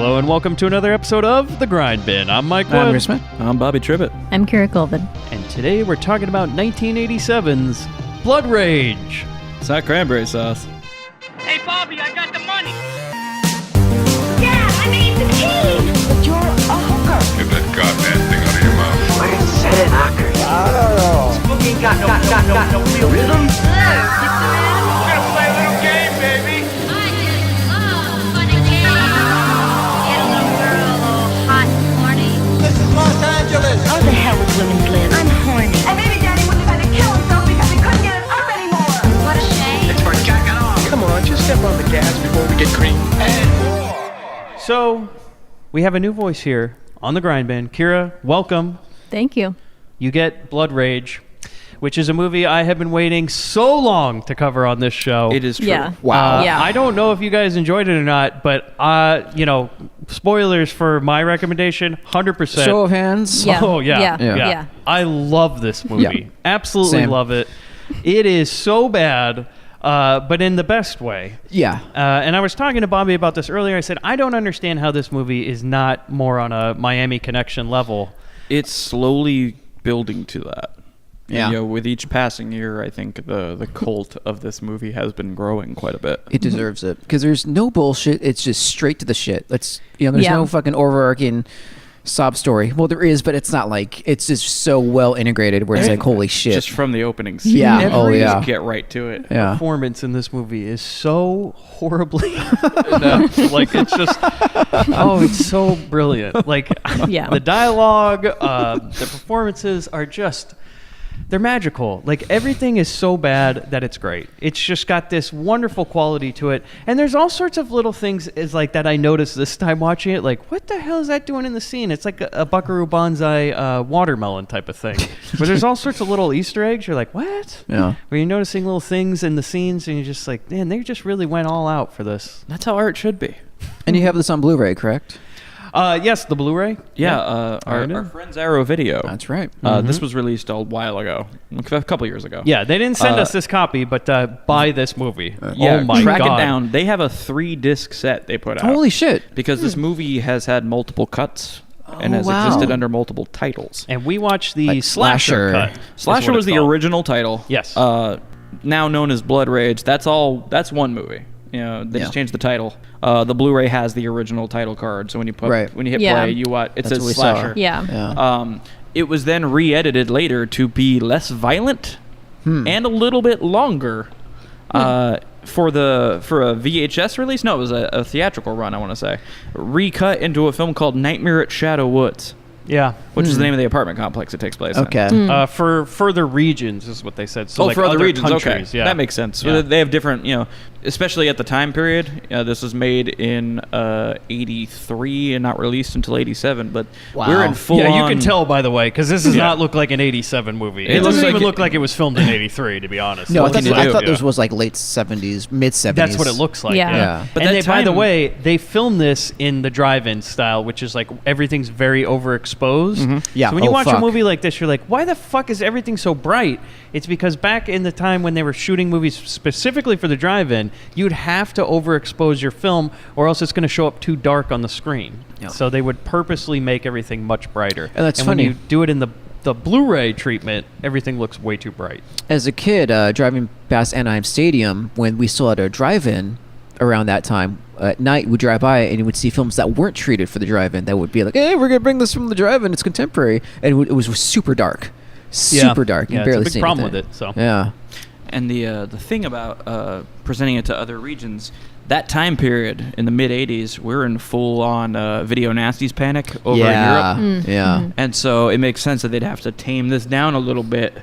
Hello and welcome to another episode of The Grindbin. I'm Mike Wood. I'm Chris Smith. I'm Bobby Tribbett. I'm Kira Colvin. And today we're talking about 1987's Blood Rage. It's not cranberry sauce. Hey, Bobby, I got the money. Yeah, I made the team. But you're a hooker. Get that goddamn thing out of your mouth. Why is it knockers? I don't know. Spooky got no real rhythm. We're gonna play a little game, baby. I just love funny games. Get a little girl all hot and horny. This is Los Angeles. How the hell is women's live? I'm horny. And maybe Daddy wouldn't have had to kill himself because he couldn't get it up anymore. What a shame. It's for jacking off. Come on, just step on the gas before we get cream. So, we have a new voice here on The Grindbin. Kira, welcome. Thank you. You get Blood Rage, which is a movie I have been waiting so long to cover on this show. It is true. Yeah. Wow. Yeah. I don't know if you guys enjoyed it or not, but spoilers for my recommendation, 100%. Show of hands. Yeah. Oh, yeah. Yeah. I love this movie. Yeah. Absolutely Same. love it. It is so bad, but in the best way. Yeah. And I was talking to Bobby about this earlier. I said, I don't understand how this movie is not more on a Miami Connection level. It's slowly building to that. Yeah. And, with each passing year, I think the cult of this movie has been growing quite a bit. It deserves it because there's no bullshit. It's just straight to the shit. There's no fucking overarching sob story. Well, there is, but it's not like it's just so well integrated where it's like holy shit. Just from the opening scene. Yeah. Oh, yeah. Just get right to it. Yeah. Performance in this movie is so horribly inept. Like, it's just, it's so brilliant. Like, Yeah. the dialogue, the performances are just, they're magical. Like, everything is so bad that it's great. It's just got this wonderful quality to it. And there's all sorts of little things like that I noticed this time watching it. Like, what the hell is that doing in the scene? It's like a Buckaroo Banzai watermelon type of thing. But there's all sorts of little Easter eggs. You're like, what? Yeah. Where you're noticing little things in the scenes and you're just like, man, they just really went all out for this. That's how art should be. And you have this on Blu-ray, correct? Yes, the Blu-ray. Yeah, our friends Arrow Video. That's right. This was released a while ago, a couple years ago. Yeah, they didn't send us this copy, but buy this movie. Yeah, oh my track God. it down. They have a 3-disc set they put out. Holy shit. Because this movie has had multiple cuts and has wow. existed under multiple titles. And we watched the Like slasher cut. is Slasher what was it's the called. original title. Yes. Now known as Blood Rage. That's one movie. They just changed the title. The Blu-ray has the original title card, so when you hit Yeah. play, you watch. It That's what says we Slasher. saw. Yeah. It was then re-edited later to be less violent and a little bit longer. For a VHS release? No, it was a theatrical run, I want to say. Recut into a film called Nightmare at Shadow Woods, Yeah. which is the name of the apartment complex it takes place in. Okay. For further regions is what they said. So like for other regions, countries. okay. Yeah. That makes sense. Yeah. They have different, especially at the time period. This was made in 83 and not released until 87, but we're in full Yeah, you on... can tell, by the way, because this does not look like an 87 movie. It looks doesn't like even look like it was filmed in 83, to be honest. No, I What thought, can you I do? thought Yeah. this was like late 70s, mid 70s. That's what it looks like. Yeah. Yeah. But And that by the time- way, they filmed this in the drive-in style, which is like everything's very overexposed. Yeah. So when you Oh, watch a fuck. movie like this, you're like, why the fuck is everything so bright? It's because back in the time when they were shooting movies specifically for the drive-in, you'd have to overexpose your film or else it's going to show up too dark on the screen. Yeah. So they would purposely make everything much brighter. And that's when funny. you do it in the Blu-ray treatment, everything looks way too bright. As a kid, driving past Anaheim Stadium, when we still had a drive-in around that time, at night we'd drive by and you would see films that weren't treated for the drive-in that would be like, hey, we're going to bring this from the drive-in, it's contemporary. And it was super dark. Super dark. You Yeah, barely it's a see big problem anything. with it. So Yeah. And the thing about presenting it to other regions, that time period in the mid 80s, we're in full on video nasties panic over in Europe, Yeah. and so it makes sense that they'd have to tame this down a little bit,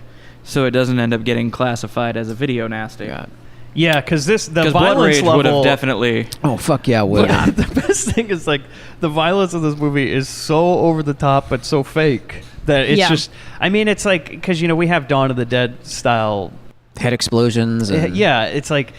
so it doesn't end up getting classified as a video nasty. Yeah. yeah, because the Blood violence Rage level would have definitely. Oh, fuck yeah, would. Yeah, the best thing is like the violence of this movie is so over the top but so fake that it's just. I mean, it's like because we have Dawn of the Dead style. Head explosions. And Yeah, it's like,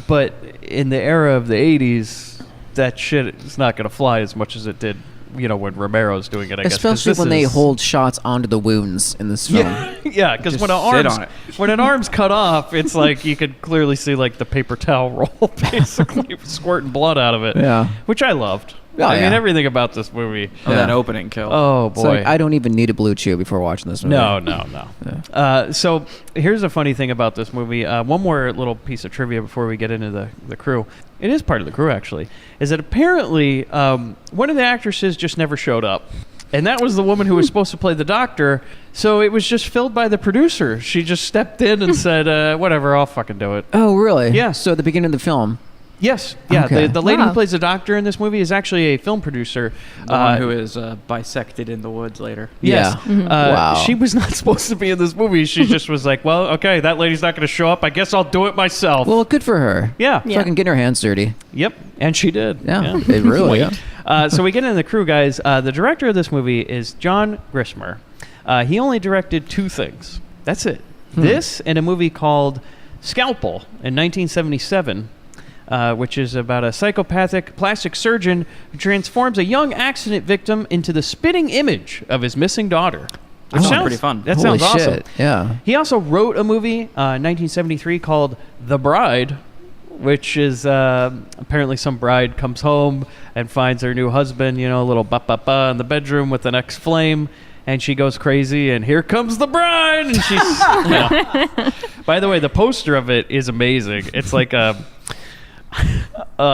but in the era of the '80s, that shit is not going to fly as much as it did. When Romero's doing it, I guess. Especially when they hold shots onto the wounds in this film. Yeah, because Just when sit on it. when an arm's cut off, it's like you could clearly see like the paper towel roll basically squirting blood out of it. Yeah. Which I loved. Oh, I mean, yeah. everything about this movie. Oh, that opening kill. Oh It's boy. like, I don't even need a Blue Chew before watching this movie. No. So here's a funny thing about this movie. One more little piece of trivia before we get into the crew. It is part of the crew, actually. Is that apparently one of the actresses just never showed up. And that was the woman who was supposed to play the doctor. So it was just filled by the producer. She just stepped in and said, whatever, I'll fucking do it. Oh, really? Yeah. So at the beginning of the film. Yes. Yeah. Okay. The lady Wow. who plays the doctor in this movie is actually a film producer. The one who is bisected in the woods later. Yes. Yeah. Wow. She was not supposed to be in this movie. She just was like, well, okay, that lady's not going to show up. I guess I'll do it myself. Well, good for her. Yeah. Yeah. Fucking getting her hands dirty. Yep. And she did. Yeah. It really. Yeah. So we get into the crew, guys. The director of this movie is John Grishmer. He only directed 2 things. That's it. This and a movie called Scalpel in 1977. Which is about a psychopathic plastic surgeon who transforms a young accident victim into the spitting image of his missing daughter. Which sounds pretty fun. That Holy sounds awesome. shit. Yeah. He also wrote a movie in 1973 called The Bride, which is apparently some bride comes home and finds her new husband, a little ba-ba-ba in the bedroom with an ex-flame, and she goes crazy, and here comes the bride! And she's... By the way, the poster of it is amazing. It's like a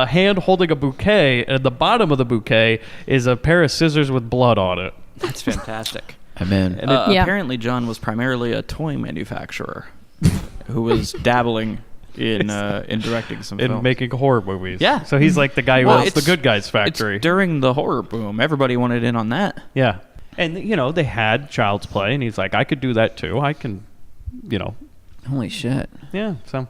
hand holding a bouquet, and at the bottom of the bouquet is a pair of scissors with blood on it. That's fantastic. I'm in. Yeah. Apparently, John was primarily a toy manufacturer who was dabbling in directing some In films. making horror movies. Yeah. So he's like the guy who Well, owns the it's- Good Guys factory. It's during the horror boom. Everybody wanted in on that. Yeah. And, they had Child's Play, and he's like, I could do that too. I can, Holy shit. yeah. So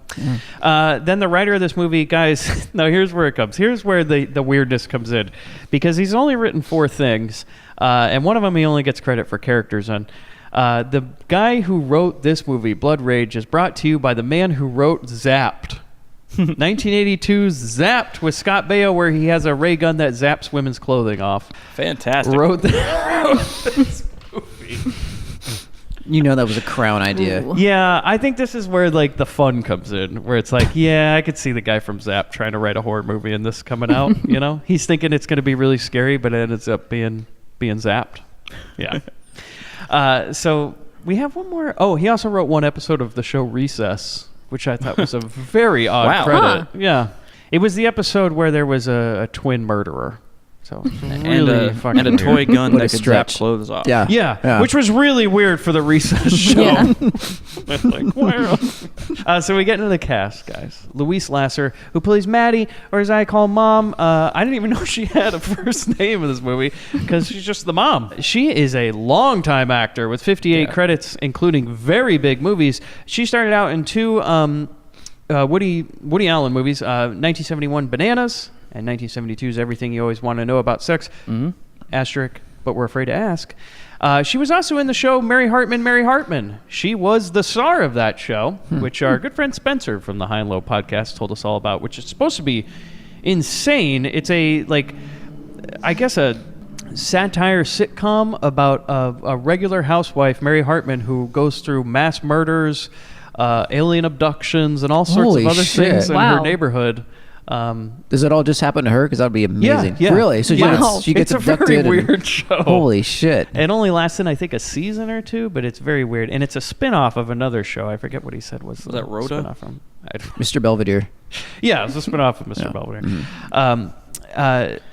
then the writer of this movie, guys, now here's where it comes. Here's where the weirdness comes in. Because he's only written 4 things, and one of them he only gets credit for characters on. The guy who wrote this movie, Blood Rage, is brought to you by the man who wrote Zapped. 1982's Zapped with Scott Baio, where he has a ray gun that zaps women's clothing off. Fantastic. Wrote this movie. You know that was a Crown idea. Ooh. Yeah, I think this is where like the fun comes in, where it's like, yeah, I could see the guy from Zapped trying to write a horror movie and this coming out. He's thinking it's going to be really scary, but it ends up being zapped. Yeah. So we have one more. Oh, he also wrote one episode of the show Recess, which I thought was a very odd Wow. credit. Yeah, it was the episode where there was a twin murderer. So really fucking and a weird. toy gun What that a could stretch. zap clothes off. Yeah. Yeah, which was really weird for the Recess show. Yeah. Like, where? So we get into the cast, guys. Louise Lasser, who plays Maddie, or as I call Mom. I didn't even know she had a first name in this movie because she's just the mom. She is a longtime actor with 58 credits, including very big movies. She started out in 2 Woody Allen movies, 1971 Bananas and 1972's Everything You Always Want to Know About Sex, asterisk, but we're afraid to ask. She was also in the show Mary Hartman. She was the star of that show, which our good friend Spencer from the High and Low podcast told us all about, which is supposed to be insane. It's a satire sitcom about a regular housewife, Mary Hartman, who goes through mass murders, alien abductions, and all sorts Holy of other shit. things in Wow. her neighborhood. Does it all just happen to her? Because that would be amazing. Yeah. Really? So she gets it's a abducted. very and- weird show. Holy shit. It only lasted, I think, a season or 2, but it's very weird. And it's a spin-off of another show. I forget what he said was the that Rhoda? spin-off from. Mr. Belvedere. Yeah, it was a spin-off of Mr. Belvedere.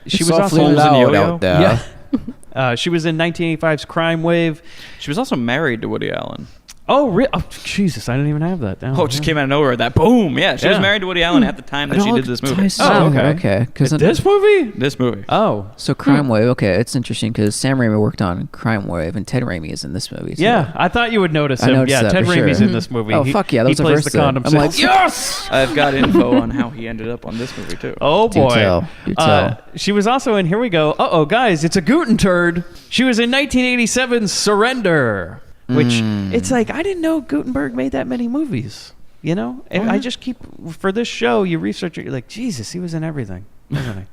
She was Softly also loud Yo-Yo? out there. she was in 1985's Crime Wave. She was also married to Woody Allen. Oh, Jesus, I didn't even have that down. Oh, it just came out of nowhere. That boom. Yeah, she was Yeah. married to Woody Allen at the time that It she all did this movie. ties Oh, together. okay. Okay. 'Cause then- This movie? This movie. Oh. So Crime Wave, okay, it's interesting because Sam Raimi worked on Crime Wave and Ted Raimi is in this movie. So. Yeah, I thought you would notice I him. noticed Yeah, that Ted for Raimi's sure. in this movie. Oh, fuck yeah, that he was the plays first the condom thing. I'm like, salesman. Yes! I've got info on how he ended up on this movie, too. Oh Do boy. tell. Do tell. She was also in, here we go. Uh-oh, guys, it's a Guten turd. She was in 1987's Surrender, which it's like, I didn't know Gutenberg made that many movies, And I just keep, for this show, you research it, you're like, Jesus, he was in everything. Everything.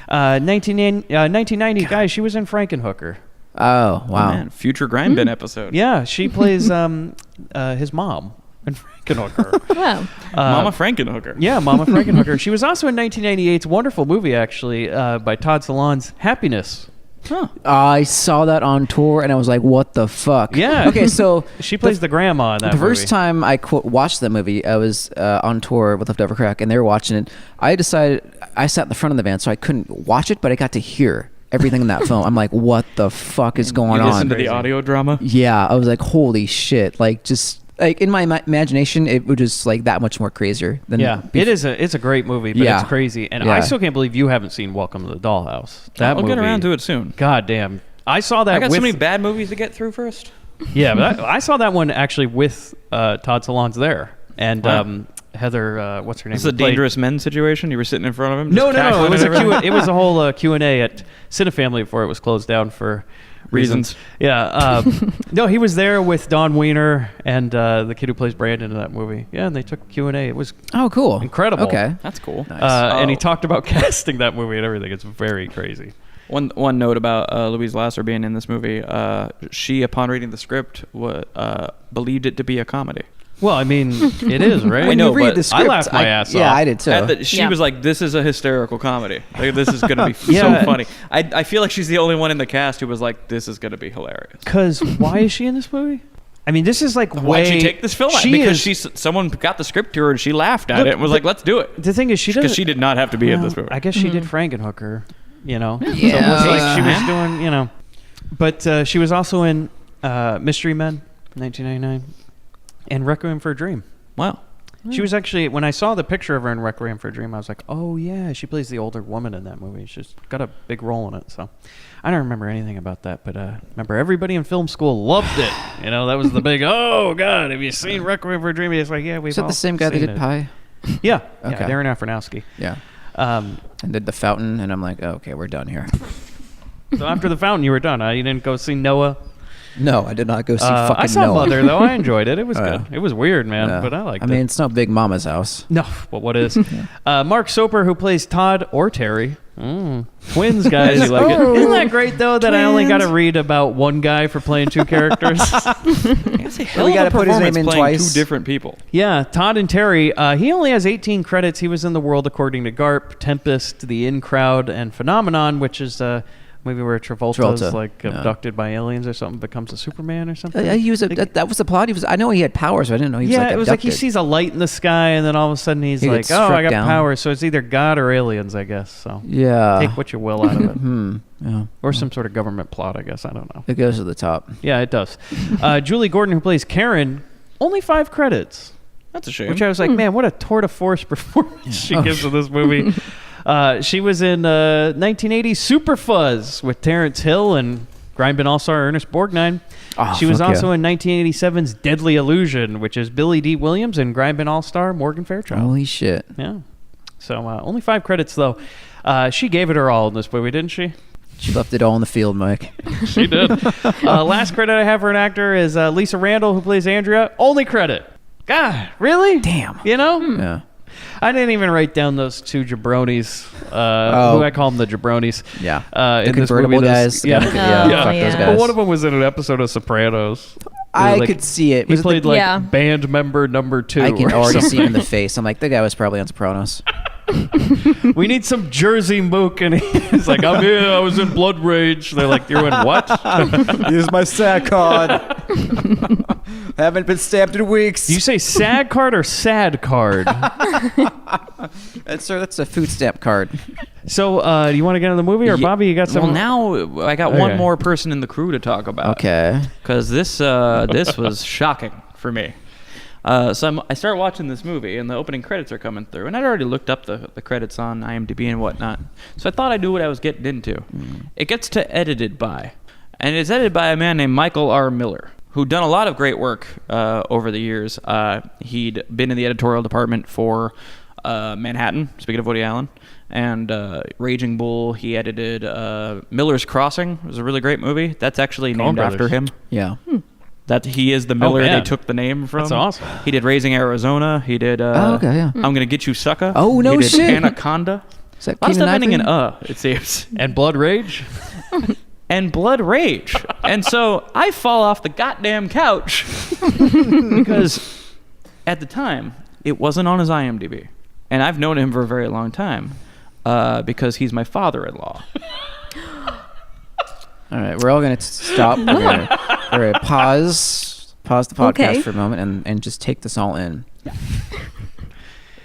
1990, guys, she was in Frankenhooker. Oh, wow. Man, future Grindbin episode. Yeah, she plays his mom and Frankenhooker. Wow. Mama Frankenhooker. Yeah, Mama Frankenhooker. She was also in 1998's wonderful movie, actually, by Todd Solondz, Happiness. Huh. I saw that on tour and I was like, what the fuck? Yeah. Okay, so She plays the grandma in that the movie. first time I watched that movie, I was on tour with Leftover Crack, and they were watching it. I decided I sat in the front of the van, so I couldn't watch it, but I got to hear everything in that film. I'm like, what the fuck is going You on? listen to the audio drama? Yeah, I was like, holy shit! Like, just like in my imagination, it was just like that much more crazier than. Yeah, it's a great movie, but Yeah. it's crazy. And Yeah. I still can't believe you haven't seen Welcome to the Dollhouse. That I'll movie, get around to it soon. God damn. I saw that I got with... so many bad movies to get through first. Yeah, but I saw that one actually with Todd Solondz there. And Wow. Heather, what's her name? This is a who played- dangerous men situation. You were sitting in front of him. No, just no, no. It cackling was and everything? it was a whole Q&A at Cinefamily before it was closed down for reasons. Yeah. No, he was there with Don Wiener and the kid who plays Brandon in that movie. Yeah, and they took Q&A. It was Oh, cool. Incredible. Okay. That's cool. and he Oh. talked about casting that movie and everything. It's very crazy. One note about Louise Lasser being in this movie. She, upon reading the script, believed it to be a comedy. Well, I mean, it is, right? I know, you read but the I script, laughed my ass Yeah, off. I did too. She Yeah. was like, "This is a hysterical comedy. Like, this is gonna be Yeah. so funny." I feel like she's the only one in the cast who was like, "This is gonna be hilarious." Because why is she in this movie? I mean, this is like Why'd way... she take this film? She Because is, someone got the script to her and she laughed at Look, it and was like, "Let's do it." the thing is, she doesn't... Because she did not have to be in this movie. I guess she did Frankenhooker, you know? So it Yeah. was like she was Yeah. doing, you know... But she was also in Mystery Men, 1999, and Requiem for a Dream. Wow. She was actually, when I saw the picture of her in Requiem for a Dream, I was like, oh yeah, she plays the older woman in that movie. She's got a big role in it. So I don't remember anything about that, but remember everybody in film school loved it. You know, that was the big, oh God, have you seen Requiem for a Dream? It's like, yeah, we've Is that all the same guy that seen did it. Pie? Yeah, Okay. yeah, Darren Aronofsky. Yeah. Um, And did The Fountain, and I'm like, oh, okay, we're done here. so after The Fountain, you were done. You didn't go see Noah? No, I did not go see fucking I saw Noah. Mother, though. I enjoyed it. It was Oh, good. yeah. It was weird, man, Yeah. but I liked I mean, it. it's not Big Mama's house. No, but what is? Mark Soper, who plays Todd or Terry. Twins, guys. You like it? Isn't that great, though, that I only got to read about one guy for playing two characters? We gotta put his name in playing twice. two different people. Yeah, Todd and Terry. He only has 18 credits. He was in The World According to Garp, Tempest, The In Crowd, and Phenomenon, which is a movie where Travolta's like yeah. abducted by aliens or something, becomes a Superman or something. He was that was the plot. He was. I know he had powers, but I didn't know he was Yeah, like it was like he abducted. sees a light in the sky, and then all of a sudden he's He like, gets "Oh, I struck got down. powers." So it's either God or aliens, I guess. So Yeah. take what you will out of it, Yeah. or some sort of government plot, I guess. I don't know. It goes to the top. Yeah, it does. Julie Gordon, who plays Karen, only 5 credits, That's a shame. which I was like, man, what a tour de force performance she gives in this movie. She was in 1980 Super Fuzz with Terrence Hill and Grindbin All-Star Ernest Borgnine. Oh, She was fuck also yeah. in 1987's Deadly Illusion, which is Billy D. Williams and Grindbin All-Star Morgan Fairchild. Holy shit. Yeah. So only 5 credits, though. She gave it her all in this movie, didn't she? She left it all in the field, Mike. She did. Last credit I have for an actor is Lisa Randall, who plays Andrea. Only credit. God, really? Damn. You know? Yeah. I didn't even write down those 2 jabronis. Oh. Who I call them the jabronis. Yeah. In The this convertible movie, guys. Yeah. Yeah. Oh, Fuck yeah. those But guys. one of them was in an episode of Sopranos. I Like, could see it. He Was it played the- like Yeah. band member number 2. I can or already see something. him in the face. I'm like, the guy was probably on Sopranos. We need some Jersey mook, and he's like, "I'm here. I was in Blood Rage." They're like, "You're in what?" Here's my SAG card. Haven't been stabbed in weeks. Do you say SAG card or SAD card? That's a food stamp card. So, do you want to get in the movie, or Yeah. Bobby? You got some? Well, now I got Okay. one more person in the crew to talk about. Okay. Because this was shocking for me. So I start watching this movie, and the opening credits are coming through, and I'd already looked up the credits on IMDb and whatnot, so I thought I knew what I was getting into. It gets to edited by, and it's edited by a man named Michael R. Miller, who'd done a lot of great work over the years. He'd been in the editorial department for Manhattan, speaking of Woody Allen, and Raging Bull. He edited Miller's Crossing. It was a really great movie. That's actually named Coen after Brothers. him. Yeah. That he is the Miller man. they took the name from. That's awesome. He did Raising Arizona. He did. Okay, yeah. I'm Gonna Get You, Sucker. Oh, no he did shit. Anaconda. Is that A lot of Keenen stuff ending in Ivory? it seems. and Blood Rage. And Blood Rage. And so I fall off the goddamn couch because at the time, it wasn't on his IMDb. And I've known him for a very long time because he's my father-in-law. All right, we're all going to stop. We're going to pause the podcast for a moment and just take this all in.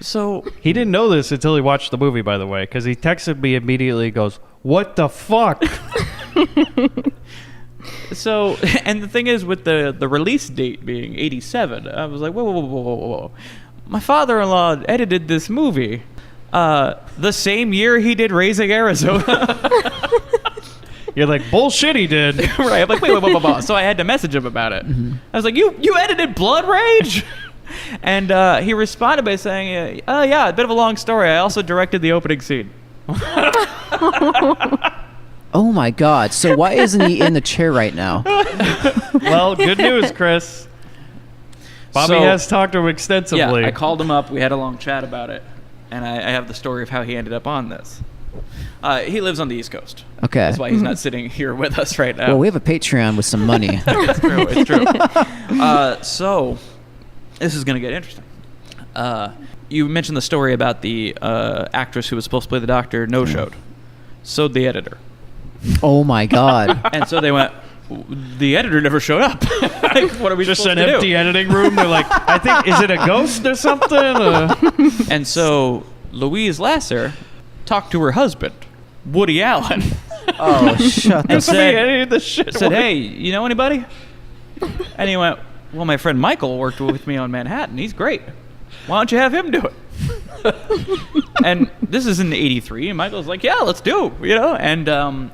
So He didn't know this until he watched the movie, by the way, because he texted me immediately. Goes, "What the fuck?" So, and the thing is, with the release date being 87, I was like, whoa. My father-in-law edited this movie the same year he did Raising Arizona. You're like, bullshit, he did. Right. I'm like, wait. So I had to message him about it. Mm-hmm. I was like, you edited Blood Rage? And he responded by saying, yeah, a bit of a long story. I also directed the opening scene. Oh my God! So why isn't he in the chair right now? Well, good news, Chris. Bobby So- has talked to him extensively. Yeah, I called him up. We had a long chat about it. And I have the story of how he ended up on this. He lives on the East Coast. Okay. That's why he's not sitting here with us right now. Well, we have a Patreon with some money. It's true. So, this is going to get interesting. You mentioned the story about the actress who was supposed to play the doctor no-showed. So the editor. Oh my God! And so they went, the editor never showed up. Like, what are we Just supposed an to empty do? editing room. They're like, I think, is it a ghost or something? And so Louise Lasser talked to her husband, Woody Allen, Oh, shut the and said, any of this shit. said, hey, you know anybody? And he went, well, my friend Michael worked with me on Manhattan. He's great. Why don't you have him do it? And this is in '83, and Michael's like, yeah, let's do it, you know? And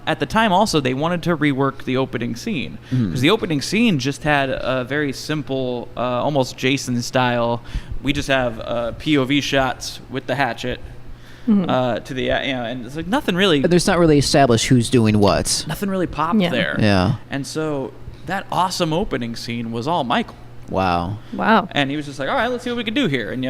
at the time also, they wanted to rework the opening scene. Because the opening scene just had a very simple, almost Jason style. We just have POV shots with the hatchet to the, and it's like nothing really, There's not really established who's doing what. nothing really popped there. Yeah. And so that awesome opening scene was all Michael. Wow. Wow. And he was just like, all right, let's see what we can do here. And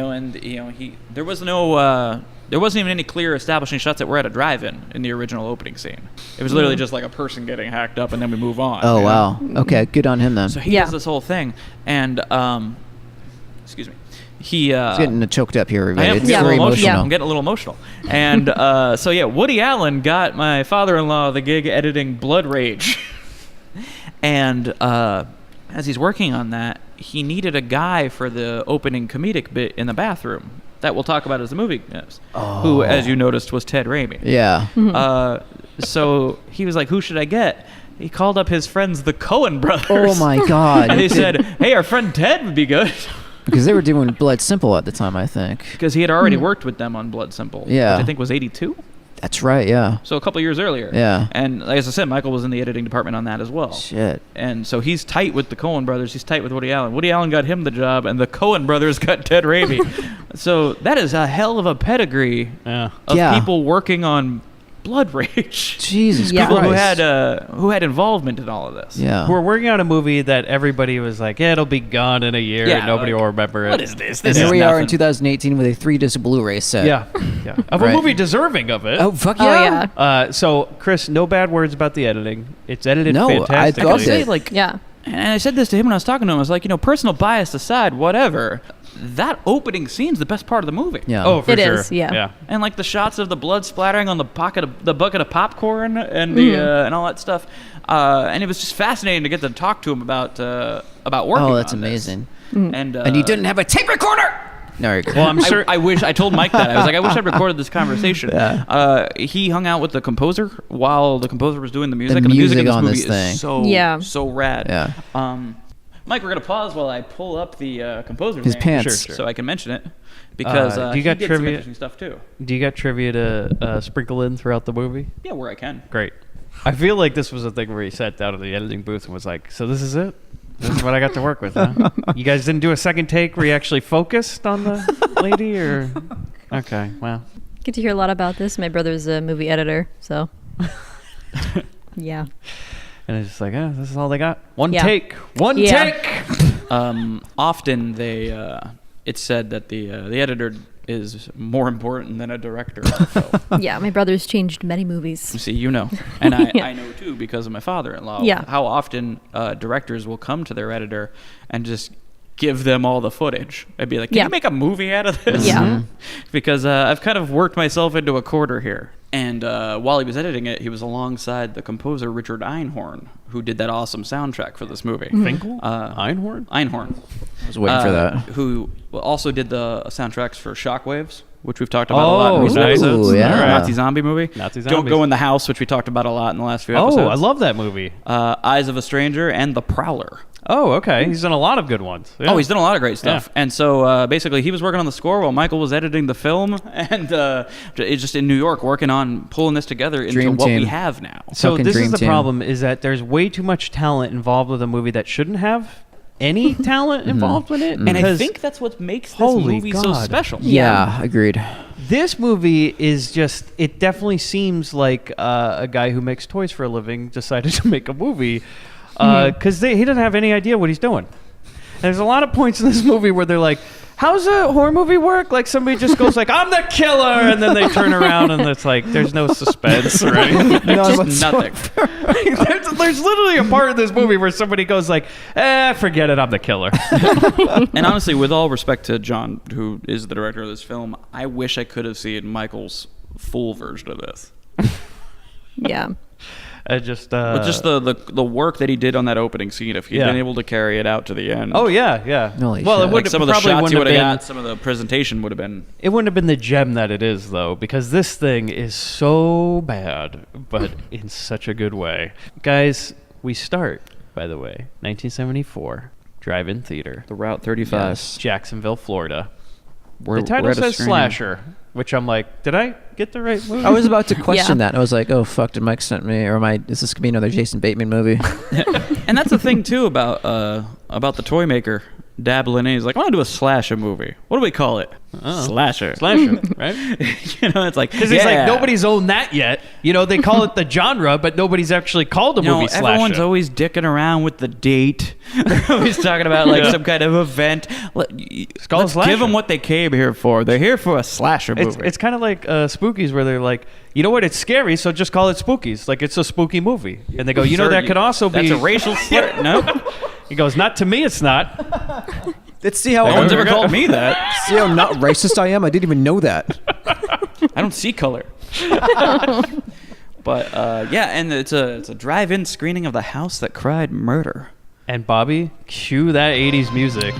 there was no, there wasn't even any clear establishing shots that were at a drive-in in the original opening scene. It was literally just like a person getting hacked up, and then we move on. Oh, you know? wow. Okay, good on him then. So he Yeah. does this whole thing, and excuse me, he He's getting choked up here, I everybody. am It's getting very a little emotional. emotional. I'm getting a little emotional. And so yeah, Woody Allen got my father-in-law the gig editing Blood Rage, and as he's working on that, he needed a guy for the opening comedic bit in the bathroom that we'll talk about as the movie goes. Who, as you noticed, was Ted Raimi. Yeah. So he was like, "Who should I get?" He called up his friends, the Coen brothers. Oh my God. And they said, "Hey, our friend Ted would be good." Because they were doing Blood Simple at the time, I think. Because he had already worked with them on Blood Simple, Yeah. which I think was '82, That's right, yeah. so a couple years earlier. Yeah. And as I said, Michael was in the editing department on that as well. Shit. And so he's tight with the Coen brothers. He's tight with Woody Allen. Woody Allen got him the job, and the Coen brothers got Ted Raimi. So that is a hell of a pedigree Yeah. of Yeah. people working on Blood Rage. Jesus Yeah. Christ. People who had involvement in all of this. Yeah. We're working on a movie that everybody was like, yeah, it'll be gone in a year. Yeah, and nobody like, will remember it. What is this? And This here is we are in nothing. 2018 with a 3-disc Blu-ray set. Yeah. Of Right. a movie deserving of it. Oh, fuck Oh, yeah. yeah. So, Chris, no bad words about the editing. It's edited No, I fantastically. loved Say, it. like, Yeah. and I said this to him when I was talking to him. I was like, personal bias aside, whatever. That opening scene's the best part of the movie. Yeah. Oh, for It sure. is, yeah. And like the shots of the blood splattering on the bucket of popcorn and the and all that stuff, and it was just fascinating to get to talk to him about working. Oh, that's on this. amazing. And you didn't have a tape recorder! No, you're good. Well, I'm sure. I wish I told Mike that. I was like, I wish I'd recorded this conversation. Yeah. He hung out with the composer while the composer was doing the music. The and the music in music this on movie this thing. is so rad. Yeah. Mike, we're gonna pause while I pull up the composer's His name, pants. so I can mention it because Do you got he did some trivia? interesting stuff too. Do you got trivia to sprinkle in throughout the movie? Yeah, where I can. Great. I feel like this was a thing where he sat down in the editing booth and was like, so this is it? This is what I got to work with, huh? You guys didn't do a second take where you actually focused on the lady, or? Okay, well. Get to hear a lot about this. My brother's a movie editor, so yeah. And it's just like, this is all they got. One Yeah. take. One Yeah. take. Often it's said that the editor is more important than a director. So, Yeah, my brother's changed many movies. see, and Yeah. I know too because of my father-in-law. Yeah. How often directors will come to their editor and just give them all the footage. I'd be like, can Yeah. you make a movie out of this? Yeah. Because I've kind of worked myself into a quarter here. And while he was editing it, he was alongside the composer Richard Einhorn, who did that awesome soundtrack for this movie. Finkel? Einhorn? Einhorn. I was waiting for that. Who also did the soundtracks for Shockwaves, which we've talked about a lot in Oh, recent nice. episodes. Ooh, yeah. Nazi zombie movie. Nazi Don't zombies. Go in the House, which we talked about a lot in the last few episodes. Oh, I love that movie. Eyes of a Stranger and The Prowler. Oh, okay. He's done a lot of good ones. Yeah. Oh, he's done a lot of great stuff. Yeah. And so basically, he was working on the score while Michael was editing the film, and it's just in New York working on pulling this together into Dream what we team. have now. So Fucking this is dream the team. problem: is that there's way too much talent involved with a movie that shouldn't have any talent involved with it. And I because think that's what makes this Holy movie so God. special. Yeah, agreed. this movie is just—it definitely seems like a guy who makes toys for a living decided to make a movie because he doesn't have any idea what he's doing. And there's a lot of points in this movie where they're like, how's a horror movie work? Like somebody just goes like, I'm the killer, and then they turn around and it's like there's no suspense or anything. Just nothing. there's literally a part of this movie where somebody goes like, forget it, I'm the killer. And honestly, with all respect to John, who is the director of this film, I wish I could have seen Michael's full version of this. Yeah. But just the work that he did on that opening scene, if he'd Yeah. been able to carry it out to the end. Oh yeah. Holy Well, shit. it would Like some of the probably shots he would wouldn't have have got, been. some of the presentation would have been. It wouldn't have been the gem that it is though, because this thing is so bad, but in such a good way. Guys, we start, by the way, 1974, drive-in theater, The Route 35. Yes. Jacksonville, Florida. We're The title at a says screening. slasher, which I'm like, did I get the right movie? I was about to question Yeah. that. I was like, "Oh fuck, did Mike send me, or is this gonna be another Jason Bateman movie?" And that's the thing too about the toy maker dabbling in. He's like, I want to do a slasher movie. What do we call it? Slasher. Slasher, right? You know, it's like Because he's like, nobody's owned that yet. You know, they call it the genre, but nobody's actually called a movie slasher. Everyone's always dicking around with the date. They're always talking about like some kind of event. called a Let's slasher. give them what they came here for. They're here for a slasher movie. It's kind of like Spookies, where they're like, you know what, it's scary, so just call it Spookies. Like, it's a spooky movie. And they go, you know, Sir, that could also be... That's a racial slur. No, He goes, not to me, it's not. Let's see how no one's ever called me that. see how not racist I am. I didn't even know that. I don't see color. But yeah, and it's a drive-in screening of The House That Cried Murder. And Bobby, cue that 80s music.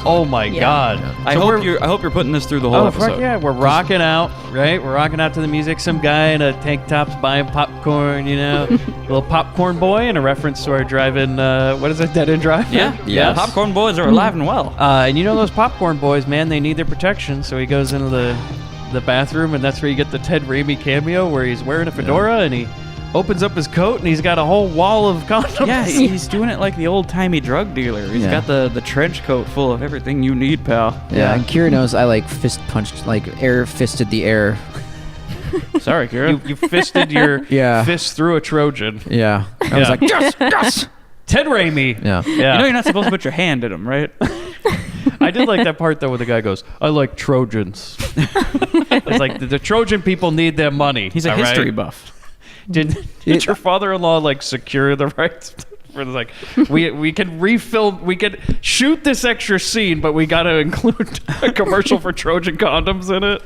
Oh my God. I So hope you're putting this through the whole Oh, episode. fuck yeah. We're rocking out, right? We're rocking out to the music. Some guy in a tank top's buying popcorn, you know? Little popcorn boy, in a reference to our drive-in, what is it, Dead End Drive? Yeah, Yes. Popcorn boys are alive and well. And you know those popcorn boys, man, they need their protection, so he goes into the bathroom, and that's where you get the Ted Raimi cameo, where he's wearing a fedora, and he opens up his coat, and he's got a whole wall of condoms. Yeah, he's doing it like the old-timey drug dealer. He's Yeah. got the trench coat full of everything you need, pal. Yeah, and Kira knows I like fist punched, like air fisted the air. Sorry, Kira. You fisted your Yeah. fist through a Trojan. Yeah, I was Yeah. like, yes, yes. Ted Raimi. Yeah. Yeah. You know you're not supposed to put your hand in him, right? I did like that part, though, where the guy goes, I like Trojans. It's like, the Trojan people need their money. He's a all right? history buff. Did your father-in-law, like, secure the rights for, like, we can refilm, we can shoot this extra scene, but we got to include a commercial for Trojan condoms in it?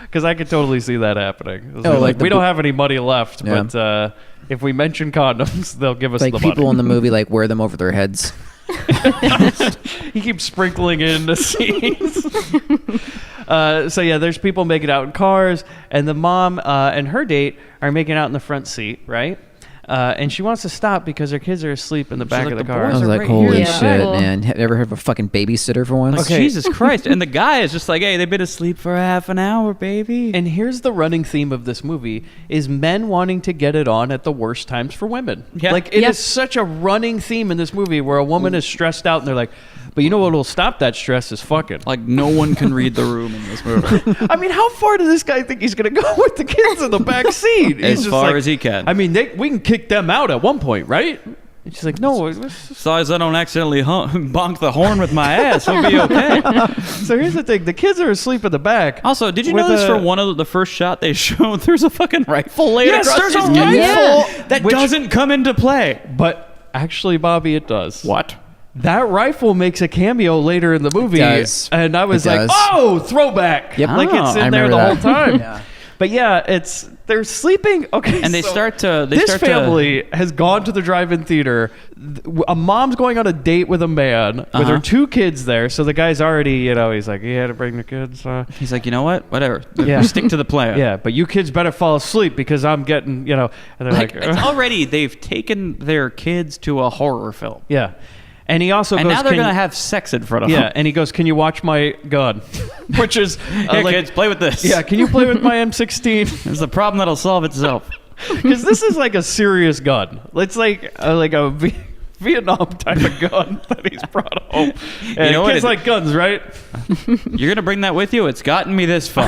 Because I could totally see that happening. It's Oh, like we the don't have any money left, Yeah. but if we mention condoms, they'll give us Like the people money. in the movie like wear them over their heads. He keeps sprinkling it into scenes. So yeah, there's people making out in cars, and the mom and her date are making out in the front seat, right? And she wants to stop because her kids are asleep in the back like, of the "The car. I boys was are like, right holy here. Yeah. shit, Cool. man. Have you ever heard of a fucking babysitter for once? Like, Jesus Christ. And the guy is just like, hey, they've been asleep for half an hour, baby. And here's the running theme of this movie is men wanting to get it on at the worst times for women. Yeah. Like, it is Yeah. such a running theme in this movie where a woman is stressed out and they're like, but you know what will stop that stress is fucking. Like, no one can read the room in this movie. I mean, how far does this guy think he's going to go with the kids in the back seat? He's As just far like- as he can. I mean, we can kick them out at one point, right? And she's like, no. As long as I don't accidentally bonk the horn with my ass, we'll be okay. So here's the thing. The kids are asleep in the back. Also, did you With notice a- for one of the first shot they showed, there's a fucking rifle laid Yes, across there's a his rifle! Yeah. That Which- doesn't come into play. But actually, Bobby, it does. What? That rifle makes a cameo later in the movie, does. and I was It like, does. "Oh, throwback!" Yep. Like it's I in there remember the that. whole time. Yeah. But yeah, they're sleeping. Okay, And they so start to. They this start family has gone to the drive-in theater. A mom's going on a date with a man with her 2 kids there. So the guy's already, he's like, he had to bring the kids. He's like, you know what? Whatever. Yeah. Stick to the plan. Yeah, but you kids better fall asleep because I'm getting, And they're Like, like, it's already they've taken their kids to a horror film, yeah. And he also and goes, now they're "Can- gonna have sex in front of Yeah, them. and he goes, "Can you watch my gun?" Which is Hey kids, play with this. Yeah, can you play with my M16? There's a problem that'll solve itself. Because this is like a serious gun. It's like a Vietnam type of gun that he's brought home. And know what kids it- like guns, right? You're gonna bring that with you? It's gotten me this far.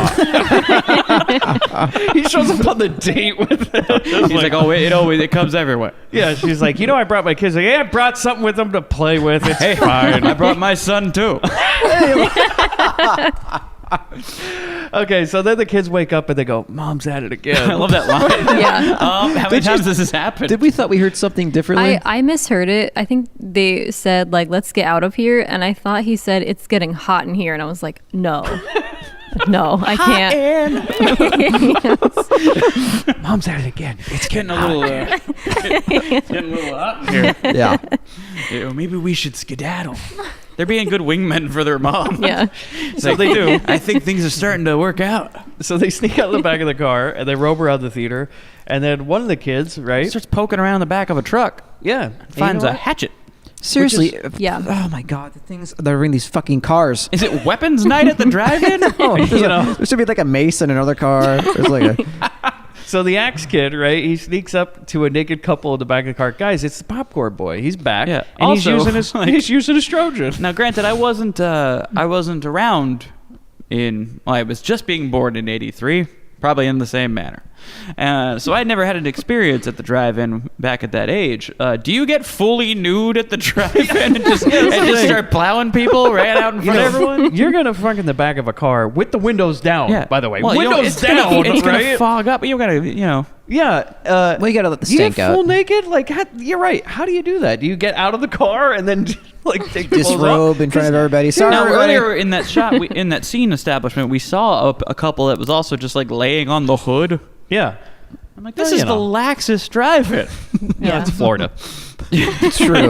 He shows up on the date with it. He's like, oh, it comes everywhere. Yeah, she's like, I brought my kids. Like, yeah, I brought something with them to play with. It's fine. I brought my son too. Okay, so then the kids wake up and they go, "Mom's at it again." I love that line. Yeah. How many times does this happen? Did we thought we heard something differently? I misheard it. I think they said like, "Let's get out of here," and I thought he said it's getting hot in here, and I was like, "No, no, I can't." Mom's at it again. It's getting a little, hot in here. yeah. Yeah, maybe we should skedaddle. They're being good wingmen for their mom. Yeah. So they do. I think things are starting to work out. So they sneak out the back of the car and they roam around the theater. And then one of the kids, right? Starts poking around the back of a truck. Yeah. Finds a what? hatchet. Seriously. Yeah. Oh my God, the things that are in these fucking cars. Is it weapons night at the drive-in? Oh, there should be like a mace in another car. There's like a. So the axe kid, right? He sneaks up to a naked couple in the back of the car. Guys, it's the popcorn boy. He's back. Yeah. And Also, he's using his Trojan. Now, granted, I wasn't around I was just being born in '83, probably in the same manner. So I'd never had an experience at the drive-in back at that age. Do you get fully nude at the drive-in and just start plowing people right out in front of everyone? You're gonna fuck in the back of a car with the windows down. By the way, Well, windows it's down. It's gonna right? fog up. You gotta, Yeah. Well, you gotta let the You stank get full out. naked? Like, you're right. How do you do that? Do you get out of the car and then like take the clothes Disrobe off? in front of everybody. Sorry, Now, everybody. earlier in that shot, in that scene establishment, we saw a couple that was also just like laying on the hood. Yeah. I'm like, this is the laxest drive-in. Yeah, it's Florida. It's true.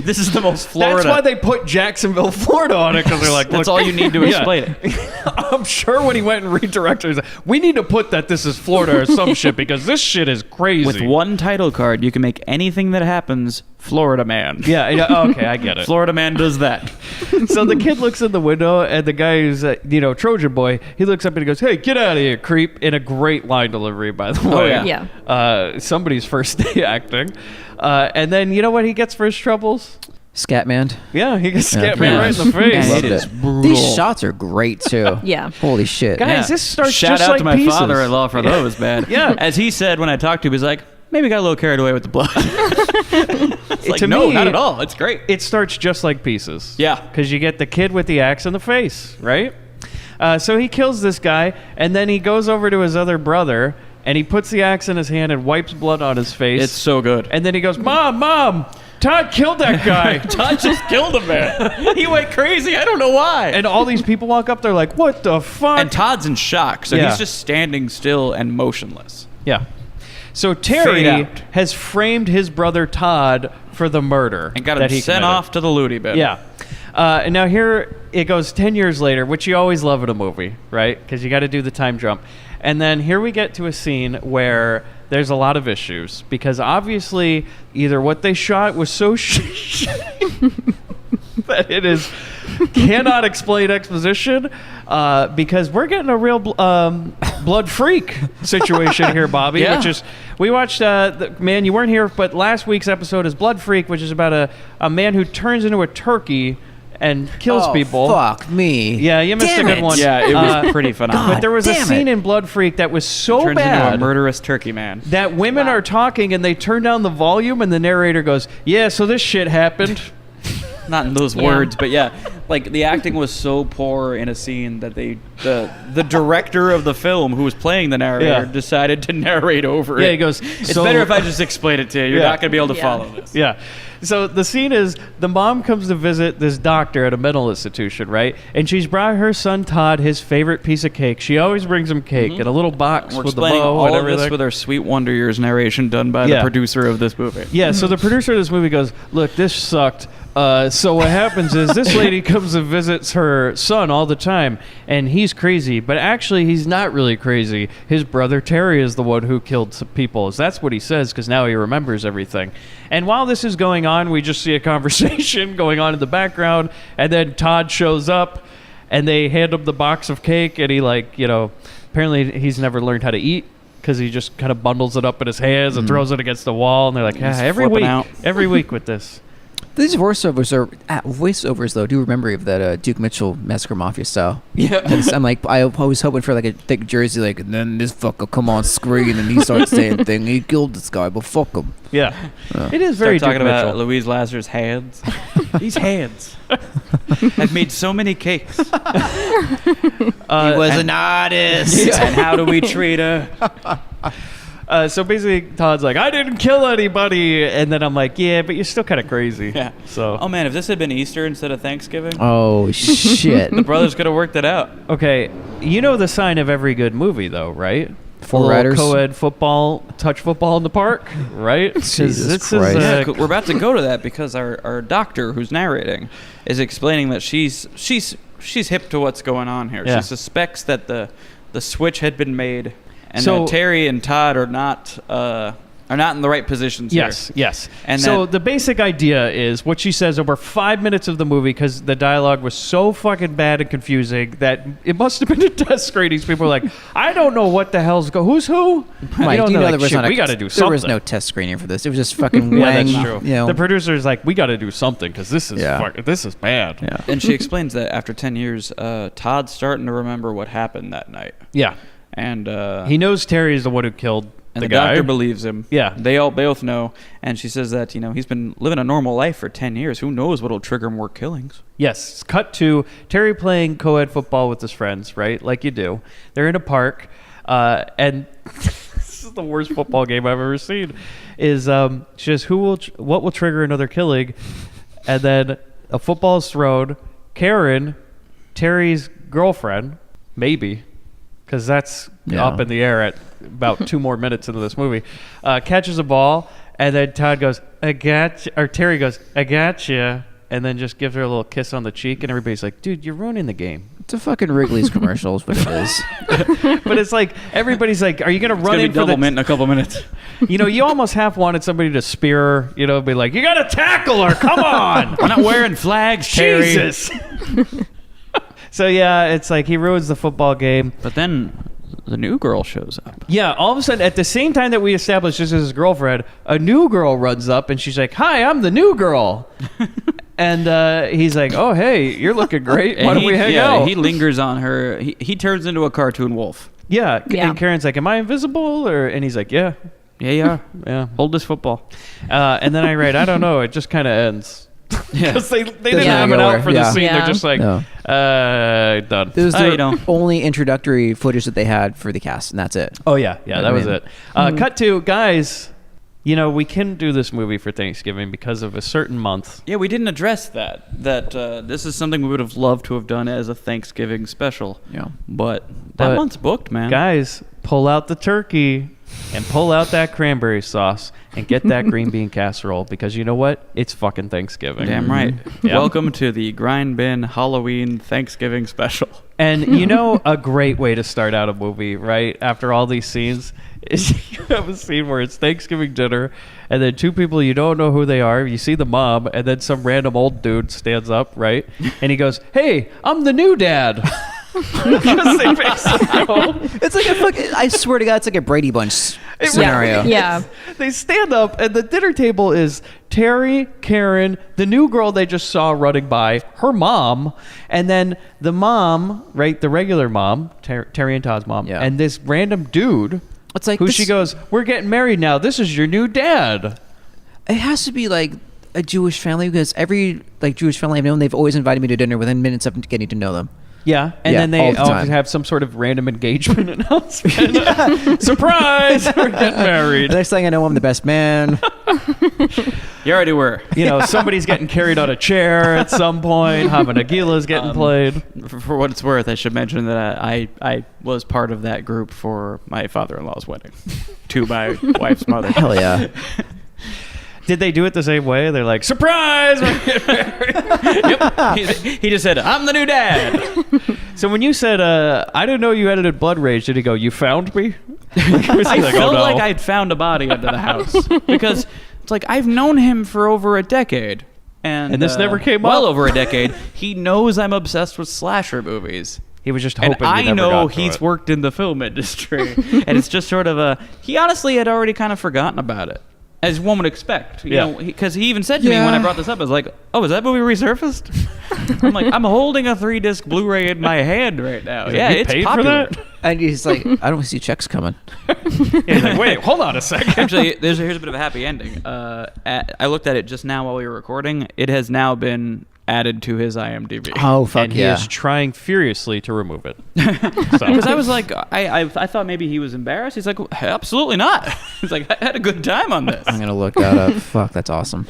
This is the most Florida. That's why they put Jacksonville, Florida on it, because they're like, That's look, all you need to Yeah. explain it. I'm sure when he went and redirected, he's like, we need to put that this is Florida or some shit because this shit is crazy. With one title card, you can make anything that happens Florida Man. Yeah, okay, I get it. Florida Man does that. So the kid looks in the window, and the guy who's, Trojan boy, he looks up and he goes, "Hey, get out of here, creep!" In a great line delivery, by the way. yeah. Somebody's first day acting. And then, you know what he gets for his troubles? Scatman. Yeah, he gets Yeah, Scatman right in the pretty face. much. It Loved is it. brutal. These shots are great too. Yeah. Holy shit. Guys, this starts Shout just out like to my Pieces. father-in-law for those, man. Yeah. As he said when I talked to him, he's like, maybe got a little carried away with the blood. It's like, To no, me, not at all. It's great. It starts just like Pieces. Yeah. Because you get the kid with the axe in the face, right? So he kills this guy, and then he goes over to his other brother, and he puts the axe in his hand and wipes blood on his face. It's so good. And then he goes, Mom, Todd killed that guy. Todd just killed him, man. He went crazy. I don't know why. And all these people walk up, they're like, what the fuck? And Todd's in shock, so Yeah. he's just standing still and motionless. Yeah. So Fade Terry out. has framed his brother Todd for the murder. And got him that he sent committed. off to the Looney bin. Yeah. And now here it goes 10 years later, which you always love in a movie, right? Because you got to do the time jump. And then here we get to a scene where there's a lot of issues. Because obviously either what they shot was so that it is cannot explain exposition because we're getting a real blood freak situation here, Bobby. Yeah. Which is, we watched, man, you weren't here, but last week's episode is Blood Freak, which is about a man who turns into a turkey and kills people. Fuck me. Yeah, you missed Damn a good it. one. Yeah, it was pretty phenomenal. But there was a damn scene it. in Blood Freak that was so Turns into bad a murderous turkey man. that women are talking and they turn down the volume and the narrator goes, "Yeah, so this shit happened." Not in those Yeah. words, but yeah. like the acting was so poor in a scene that the director of the film, who was playing the narrator, decided to narrate over it. Yeah, he goes, It's "So-" better if I just explain it to you. You're not going to be able to follow this. Yeah. So the scene is the mom comes to visit this doctor at a mental institution, right? And she's brought her son Todd his favorite piece of cake. She always brings him cake in a little box We're with the explaining bow all and of this everything. with our Sweet Wonder Years narration done by the producer of this movie. Yeah, so the producer of this movie goes, "Look, this sucked. So what happens is this lady comes and visits her son all the time, and he's crazy. But actually, he's not really crazy. His brother Terry is the one who killed some people. That's what he says, because now he remembers everything. And while this is going on, we just see a conversation going on in the background, and then Todd shows up, and they hand him the box of cake, and he, like, you know, apparently he's never learned how to eat, because he just kind of bundles it up in his hands and throws it against the wall, and they're like, every week with this." These voiceovers though, do remind me of that Duke Mitchell Massacre Mafia style. Yeah. I'm like, I was hoping for like a thick jersey, like, and then this fucker come on screen and he starts saying thing. He killed this guy, but fuck him. Yeah. It is very Start Duke talking about Mitchell. Louise Lasser's hands. These hands have made so many cakes. He was an artist. And how do we treat her? So basically, Todd's like, "I didn't kill anybody," and then I'm like, "Yeah, but you're still kind of crazy." Yeah. So. Oh man, if this had been Easter instead of Thanksgiving, Oh shit! the brothers could have worked it out. Okay, you know the sign of every good movie, though, right? Four A little Riders? co-ed football, touch football in the park, right? 'Cause Jesus this Christ. is Yeah, we're about to go to that because our doctor who's narrating is explaining that she's hip to what's going on here. Yeah. She suspects that the switch had been made, and So- that Terry and Todd are not in the right positions Yes, here. yes. And so that- the basic idea is what she says over 5 minutes of the movie, because the dialogue was so fucking bad and confusing that it must have been a test screenings. People were like, "I don't know what the hell's who's who." Mike, know, you know like, there was "Shit, not we got to do there something." was no test screening for this. It was just fucking Yeah, Wang. that's true. You know, The producer's like, "We got to do something because this is this is bad." yeah. And she explains that after 10 years, Todd's starting to remember what happened that night. Yeah. And He knows Terry is the one who killed and the guy. doctor believes him. Yeah. They both know. And she says that, he's been living a normal life for 10 years. Who knows what'll trigger more killings? Yes. Cut to Terry playing co-ed football with his friends, right? Like you do. They're in a park, and this is the worst football game I've ever seen. Is she says, what will trigger another killing? And then a football is thrown. Karen, Terry's girlfriend, maybe, because that's up in the air at about 2 more minutes into this movie, catches a ball, and then Todd goes, "I got you," or Terry goes, "I got you," and then just gives her a little kiss on the cheek, and everybody's like, "Dude, you're ruining the game." It's a fucking Wrigley's commercials, but it is. But it's like everybody's like, "Are you gonna It's run going to in be for double the?" mint in a couple minutes. You almost half wanted somebody to spear her, be like, "You gotta tackle her, come on!" We're not wearing flags, Terry. Jesus. So yeah, it's like he ruins the football game. But then the new girl shows up. Yeah, all of a sudden, at the same time that we established this is his girlfriend, a new girl runs up and she's like, "Hi, I'm the new girl." And he's like, "Oh, hey, you're looking great. Why don't we hang out?" He lingers on her. He turns into a cartoon wolf. Yeah. Yeah. And Karen's like, "Am I invisible?" And he's like, "Yeah, Yeah, yeah. yeah." Hold this football. And then I write, "I don't know. It just kind of ends." Because they didn't Yeah. have it out for the Yeah. scene. Yeah. They're just like, No. done. This was Oh, the you know. only introductory footage that they had for the cast, and that's it. Oh, yeah. That was it. Mm-hmm. Cut to, guys, we couldn't do this movie for Thanksgiving because of a certain month. Yeah, we didn't address that. This is something we would have loved to have done as a Thanksgiving special. Yeah. But that But month's booked, man. Guys, pull out the turkey and pull out that cranberry sauce and get that green bean casserole, because you know what? It's fucking Thanksgiving. Damn right. Yeah. Welcome to the Grindbin Halloween Thanksgiving special. And a great way to start out a movie, right? After all these scenes, is you have a scene where it's Thanksgiving dinner, and then 2 people, you don't know who they are. You see the mom, and then some random old dude stands up, right? And he goes, "Hey, I'm the new dad." Because they basically go, It's like a fucking. I swear to God, it's like a Brady Bunch It scenario. really Yeah. They stand up, and the dinner table is Terry, Karen, the new girl they just saw running by, her mom, and then the mom, right, the regular mom, Terry and Todd's mom, Yeah. and this random dude It's like who this- she goes, "We're getting married now. This is your new dad." It has to be like a Jewish family because every like Jewish family I've known, they've always invited me to dinner within minutes of getting to know them. Yeah, and Yeah, then they all the always time. have some sort of random engagement announcement. Surprise! We're getting married. The next thing I know, I'm the best man. You already were. You know, somebody's getting carried on a chair at some point. Hava Nagila's getting played. For what it's worth, I should mention that I was part of that group for my father-in-law's wedding to my wife's mother. Hell yeah. Did they do it the same way? They're like, surprise! We're getting married. Yep. He just said, "I'm the new dad." So when you said, I didn't know you edited Blood Rage, did he go, you found me? Was he I like, felt "Oh, no." like I'd found a body under the house because it's like I've known him for over a decade, and this never came well up? over a decade. He knows I'm obsessed with slasher movies. He was just And hoping you I never know got to he's it. worked in the film industry, and it's just sort of a. He honestly had already kind of forgotten about it, as one would expect. You Yeah. know, because he even said to me when I brought this up, I was like, "Oh, is that movie resurfaced?" I'm like, "I'm holding a 3-disc Blu-ray in my hand right now. Yeah, You it's paid popular." for that? And he's like, I don't see checks coming. He's like, wait, hold on a second. Actually, here's a bit of a happy ending. I looked at it just now while we were recording. It has now been added to his IMDb. Oh, fuck And he yeah. is trying furiously to remove it. Because I was like, I thought maybe he was embarrassed. He's like, absolutely not. He's like, I had a good time on this. I'm going to look that up. Fuck, that's awesome.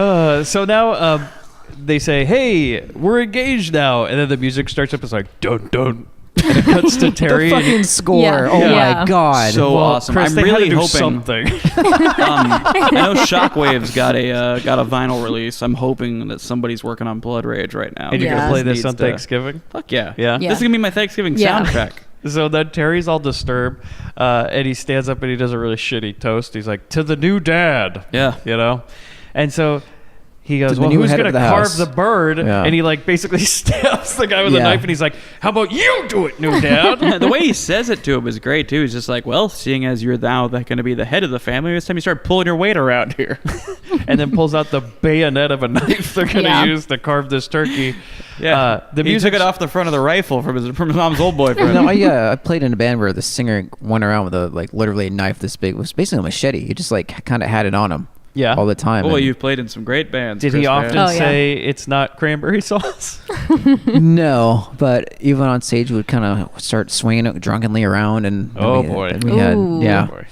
So now they say, hey, we're engaged now. And then the music starts up. It's like, dun, dun. And it cuts to Terry. The fucking score. Yeah. Oh Yeah. my god. So awesome. Chris, I'm they had really to do hoping. something. I know Shockwave's got a vinyl release. I'm hoping that somebody's working on Blood Rage right now. And you're going to Yeah. play this Needs on to- Thanksgiving? Fuck yeah. Yeah? Yeah. This is going to be my Thanksgiving Yeah. soundtrack. So then Terry's all disturbed, and he stands up and he does a really shitty toast. He's like, to the new dad. Yeah. You know? And so he goes, the well, new who's head going of to the carve house. the bird? Yeah. And he like basically stabs the guy with a Yeah. knife, and he's like, how about you do it, new dad? The way he says it to him is great too. He's just like, well, seeing as you're now going to be the head of the family, it's time you start pulling your weight around here. And then pulls out the bayonet of a knife they're going to Yeah. use to carve this turkey. Yeah, The he music took it off the front of the rifle from his mom's old boyfriend. No, I played in a band where the singer went around with a like literally a knife this big. It was basically a machete. He just like kind of had it on him. Yeah. All the time. Well, and- you've played in some great bands. Did he Chris, often man. Oh, yeah. say it's not cranberry sauce? No, but even on stage, we would kind of start swinging it drunkenly around, and Oh, we, boy. and we had Ooh. yeah. Boy.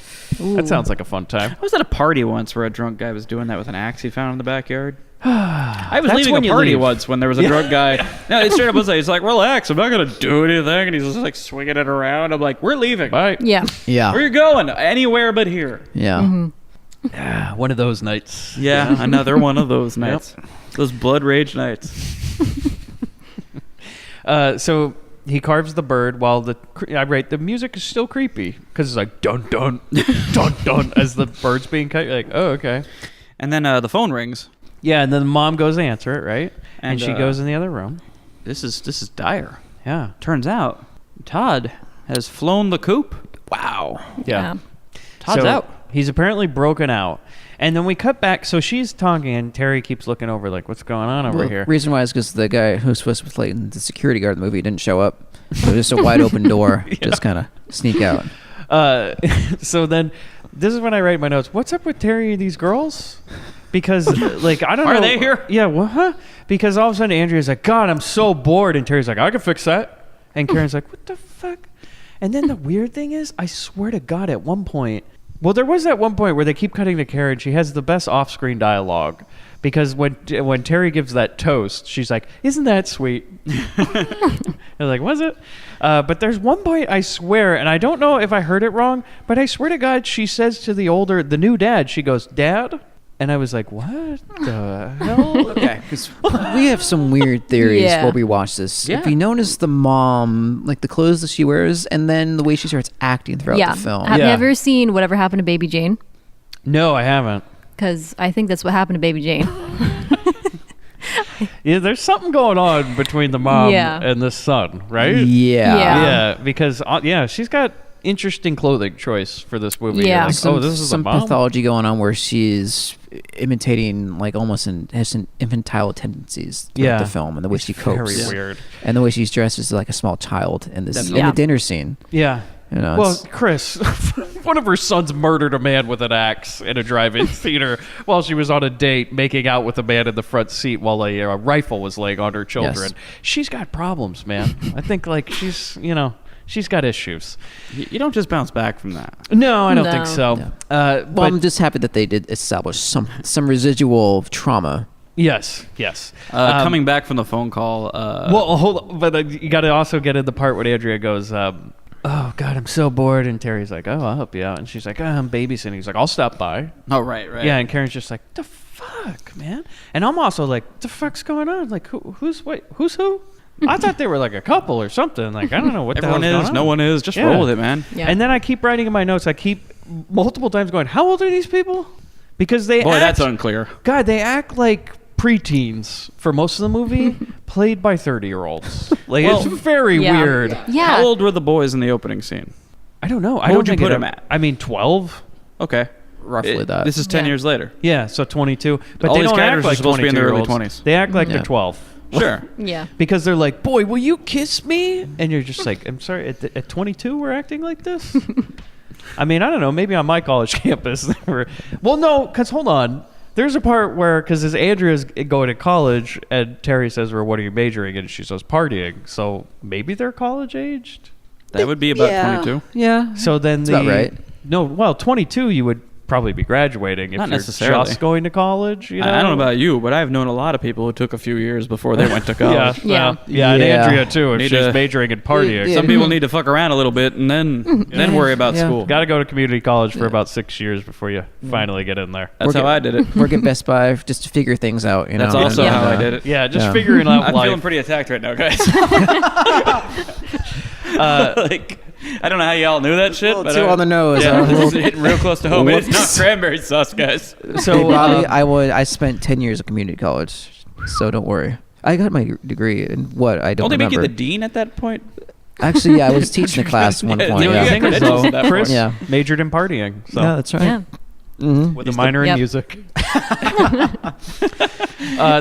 That sounds like a fun time. I was at a party once where a drunk guy was doing that with an axe he found in the backyard. I was That's leaving when a you party leave. once when there was a drunk guy. No, it straight up was like, he's like, relax, I'm not going to do anything. And he's just like swinging it around. I'm like, we're leaving. Bye. Yeah. Yeah, Where you going? Anywhere but here. yeah. One of those nights. Yeah, another one of those nights. Those blood rage nights. So he carves the bird while the music is still creepy because it's like dun dun dun dun as the bird's being cut. You're like, oh, okay. And then the phone rings. Yeah, and then the mom goes to answer it, right? And And, she goes in the other room. This is dire. Yeah. Turns out Todd has flown the coop. Wow. Yeah. Todd's So out. He's apparently broken out. And then we cut back. So she's talking, and Terry keeps looking over, like, what's going on over Well, here? Reason why is because the guy who's supposed to play the security guard in the movie didn't show up. So just a wide open door, just kind of sneak out. So then, this is when I write my notes. What's up with Terry and these girls? Because, like, I don't know. Are they here? Yeah, what? Huh? Because all of a sudden, Andrea's like, God, I'm so bored. And Terry's like, I can fix that. And Karen's like, what the fuck? And then the weird thing is, I swear to God, at one point, well, there was that one point where they keep cutting to Karen. She has the best off-screen dialogue. Because when Terry gives that toast, she's like, isn't that sweet? They're like, was it? But there's one point, I swear, and I don't know if I heard it wrong, but I swear to God, she says to the new dad, she goes, Dad? And I was like, what the hell? Okay, because we have some weird theories Yeah. while we watch this. Yeah. If you notice the mom, like the clothes that she wears, and then the way she starts acting throughout Yeah. the film. Have you Yeah. ever seen Whatever Happened to Baby Jane? No, I haven't. Because I think that's what happened to Baby Jane. Yeah, there's something going on between the mom Yeah. and the son, right? Yeah. Yeah. Yeah, because she's got interesting clothing choice for this movie. You're Yeah. like, Some, oh, this is some the mom? pathology going on where she's imitating like almost has some infantile tendencies throughout Yeah. the film, and the way she copes, Very weird. and the way she's dressed is like a small child in this in Yeah. the dinner scene. Yeah. You know, Well, it's- Chris, one of her sons murdered a man with an axe in a drive-in theater while she was on a date, making out with a man in the front seat while a rifle was laying on her children. Yes. She's got problems, man. I think like she's got issues. You don't just bounce back from that. No, I don't No. think so. No. But well, I'm just happy that they did establish some residual trauma. yes. Coming back from the phone call. Well, hold on, but you got to also get in the part when Andrea goes, "Oh God, I'm so bored," and Terry's like, "Oh, I'll help you out," and she's like, "Oh, I'm babysitting." He's like, "I'll stop by." oh, right. Yeah, and Karen's just like, "The fuck, man," and I'm also like, "The fuck's going on? Like, who's who?" I thought they were like a couple or something. Like, I don't know what Everyone the hell's is. going No on. one is. Just Yeah. roll with it, man. Yeah. And then I keep writing in my notes. I keep multiple times going, "How old are these people?" Because they Boy, act, that's unclear. God, they act like preteens for most of the movie, played by 30-year-olds. Like, Well, it's very Yeah. weird. Yeah. How old were the boys in the opening scene? I don't know. I What don't would you think put it- him at? I mean, 12. Okay. Roughly that. This is 10 Yeah. years later. Yeah, so 22. But All they these don't characters act are like supposed to be in their early 22-year-olds. 20s. They act like Yeah. they're 12. Sure. Yeah. Because they're like, "Boy, will you kiss me?" And you're just like, "I'm sorry, at 22 we're acting like this?" I mean, I don't know. Maybe on my college campus they were. Well, no, because hold on. There's a part where, because as Andrea's going to college, and Terry says, "Well, what are you majoring in?" And she says, "Partying." So maybe they're college aged. That would be about 22. Yeah. So then That's about right. No, well, 22 you would probably be graduating if Not you're necessarily. just going to college. You know? I don't know about you, but I've known a lot of people who took a few years before they went to college. Yeah, Yeah. yeah, and Yeah. Andrea too. If Need she's to- majoring in partying, Yeah. Some people need to fuck around a little bit and then worry about Yeah. school. got to go to community college for about 6 years before you finally get in there. That's We're how I did it. Work at Best Buy just to figure things out. You That's know? also and, how I did it. Yeah, just Yeah. figuring out I'm life. feeling pretty attacked right now, guys. Like, I don't know how y'all knew that shit, A little but too on the nose, Yeah, huh? this is hitting real close to home. It's not Whoops. cranberry sauce, guys. so, Hey, Bobby, I spent 10 years at community college, so don't worry. I got my degree in what I don't Don't they make remember. you the dean at that point? Actually, yeah, I was teaching the class at one Yeah, point. you the got Yeah. thing is, credentials though, at that Chris point. Yeah. majored in partying, so Yeah, that's right. Yeah. Mm-hmm. with a minor in Yep. music.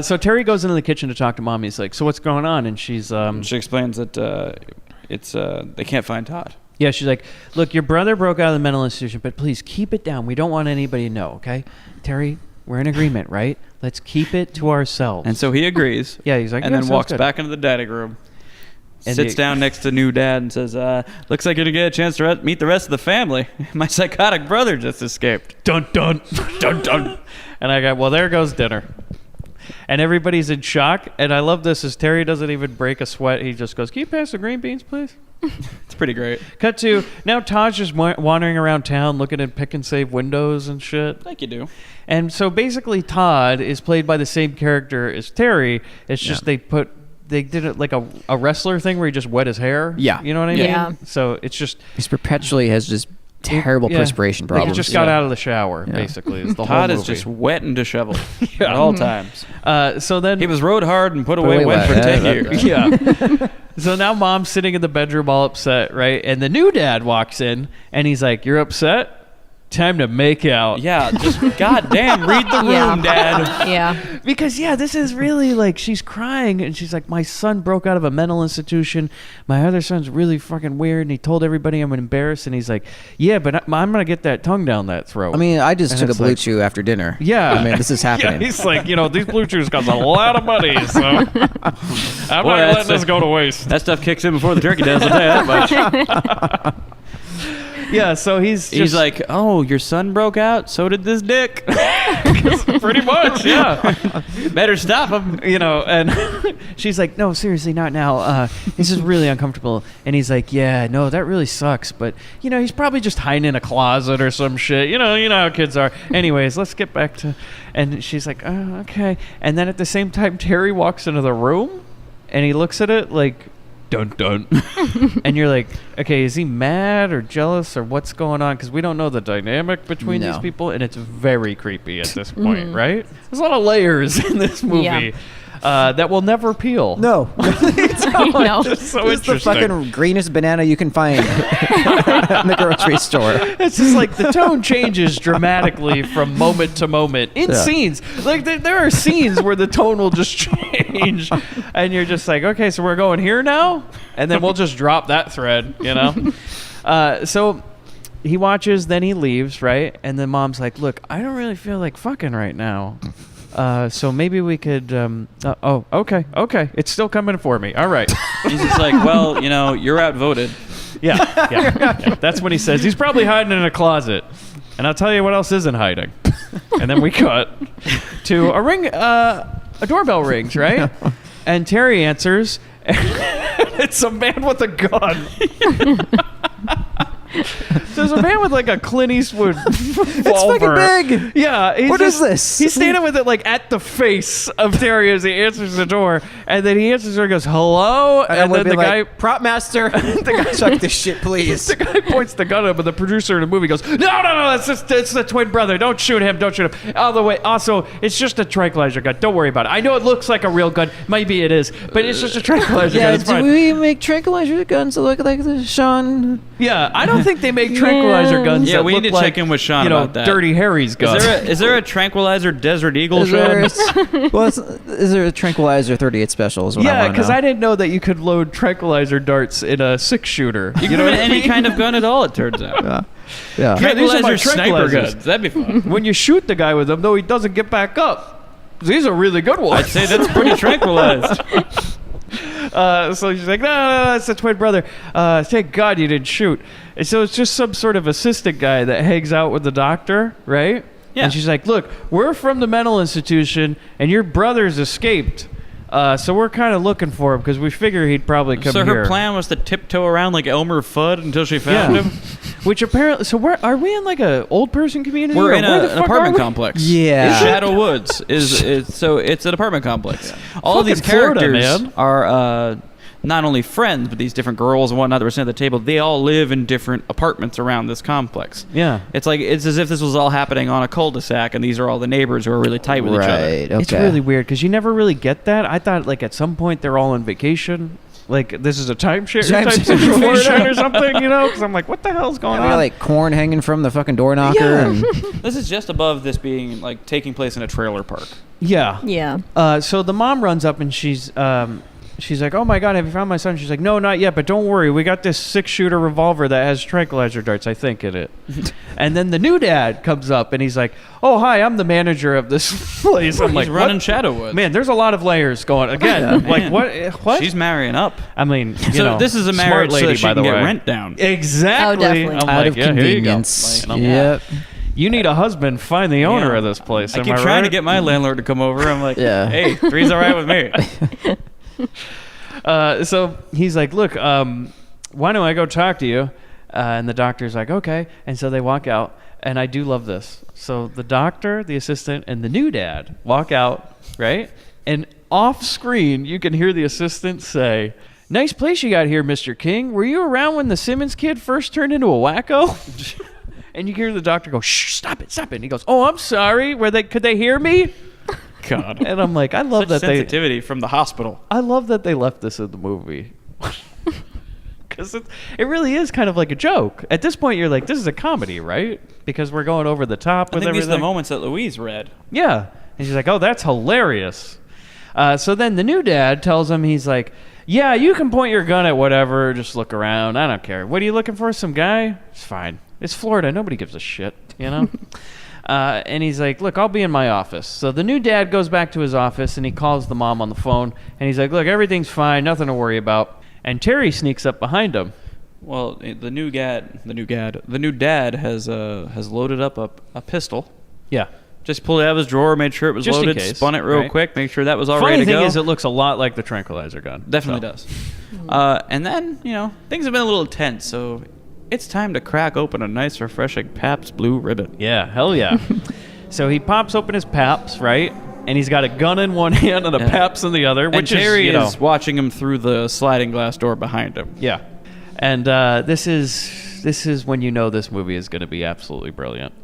So Terry goes into the kitchen to talk to Mom. He's like, "So what's going on?" And she's She explains that they can't find Todd. yeah, she's like, "Look, your brother broke out of the mental institution, but please keep it down. We don't want anybody to know, okay? Terry, we're in agreement, right? Let's keep it to ourselves." And so he agrees. Yeah, he's like, and "Yeah, then sounds walks good." back into the dining room, And sits the- down next to new dad, and says, "Looks like you're gonna get a chance to meet the rest of the family. My psychotic brother just escaped." Dun dun dun dun. And I got, well, there goes dinner. And everybody's in shock. And I love this is Terry doesn't even break a sweat. He just goes, "Can you pass the green beans, please?" It's pretty great. Cut to now Todd's just wandering around town looking at pick and save windows and shit. Like you do. And so basically Todd is played by the same character as Terry. It's just they did it like a wrestler thing where he just wet his hair. Yeah. You know what I mean? Yeah. So it's just He's perpetually has just terrible yeah. perspiration He problems. just got out of the shower, Yeah. basically. Is the Todd whole is movie. just wet and disheveled at all times. So then He was rode hard and put away away wet wet. for 10 Yeah, years. yeah. So now Mom's sitting in the bedroom all upset, right? And the new dad walks in and he's like, "You're upset? Time to make out." Yeah, just goddamn, read the room, Yeah. Dad. Yeah. Because this is really like she's crying and she's like, "My son broke out of a mental institution. My other son's really fucking weird and he told everybody I'm embarrassed." And he's like, "Yeah, but I'm gonna get that tongue down that throat." I mean, I just And took a it's Blue like- Chew after dinner. Yeah. I mean, this is happening. Yeah, he's like, these Blue Chews cost a lot of money, so I'm Boy, not that's letting this a- go to waste. That stuff kicks in before the turkey does, I'll tell you that much. Yeah, so he's He's like, "Oh, your son broke out? So did this dick." pretty much, yeah. Better stop him. And she's like, "No, seriously, not now. This is really uncomfortable." And he's like, "Yeah, no, that really sucks. But he's probably just hiding in a closet or some shit. You know how kids are. Anyways, let's get back to." And she's like, "Oh, okay." And then at the same time, Terry walks into the room, and he looks at it like, "Dun dun," and you're like, "Okay, is he mad or jealous or what's going on?" Because we don't know the dynamic between these No. people, and it's very creepy at this point, right? There's a lot of layers in this movie that will never peel. No. No. It's so It's the interesting. fucking greenest banana you can find in the grocery store. It's just like the tone changes dramatically from moment to moment in Yeah. scenes. Like there are scenes where the tone will just change, and you're just like, "Okay, so we're going here now," and then we'll just drop that thread, So he watches, then he leaves, right? And then mom's like, look, I don't really feel like fucking right now. So maybe we could, okay. It's still coming for me. All right. He's just like, well, you're outvoted. Yeah. That's when he says he's probably hiding in a closet. And I'll tell you what else isn't hiding. And then we cut to a doorbell rings, right? And Terry answers. It's a man with a gun. There's a man with like a Clint Eastwood revolver. It's fucking big. Yeah. What is this? He's standing with it like at the face of Terry as he answers the door, and then he answers her and goes, "Hello," and then the guy, prop master, the guy, chuck this shit, please. the guy points the gun up, and the producer of the movie goes, "No, it's the twin brother. Don't shoot him. All the way. Also, it's just a tranquilizer gun. Don't worry about it. I know it looks like a real gun. Maybe it is, but it's just a tranquilizer gun. It's do fine." we make tranquilizer guns that look like the Sean? Yeah, I don't think they make tranquilizer guns. Yeah, that we look need to like, check in with Sean about that. Dirty Harry's gun. Is there a tranquilizer Desert Eagle, Is Sean? there a tranquilizer 38 special? Is what I Yeah, wanna because know. I didn't know that you could load tranquilizer darts in a 6-shooter. You can put any kind of gun at all, it turns out. Yeah. Yeah, these are my Tranquilizer sniper tranquilizers. guns. That'd be fun. When you shoot the guy with them, though, he doesn't get back up. These are really good ones. I'd say that's pretty tranquilized. So she's like, no, it's a twin brother. Thank God you didn't shoot. And so it's just some sort of assistant guy that hangs out with the doctor, right? Yeah. And she's like, look, we're from the mental institution, and your brother's escaped. So we're kind of looking for him because we figure he'd probably come So here. her plan was to tiptoe around like Elmer Fudd until she found him? Which apparently, so where are we in like a old person community? We're or in where the an fuck apartment are we? complex. Yeah. Shadow Woods so it's an apartment complex. All of these Fucking Florida, characters man. are not only friends, but these different girls and whatnot that were sitting at the table. They all live in different apartments around this complex. Yeah. It's as if this was all happening on a cul-de-sac, and these are all the neighbors who are really tight with each other. Right. Okay. It's really weird because you never really get that. I thought like at some point they're all on vacation. Like this is a timeshare type situation or something, Because I'm like, what the hell's going Got, on? like corn hanging from the fucking door knocker. Yeah. And This is just above this being like taking place in a trailer park. Yeah. Yeah. So the mom runs up and she's like, oh my God, have you found my son? She's like, no, not yet, but don't worry. We got this 6-shooter revolver that has tranquilizer darts, I think, in it. And then the new dad comes up and he's like, oh, hi, I'm the manager of this place. I'm like, He's running what? Shadow Woods. Man, there's a lot of layers going. Again, like Man. what? She's marrying up. I mean, So this is a smart marriage lady, so that she by the can get way. rent down. Exactly. Oh, definitely. I'm out like, of yeah, here you go. convenience. And I'm Yep. You need a husband, find the owner Yeah. of this place. I Am keep I trying to right? get my landlord to come over. I'm like, Yeah. hey, 3's all right with me. So he's like, look, why don't I go talk to you? And the doctor's like, okay. And so they walk out. And I do love this. So the doctor, the assistant, and the new dad walk out, right? And off screen, you can hear the assistant say, nice place you got here, Mr. King. Were you around when the Simmons kid first turned into a wacko? And you hear the doctor go, shh, stop it. And he goes, oh, I'm sorry. Could they hear me? God. And I'm like, I love Such that they... sensitivity from the hospital. I love that they left this in the movie. Because it really is kind of like a joke. At this point, you're like, this is a comedy, right? Because we're going over the top I with think these everything. are the moments that Louise read. Yeah. And she's like, oh, that's hilarious. So then the new dad tells him, he's like, yeah, you can point your gun at whatever. Just look around. I don't care. What are you looking for? Some guy? It's fine. It's Florida. Nobody gives a shit, And he's like, look, I'll be in my office. So the new dad goes back to his office and he calls the mom on the phone. And he's like, look, everything's fine. Nothing to worry about. And Terry sneaks up behind him. Well, the new dad has loaded up a pistol. Yeah. Just pulled it out of his drawer, made sure it was Just in loaded, case, spun it real right? quick, make sure that was all Funny ready to thing go. is, it looks a lot like the tranquilizer gun. Definitely So. does. And then, things have been a little tense, so it's time to crack open a nice, refreshing Pabst Blue Ribbon. Yeah, hell yeah. So he pops open his Pabst, right? And he's got a gun in one hand and a Pabst in the other, And which Terry is, is watching him through the sliding glass door behind him. Yeah. And this is when you know this movie is going to be absolutely brilliant.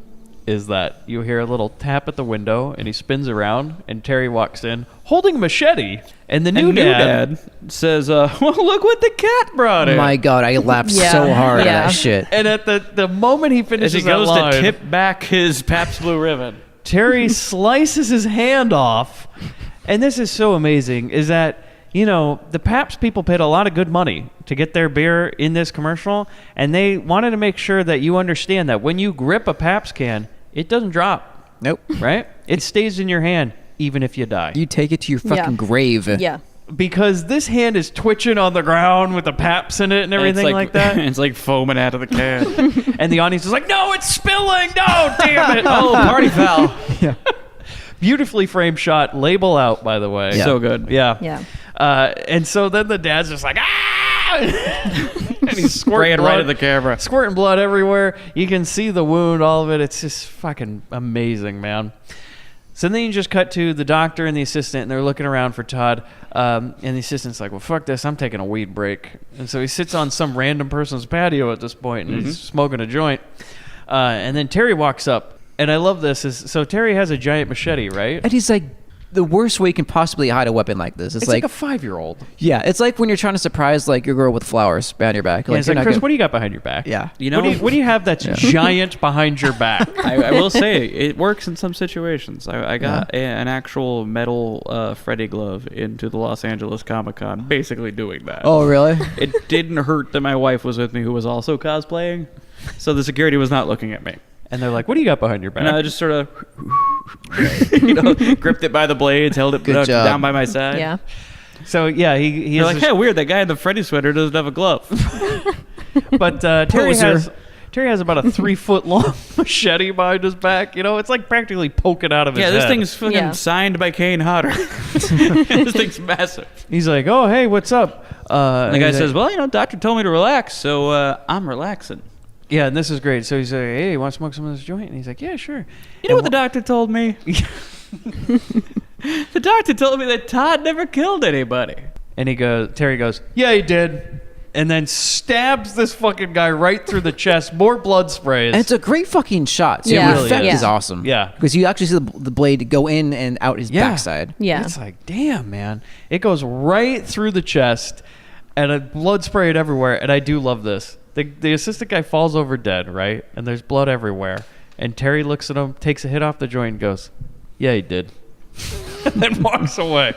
Is that you hear a little tap at the window and he spins around and Terry walks in holding a machete. And the new dad says, well, look what the cat brought in. My God, I laughed Yeah. so hard at Yeah. that shit. And at the moment he As finishes he goes that line, to tip back his Pabst Blue Ribbon. Terry slices his hand off. And this is so amazing, is that you know, the Pabst people paid a lot of good money to get their beer in this commercial, and they wanted to make sure that you understand that when you grip a Pabst can, it doesn't drop, Nope. right? It stays in your hand even if you die. You take it to your fucking Yeah. grave. Yeah. Because this hand is twitching on the ground with the Pabst in it and everything like that. It's like foaming out of the can. And the audience is like, no, it's spilling. No, damn it. Oh, party foul. Yeah. Beautifully framed shot. Label out, by the way. Yeah. So good. Yeah. Yeah. And so then the dad's just like, ah! And he's squirting Spraying blood, right at the camera. squirting blood everywhere. You can see the wound, all of it. It's just fucking amazing, man. So then you just cut to the doctor and the assistant, and they're looking around for Todd. And the assistant's like, well, fuck this. I'm taking a weed break. And so he sits on some random person's patio at this point, and he's smoking a joint. And then Terry walks up. And I love this. So Terry has a giant machete, right? And he's like, the worst way you can possibly hide a weapon like this. It's like a 5-year-old. yeah, it's like when you're trying to surprise like your girl with flowers behind your back. Yeah, it's you're like, not Chris, gonna- what do you got behind your back? Yeah. You know, What do you have that's giant behind your back? I will say it works in some situations. I got an actual metal Freddy glove into the Los Angeles Comic-Con, basically doing that. Oh, really? It didn't hurt that my wife was with me, who was also cosplaying, so the security was not looking at me. And they're like, what do you got behind your back? And I just sort of, gripped it by the blades, held it Good job. down by my side. Yeah. So, yeah, he You're has like, this- hey, weird, that guy in the Freddy sweater doesn't have a glove. But Terry Poser. has about a 3-foot long machete behind his back. You know, it's like practically poking out of his Yeah, head. this thing's fucking Yeah. signed by Kane Hodder. This thing's massive. He's like, oh, hey, what's up? And the guy he's says, like, well, doctor told me to relax, so I'm relaxing. yeah, and this is great. So he's like, hey, you want to smoke some of this joint? And he's like, yeah, sure. You know what the doctor told me? The doctor told me that Todd never killed anybody. And Terry goes, yeah, he did. And then stabs this fucking guy right through the chest. More blood sprays. And it's a great fucking shot. So Yeah. the Really effect is. is awesome. Yeah. Because you actually see the blade go in and out his backside. Yeah. It's like, damn, man. It goes right through the chest, and a blood sprayed everywhere. And I do love this. The assistant guy falls over dead, right? And there's blood everywhere. And Terry looks at him, takes a hit off the joint, and goes, yeah, he did. And then walks away.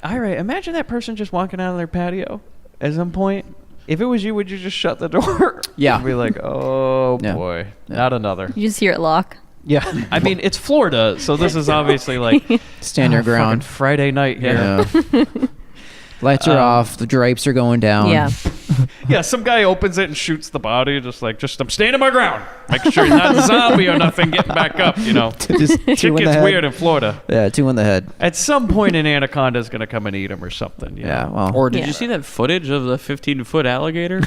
All right, imagine that person just walking out of their patio at some point. If it was you, would you just shut the door? Yeah. You'd be like, oh, Yeah. boy, Yeah. not another. You just hear it lock. Yeah. I mean, it's Florida, so this is obviously like Stand your fucking ground. Friday night here. Yeah. Lights are off. The drapes are going down. Yeah. Yeah, some guy opens it and shoots the body, just I'm standing my ground. Making sure he's not a zombie or nothing getting back up, you know. Just Shit two in the gets head. weird in Florida. Yeah, 2 in the head. At some point, an anaconda's going to come and eat him or something. You Yeah, know? well. Or did Yeah. you see that footage of the 15-foot alligator?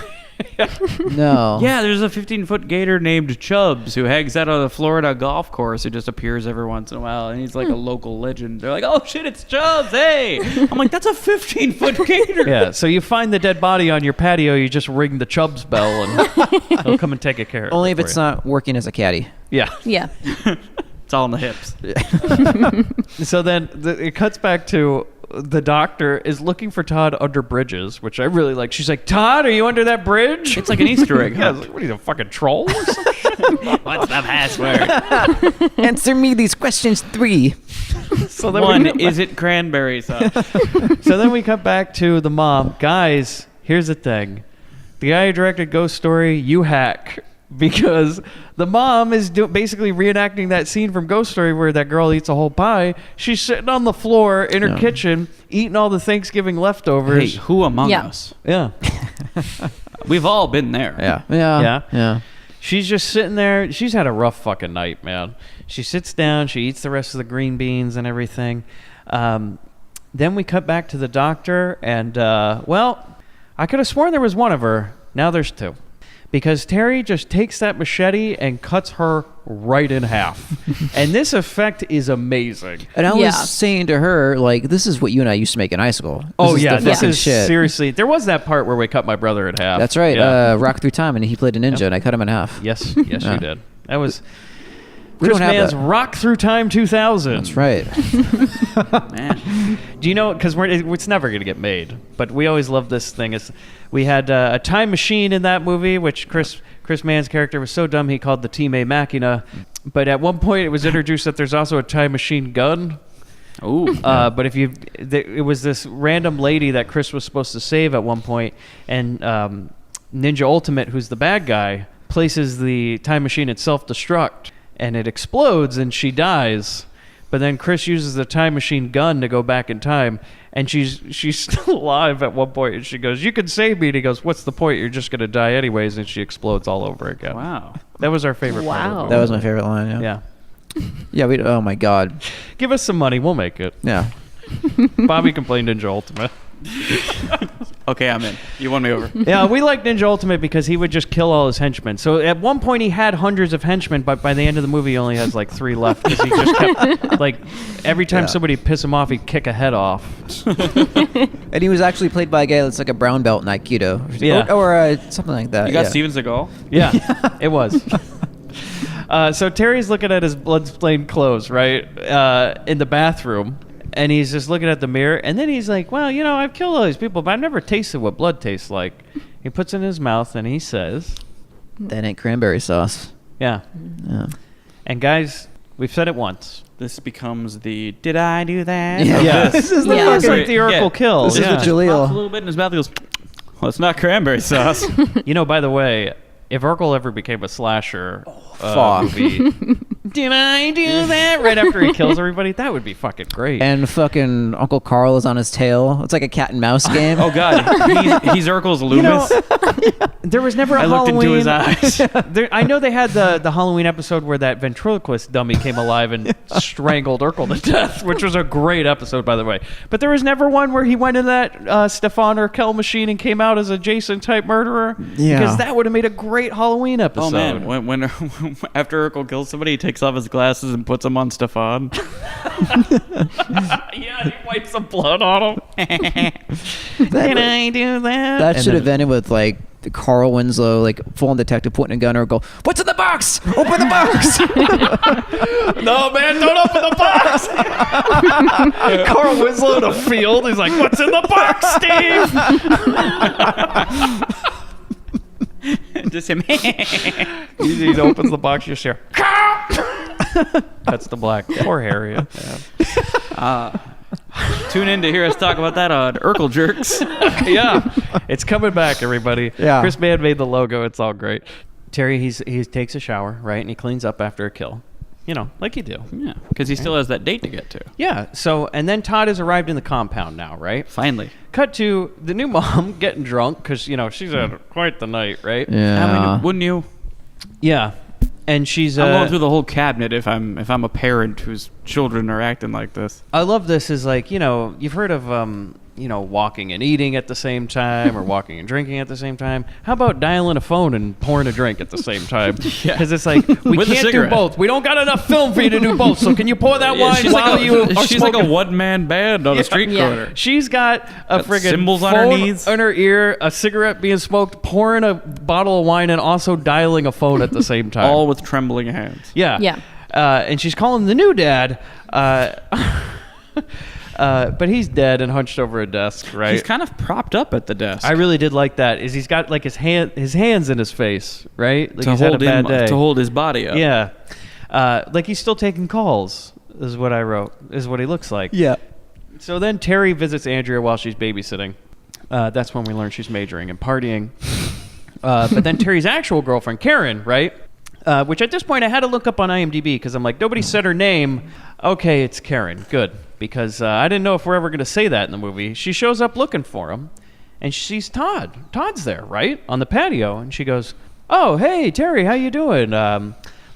No. Yeah, there's a 15-foot gator named Chubbs who hangs out on the Florida golf course. Who just appears every once in a while, and he's like a local legend. They're like, "Oh shit, it's Chubbs!" Hey, I'm like, "That's a 15-foot gator." Yeah, so you find the dead body on your patio, you just ring the Chubbs bell, and he'll come and take a care of it. Only if for it's you. not working as a caddy. Yeah. Yeah. It's all in the hips. So then it cuts back to the doctor is looking for Todd under bridges, which I really like. She's like, Todd, are you under that bridge? It's like an Easter egg. Yeah, Huh? what are you, a fucking troll or some shit? What's the password? Answer me these questions 3. So then One, we cut is it cranberry sauce? So then we cut back to the mom. Guys, here's the thing. The guy who directed Ghost Story, you hack. Because the mom is basically reenacting that scene from Ghost Story where that girl eats a whole pie. She's sitting on the floor in her Yeah. kitchen eating all the Thanksgiving Hey, leftovers. who among Yeah. us? Yeah. We've all been there. Yeah. Yeah. Yeah. Yeah. She's just sitting there. She's had a rough fucking night, man. She sits down. She eats the rest of the green beans and everything. Then we cut back to the doctor, and, well, I could have sworn there was one of her. Now there's 2. Because Terry just takes that machete and cuts her right in half. And this effect is amazing. And I Yeah. was saying to her, like, this is what you and I used to make in high school. This Oh, is yeah. the This fucking is shit. seriously. There was that part where we cut my brother in half. That's right. Yeah. Rock Through Time, and he played a ninja, and I cut him in half. Yes, Yeah. you did. That was We Chris don't have Mann's that. Rock Through Time 2000. That's right. Man. Do you know? Because it's never going to get made. But we always love this thing. We had a time machine in that movie, which Chris Mann's character was so dumb he called the Time Machina. But at one point, it was introduced that there's also a time machine gun. Ooh. But if it was this random lady that Chris was supposed to save at one point, and Ninja Ultimate, who's the bad guy, places the time machine at self-destruct, and it explodes, and she dies. But then Chris uses the time machine gun to go back in time, and she's still alive at one point, and she goes, "You can save me." And he goes, "What's the point? You're just gonna die anyways." And she explodes all over again. Wow. That was our favorite part of the Wow. movie. That was my favorite line. Yeah. Yeah. Yeah. We. Oh my God. Give us some money, we'll make it. Yeah. Bobby complained Ninja Ultimate. Okay, I'm in. You won me over. Yeah, we like Ninja Ultimate because he would just kill all his henchmen. So at one point he had hundreds of henchmen, but by the end of the movie he only has like 3 left because he just kept like every time somebody piss him off, he'd kick a head off. And he was actually played by a guy that's like a brown belt in Aikido. Yeah. Or something like that. You got yeah. Steven Seagal? Yeah, it was. So Terry's looking at his blood-stained clothes, right, in the bathroom. And he's just looking at the mirror, and then he's like, "Well, you know, I've killed all these people, but I've never tasted what blood tastes like." He puts it in his mouth, and he says, That ain't cranberry sauce. "Yeah." Yeah. And guys, we've said it once. This becomes the "Did I do that?" Yeah. of Yeah, this. this is the Yeah. first like Right, the Urkel yeah. kill. This is yeah. what Jaleel- Pops a little bit in his mouth. He goes, "Well, it's not cranberry sauce." You know, by the way, if Urkel ever became a slasher fuck. movie, did I do that right after he kills everybody? That would be fucking great. And fucking Uncle Carl is on his tail. It's like a cat and mouse game. Oh God, he's Urkel's Loomis. There was never a I looked Halloween. into his eyes. I know they had the Halloween episode where that ventriloquist dummy came alive and strangled Urkel to death, which was a great episode, by the way. But there was never one where he went in that Stefan Urkel machine and came out as a Jason-type murderer. Yeah. Because that would have made a great Halloween episode. Oh man, when after Urkel kills somebody, he takes off his glasses and puts them on Stefan. Yeah, he wipes some blood on him. Can That, I do that? that And should have then- ended with like Carl Winslow, like full-on detective, pointing a gun or go, "What's in the box? Open the box!" No, man, don't open the box. Carl Winslow in a field. He's like, "What's in the box, Steve?" Just him. He opens the box, you just hear, cuts to black. Poor Harriet. Tune in to hear us talk about that on Urkel Jerks. Yeah, it's coming back, everybody. Yeah. Chris Mann made the logo. It's all great. Terry, he takes a shower, right, and he cleans up after a kill. You know, like you do. Yeah, because he still has that date to get to. Yeah. So, and then Todd has arrived in the compound now, right? Finally. Cut to the new mom getting drunk because she's had quite the night, right? I mean, Yeah. wouldn't you? Yeah. And she's I'm going through the whole cabinet if I'm a parent whose children are acting like this. I love this is like, you've heard of walking and eating at the same time or walking and drinking at the same time. How about dialing a phone and pouring a drink at the same time? Yeah. Because it's like, we With a can't do cigarette. both. We don't got enough film for you to do both. So can you pour that wine she's while you are she's like a smoking? one-man band on a street Yeah. corner. She's got a Got friggin' cymbals on her phone knees. in her ear, a cigarette being smoked, pouring a bottle of wine, and also dialing a phone at the same time. All with trembling hands. Yeah. Yeah. And she's calling the new dad. But he's dead and hunched over a desk, right? He's kind of propped up at the desk. I really did like that. Is he's got like his hands in his face, right? Like to he's had a hold bad him day. to hold his body up. Yeah. Like he's still taking calls. Is what I wrote. Is what he looks like. Yeah. So then Terry visits Andrea while she's babysitting. That's when we learn she's majoring and partying. But then Terry's actual girlfriend, Karen, right? Which at this point I had to look up on IMDb because I'm like, nobody said her name. Okay, it's Karen. Good. Because I didn't know if we're ever going to say that in the movie. She shows up looking for him, and she sees Todd. Todd's there, right? On the patio. And she goes, "Oh, hey, Terry, how you doing?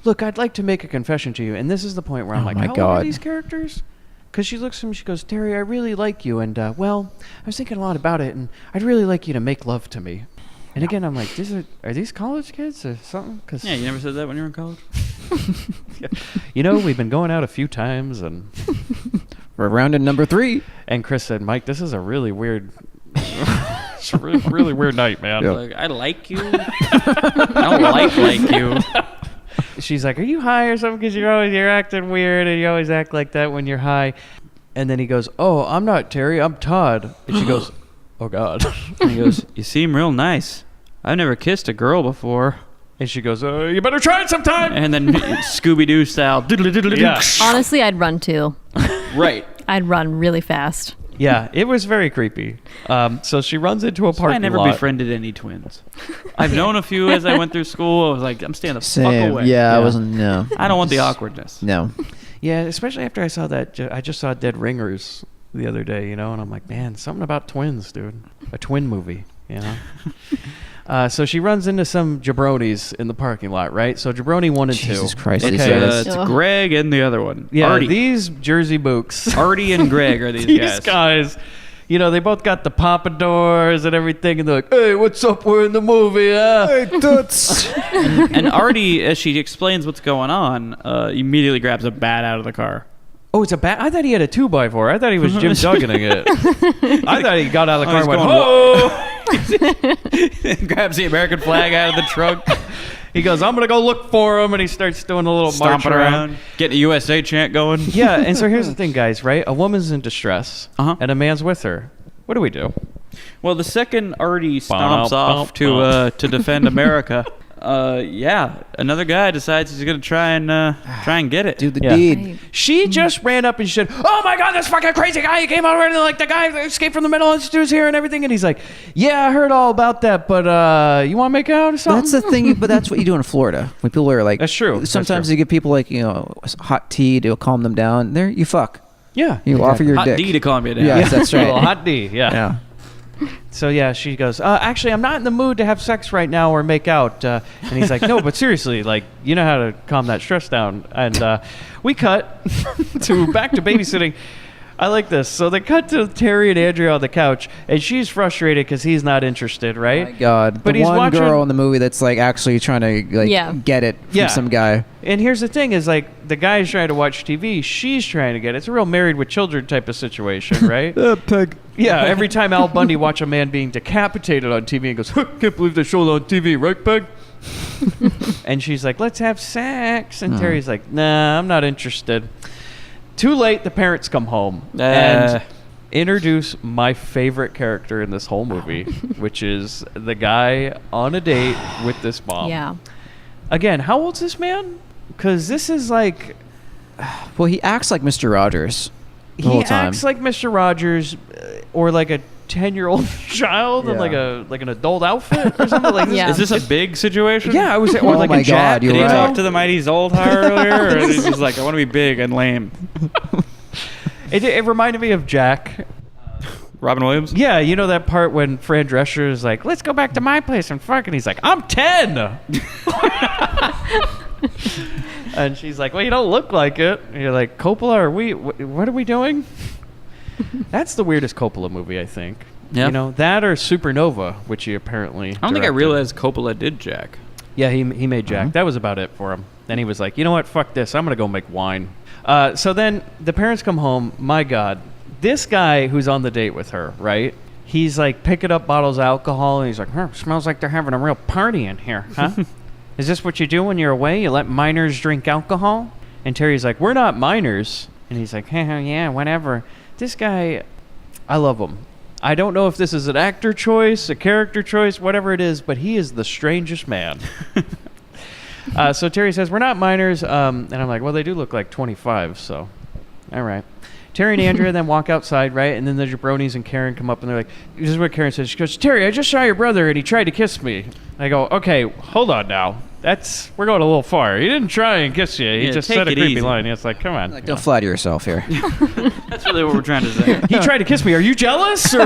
Look, I'd like to make a confession to you." And this is the point where I'm Oh like, my how old are God. these characters? Because she looks at him, she goes, "Terry, I really like you, and, well, I was thinking a lot about it, and I'd really like you to make love to me." And again, I'm like, are these college kids or something? 'Cause, Yeah, you never said that when you were in college? we've been going out a few times, and We're around in number 3. Chris said, "Mike, this is a really weird, it's a really weird night, man." Yeah. Like, I like you. I don't like you. She's like, "Are you high or something? Because you're acting weird, and you always act like that when you're high." And then he goes, "Oh, I'm not Terry, I'm Todd." And she goes, "Oh God." And he goes, "You seem real nice. I've never kissed a girl before." And she goes, "You better try it sometime." And then Scooby-Doo style. Yeah. Honestly, I'd run too. Right. I'd run really fast. Yeah, it was very creepy. So she runs into a So parking I never lot. befriended any twins. I've known a few as I went through school. I was like, I'm staying the fuck Same. away. Yeah, I Yeah. wasn't. No. I don't want the awkwardness. No. Yeah, especially after I saw that. I just saw Dead Ringers the other day, you know, and I'm like, man, something about twins, dude. A twin movie, you know. So she runs into some jabronis in the parking lot, right? So jabroni 1 and 2. Jesus Christ, Okay. these guys. It's Greg and the other one. Yeah, Artie. these Jersey books. Artie and Greg are these, These guys, you know, they both got the pompadours and everything, and they're like, "Hey, what's up? We're in the movie, huh?" Hey, toots. And Artie, as she explains what's going on, immediately grabs a bat out of the car. Oh, it's a bat. I thought he had a 2x4. I thought he was Jim Dugganing it. I thought he got out of the car and went, "Oh!" Grabs the American flag out of the trunk. He goes, "I'm gonna go look for him," and he starts doing a little march Stomping around. Get the USA chant going. Yeah, and so here's the thing, guys. Right, a woman's in distress, Uh-huh. and a man's with her. What do we do? Well, the second Artie stomps off to defend America, another guy decides he's gonna try and get it. Do the Yeah. deed. She just ran up and she said, "Oh my God, this fucking crazy guy! He came over and like the guy that escaped from the mental institute's here and everything." And he's like, "Yeah, I heard all about that, but you want to make out or something?" That's the thing, but that's what you do in Florida. When people are like, That's true. That's Sometimes true. you give people like, you know, hot tea to calm them down. There, you fuck. Yeah, You offer your Hot dick. D to calm you down. Yes, that's A right. little hot D. Yeah. Yeah. So yeah, she goes, "Actually, I'm not in the mood to have sex right now or make out." And he's like, "No, but seriously, like, you know how to calm that stress down." And we cut back to babysitting. I like this. So they cut to Terry and Andrea on the couch, and she's frustrated because he's not interested, right? My God. But the he's one watching- girl in the movie that's like actually trying to like Yeah. get it from Yeah. some guy. And here's the thing: is like the guy's trying to watch TV, she's trying to get it. It's a real Married with Children type of situation, right? Peg. Yeah. Every time Al Bundy watch a man being decapitated on TV, and goes, "Can't believe they showed it on TV, right, Peg?" And she's like, "Let's have sex," and Terry's like, "Nah, I'm not interested." Too late. The parents come home and introduce my favorite character in this whole movie, which is the guy on a date with this mom. Yeah. Again, how old's this man? Because this is like Well, he acts like Mr. Rogers the he whole time. acts like Mr. Rogers, or like a 10-year-old child in Yeah. like an adult outfit or something like this. Yeah. Is this a big situation? Yeah, I was or Oh like my a Jack. God, you're Did he right. talk to the mighty Zoldhar earlier? Or he's just like, I want to be big and lame. It reminded me of Jack. Robin Williams? Yeah, you know that part when Fran Drescher is like, "Let's go back to my place and fuck," and he's like, "I'm 10." And she's like, "Well, you don't look like it." And you're like, "Coppola, are we? What are we doing?" That's the weirdest Coppola movie, I think. Yeah. You know, that or Supernova, which he apparently. I don't think I directed. realized Coppola did Jack. Yeah, he made Jack. That was about it for him. Then he was like, "You know what? Fuck this. I'm gonna go make wine." So then the parents come home. My God, this guy who's on the date with her, right? He's like picking up bottles of alcohol, and he's like, "Smells like they're having a real party in here, huh? Is this what you do when you're away? You let minors drink alcohol?" And Terry's like, "We're not minors." And he's like, "Yeah, whatever." This guy, I love him. I don't know if this is an actor choice, a character choice, whatever it is, but he is the strangest man. So Terry says, "We're not minors." And I'm like, "Well, they do look like 25, so all right." Terry and Andrea then walk outside, right? And then the jabronis and Karen come up, and they're like, this is what Karen says. She goes, "Terry, I just saw your brother, and he tried to kiss me." I go, "Okay, hold on now. We're going a little far. He didn't try and kiss you. He Yeah, just take said a it creepy easy. line." It's like, come on. Like, don't flatter yourself here. That's really what we're trying to say. He tried to kiss me. Are you jealous? Or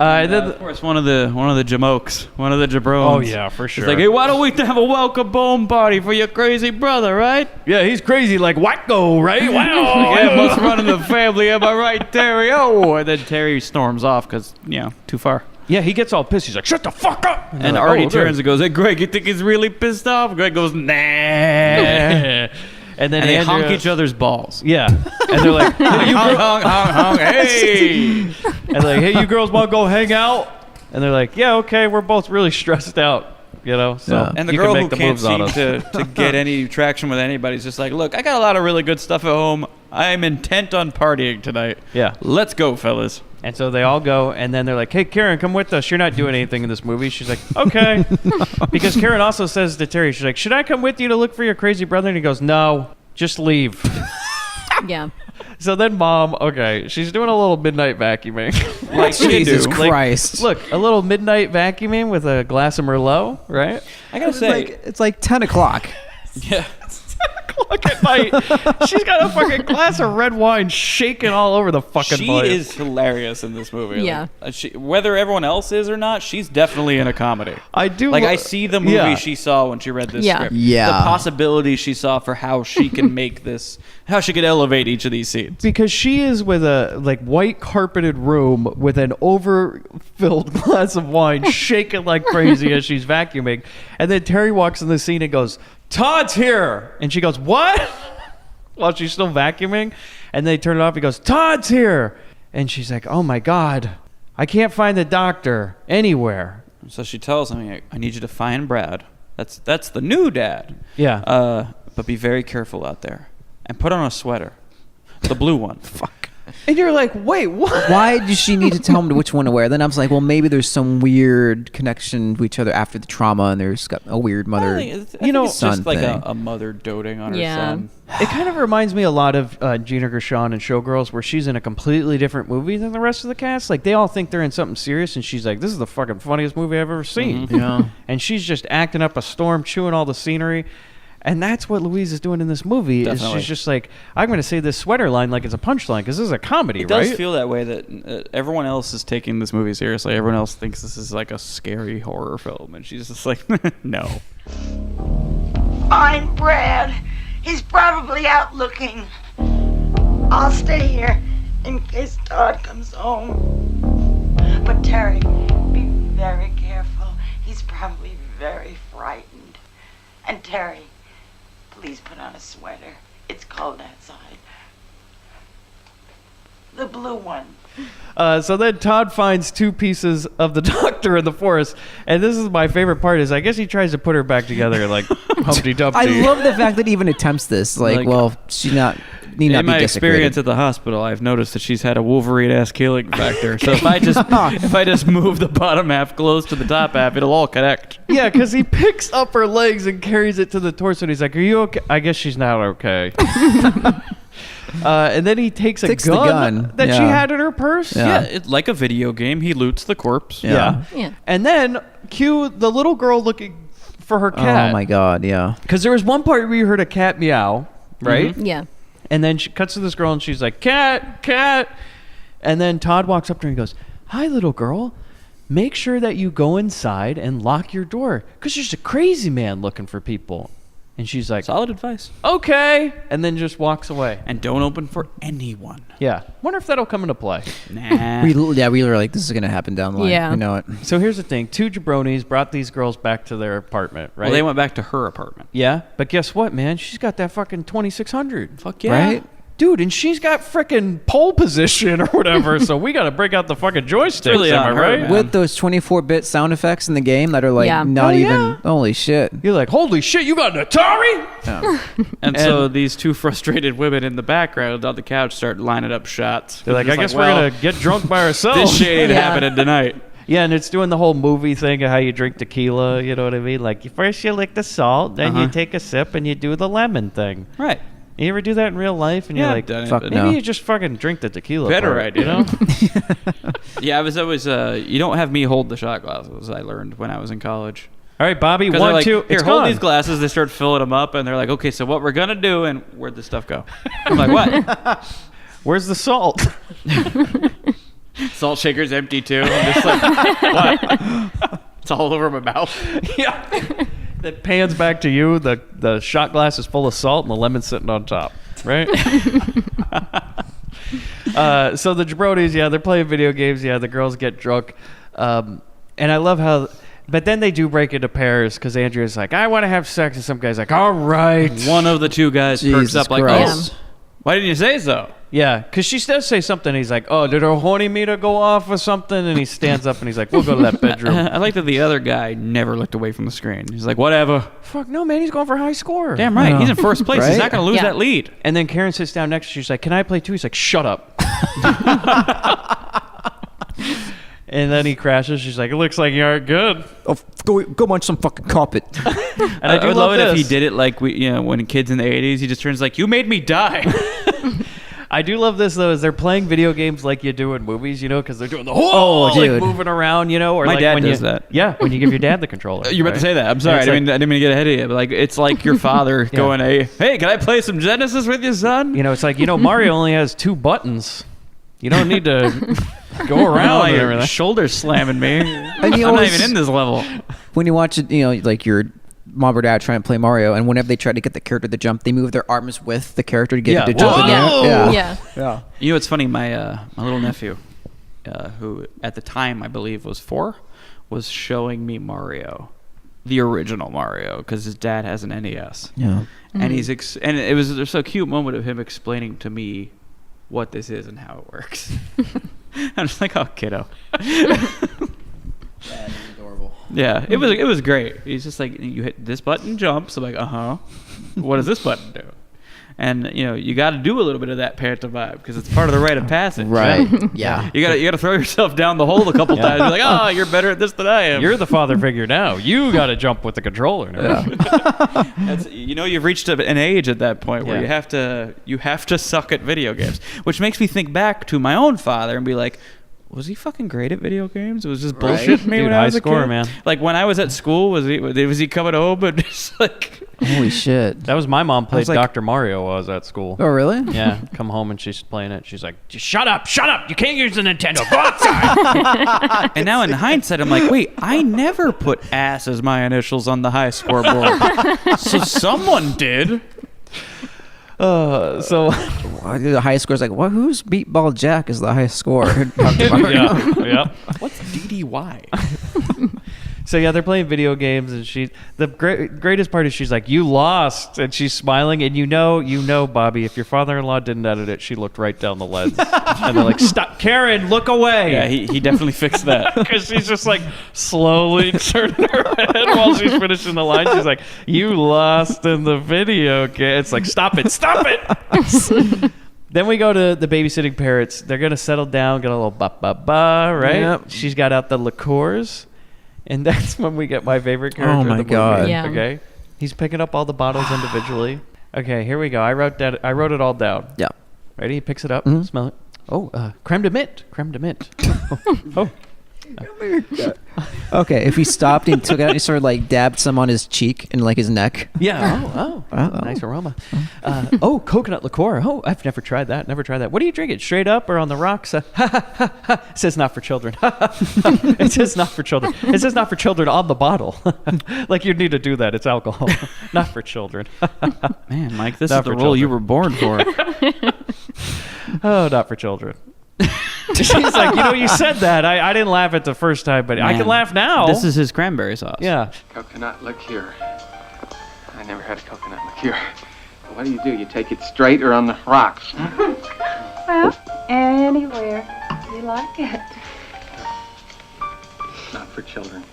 and then Of course, one of the jamokes, one of the jabrones. Oh, yeah, for sure. It's like, hey, why don't we have a welcome home party for your crazy brother, right? yeah, he's crazy like Wacko, right? Wow. Yeah, must run in the family, am I right, Terry? Oh, and then Terry storms off because, too far. Yeah, he gets all pissed. He's like, "Shut the fuck up!" And they're like, Artie "Oh, okay." turns and goes, "Hey, Greg, you think he's really pissed off?" Greg goes, "Nah." and then And they honk Andrea- each other's balls. Yeah, and they're like, "Hey, you Honk, girl-" honk, honk, honk. Hey! and they're like, "Hey, you girls want to go hang out?" And they're like, "Yeah, okay, we're both really stressed out, you know." So Yeah. And the you girl can who make the can't moves on seem us. to get any traction with anybody is just like, "Look, I got a lot of really good stuff at home. I'm intent on partying tonight. Yeah. Let's go, fellas." And so they all go, and then they're like, "Hey, Karen, come with us. You're not doing anything in this movie." She's like, "Okay." Because Karen also says to Terry, she's like, "Should I come with you to look for your crazy brother?" And he goes, "No, just leave." Yeah. So then mom, okay, she's doing a little midnight vacuuming. Like Jesus do. Christ. Look, a little midnight vacuuming with a glass of Merlot, right? I gotta say, It's like 10 o'clock. yeah. O'clock at night. She's got a fucking glass of red wine shaking all over the fucking She place. is hilarious in this movie. Yeah. Whether everyone else is or not, she's definitely in a comedy. I do Like, I see the movie Yeah. she saw when she read this Yeah. script. Yeah. The possibility she saw for how she can make this, how she could elevate each of these scenes. Because she is with a like white carpeted room with an overfilled glass of wine shaking like crazy as she's vacuuming. And then Terry walks in the scene and goes, "Todd's here." And she goes, "What?" While she's still vacuuming. And they turn it off. He goes, "Todd's here." And she's like, "Oh my God, I can't find the doctor anywhere." So she tells him, "I need you to find Brad. That's the new dad. Yeah. But be very careful out there, and put on a sweater, the blue one." Fuck. And you're like, wait, what? Why does she need to tell him which one to wear? Then I was like, well, maybe there's some weird connection to each other after the trauma, and there's got a weird mother. I think it's son just like thing. a mother doting on her Yeah. son. It kind of reminds me a lot of Gina Gershon and Showgirls, where she's in a completely different movie than the rest of the cast. Like, they all think they're in something serious, and she's like, "This is the fucking funniest movie I've ever seen." Yeah. And she's just acting up a storm, chewing all the scenery. And that's what Louise is doing in this movie. Is Definitely. she's just like, "I'm going to say this sweater line like it's a punchline because this is a comedy, It does right?" feel that way, that everyone else is taking this movie seriously. Everyone else thinks this is like a scary horror film, and she's just like, no. Find Brad. He's probably out looking. I'll stay here in case Todd comes home. But Terry, be very careful. He's probably very frightened. And Terry, please put on a sweater. It's cold outside. The blue one. So then Todd finds two pieces of the doctor in the forest, and this is my favorite part. Is I guess he tries to put her back together like Humpty Dumpty. I love the fact that he even attempts this. Like, well, she need not In be my desecrated. experience at the hospital, I've noticed that she's had a Wolverine-ass killing factor. So if I just move the bottom half close to the top half, it'll all connect. Yeah, because he picks up her legs and carries it to the torso, and he's like, "Are you okay?" I guess she's not okay. And then he takes Takes a the gun, gun, that she yeah. had in her purse. Yeah. Yeah, like a video game, he loots the corpse. Yeah. Yeah. And then cue the little girl looking for her cat. Oh my god, yeah. Because there was one part where you heard a cat meow, right? Yeah. And then she cuts to this girl and she's like, "Cat, cat." And then Todd walks up to her and goes, "Hi, little girl. Make sure that you go inside and lock your door because there's a crazy man looking for people." And she's like, Solid advice. "Okay." And then just walks away. And don't open for anyone. Yeah. Wonder if that'll come into play. Nah. We were like, this is gonna happen down the line. Yeah. We know it. So here's the thing. Two jabronis brought these girls back to their apartment, right? Well, they went back to her apartment. Yeah. But guess what, man? She's got that fucking 2600. Fuck yeah. Right? Dude, and she's got frickin' pole position or whatever, so we gotta break out the fucking joysticks, really am I on her, right? man. With those 24-bit sound effects in the game that are like Yeah. not Oh, even. yeah. Holy shit. You're like, "Holy shit, you got an Atari?" And so these two frustrated women in the background on the couch start lining up shots. They're like, Just "I guess well, we're gonna get drunk by ourselves." This shit ain't Yeah. happening tonight. Yeah, and it's doing the whole movie thing of how you drink tequila, you know what I mean? Like, first you lick the salt, then you Uh-huh. take a sip, and you do the lemon thing. Right. You ever do that in real life? And Yeah, you're I've like, done it, fuck but- maybe no. you just fucking drink the tequila. Better part, idea. you know? Yeah, I was always. You don't have me hold the shot glasses. I learned when I was in college. All right, Bobby, 'Cause they're one, like, two, here, it's hold gone. these glasses. They start filling them up, and they're like, okay, so what we're gonna do, and where'd the stuff go? I'm like, what? Where's the salt? Salt shaker's empty too. I'm just like, what? It's all over my mouth. Yeah. That pans back to you. The shot glass is full of salt and the lemon's sitting on top, right? So the jabronis, yeah, they're playing video games. Yeah, the girls get drunk. And I love how... But then they do break into pairs because Andrea's like, "I want to have sex." And some guy's like, "All right." One of the two guys perks Jesus up like, Christ. oh, why didn't you say so? Yeah, because she does say something. He's like, "Oh, did her horny meter go off or something?" And he stands up and he's like, "We'll go to that bedroom." I like that the other guy never looked away from the screen. He's like, whatever. Fuck no, man. He's going for a high score. Damn right. Yeah. He's in first place. He's Right? not going to lose Yeah. that lead. And then Karen sits down next to her. She's like, "Can I play too?" He's like, "Shut up." And then he crashes. She's like, "It looks like you aren't good." Oh, go munch some fucking carpet. And I would love it if he this. did it like when kids in the 80s, he just turns like, you made me die. I do love this though. Is they're playing video games like you do in movies, because they're doing the whole like dude. moving around, or My like dad when does you, that. Yeah, when you give your dad the controller. You're about to right? say that. I'm sorry. I It's didn't mean to get ahead of you. But like, it's like your father going, "Hey, can I play some Genesis with you, son?" It's like Mario only has 2 buttons. You don't need to go around and Your everything. shoulder slamming me. I'm you not always- even in this level. When you watch it, like your mom or dad try and play Mario, and whenever they try to get the character to jump, they move their arms with the character to get Yeah. it to jump in Whoa! there. Yeah. You know, it's funny. My little nephew, who at the time I believe was 4, was showing me Mario, the original Mario, because his dad has an NES. Yeah. And he's and it was a so cute moment of him explaining to me what this is and how it works. I'm just like, oh, kiddo. That is adorable. Yeah, it was great. He's just like, you hit this button, jumps. I'm like, what does this button do? And you got to do a little bit of that pantomime because it's part of the rite of passage. Right. Yeah. You got to throw yourself down the hole a couple times. You're like, oh, you're better at this than I am. You're the father figure now. You got to jump with the controller now. That's, you've reached an age at that point where Yeah. you have to suck at video games, which makes me think back to my own father and be like, was he fucking great at video games? It was just bullshit me Dude, when I high was a score, kid. man. Like when I was at school, was he coming home and just like, Holy shit. That was my mom played like- Dr. Mario while I was at school. Oh, really? Yeah, come home and she's playing it. She's like, "Just shut up! You can't use the Nintendo. Go outside!" and now in hindsight, I'm like, wait, I never put ass as my initials on the high scoreboard. So someone did. So The highest score is like, what? Who's Beatball Jack is the highest score? yeah. What's DDY? So yeah, they're playing video games, and the greatest part is she's like, "You lost," and she's smiling, and you know, Bobby, if your father-in-law didn't edit it, she looked right down the lens, and they're like, "Stop, Karen, look away." Yeah, he definitely fixed that. Because she's just like slowly turning her head while she's finishing the line. She's like, "You lost in the video game." It's like, stop it. Then we go to the babysitting parrots. They're gonna settle down, get a little ba, right? Yep. She's got out the liqueurs. And that's when we get my favorite character. Oh in my the movie. God. Yeah. Okay. He's picking up all the bottles individually. Okay, here we go. I wrote it all down. Yeah. Ready? He picks it up. Mhm. Smell it. Oh, creme de mint. Oh. Okay, if he stopped and took it out and he sort of like dabbed some on his cheek and like his neck. Yeah. Oh. Nice aroma. Coconut liqueur. Oh, I've never tried that. What do you drink it? Straight up or on the rocks? It says not for children. It says not for children. It says not for children on the bottle. Like you need to do that. It's alcohol. Not for children. Man, Mike, this Not is the for role you children. were born for. Oh, not for children. She's like, you said that. I didn't laugh at the first time, but I can Man, laugh now. This is his cranberry sauce. Yeah. Coconut liqueur. I never had a coconut liqueur. What do? You take it straight or on the rocks? Well, anywhere you like it. Not for children.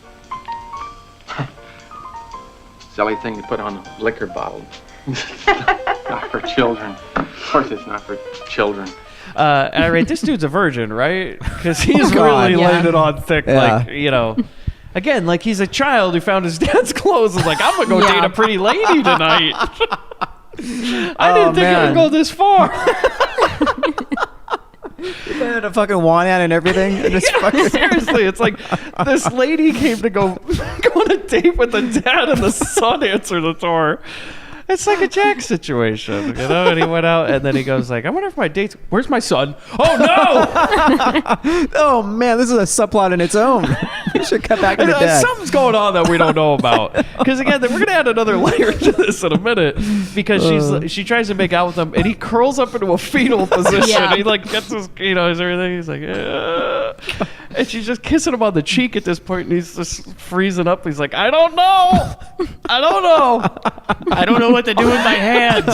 Silly thing to put on a liquor bottle. Not for children. Of course it's not for children. And I rate this dude's a virgin, right? Because he's God, really yeah. laying it on thick. Yeah. Like, again, like he's a child who found his dad's clothes and was like, I'm going to go Yeah. date a pretty lady tonight. I didn't think it man. would go this far. He put a fucking wand on and everything. And just fucking Seriously, it's like this lady came to go on a date with the dad and the son answered the door. It's like a Jack situation, And he went out, and then he goes like, "I wonder if my date's. Where's my son? Oh no! Oh man, this is a subplot in its own. We should cut back to the dad. Something's going on that we don't know about. Because again, we're gonna add another layer to this in a minute. Because she tries to make out with him, and he curls up into a fetal position. Yeah. He like gets his, his everything. He's like, and she's just kissing him on the cheek at this point, and he's just freezing up. He's like, I don't know. I don't know what to do with my hands.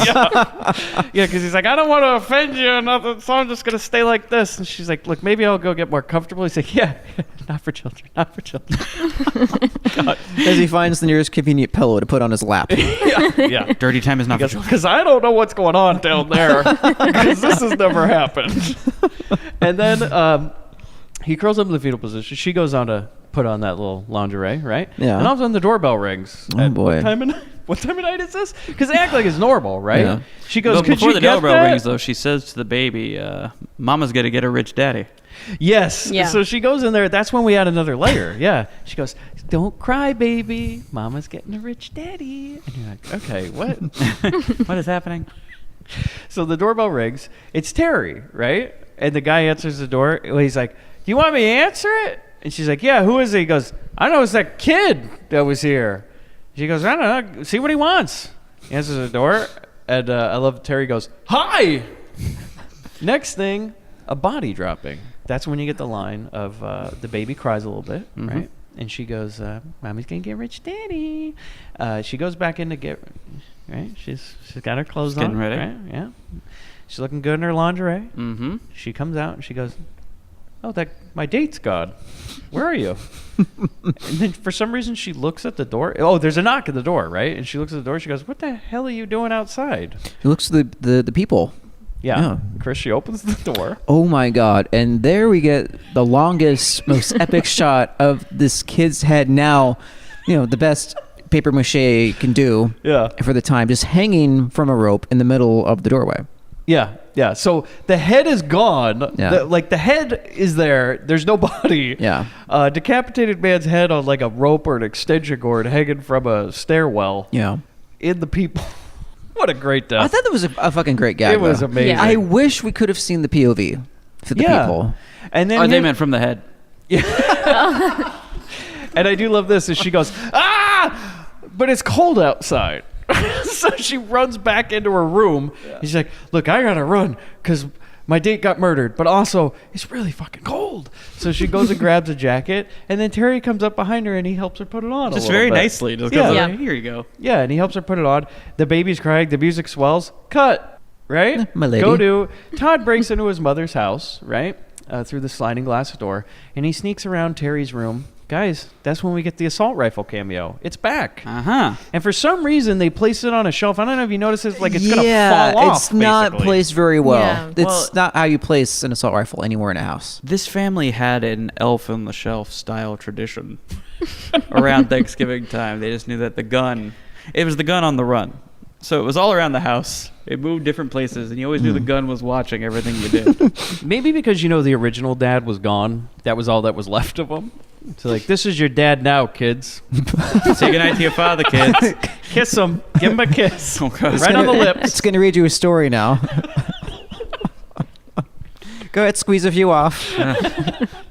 Yeah, because he's like, I don't want to offend you or nothing, so I'm just going to stay like this. And she's like, look, maybe I'll go get more comfortable. He's like, yeah, not for children. As he finds the nearest convenient pillow to put on his lap. Yeah. Dirty time is not for children. Because I don't know what's going on down there. Because this has never happened. And then he curls up in the fetal position. She goes on to put on that little lingerie, right? Yeah. And all of a sudden the doorbell rings. Oh, boy. What time of night is this? Because they act like it's normal, right? Yeah. She goes, But could before you the get doorbell that? rings, though, she says to the baby, "Mama's gonna get a rich daddy." Yes. Yeah. So she goes in there. That's when we add another layer. Yeah. She goes, "Don't cry, baby. Mama's getting a rich daddy." And you're like, okay, what? What is happening? So the doorbell rings. It's Terry, right? And the guy answers the door. Well, he's like, "Do you want me to answer it?" And she's like, "Yeah, who is it?" He goes, "I know, it's that kid that was here." She goes, "I don't know. See what he wants." He answers the door. And I love Terry goes, "Hi!" Next thing, a body dropping. That's when you get the line of the baby cries a little bit, right? And she goes, "Mommy's gonna get rich, daddy." She goes back in to get, right? She's got her clothes Getting on, ready. right? Yeah. She's looking good in her lingerie. Mm-hmm. She comes out and she goes, "Oh, that my date's gone. Where are you?" And then for some reason she looks at the door. Oh, there's a knock at the door, right? And she looks at the door. She goes, "What the hell are you doing outside?" He looks at the people. Yeah. Yeah. Chris, she opens the door. Oh my god. And there we get the longest, most epic shot of this kid's head now, the best paper mache can do Yeah. for the time, just hanging from a rope in the middle of the doorway. Yeah, yeah. So the head is gone. Yeah. The head is there. There's no body. Yeah. Decapitated man's head on like a rope or an extension cord hanging from a stairwell. Yeah. In the people. What a great death. I thought that was a fucking great gag. It was though. amazing. I wish we could have seen the POV for the people. And then Oh, they meant from the head. And I do love this is she goes, "Ah!" But it's cold outside. So she runs back into her room. She's like, "Look, I gotta run because my date got murdered, but also it's really fucking cold." So she goes and grabs a jacket, and then Terry comes up behind her and he helps her put it on. Just a little very bit. nicely. Just Yeah. goes, Yeah. Here you go. Yeah, and he helps her put it on. The baby's crying. The music swells. Cut. Right? My lady. Go to. Todd breaks into his mother's house, right? Through the sliding glass door, and he sneaks around Terry's room. Guys, that's when we get the assault rifle cameo. It's back. Uh-huh. And for some reason, they place it on a shelf. I don't know if you noticed it's like it's going to Yeah, fall off. it's not basically. placed very well. Yeah. It's Well- not how you place an assault rifle anywhere in a house. This family had an elf on the shelf style tradition around Thanksgiving time. They just knew that it was the gun on the run. So it was all around the house. It moved different places, and you always knew the gun was watching everything you did. Maybe because, the original dad was gone. That was all that was left of him. So, like, this is your dad now, kids. Say goodnight to your father, kids. Kiss him. Give him a kiss. Oh, God. Right on the lips. It's going to read you a story now. Go ahead, squeeze a few off.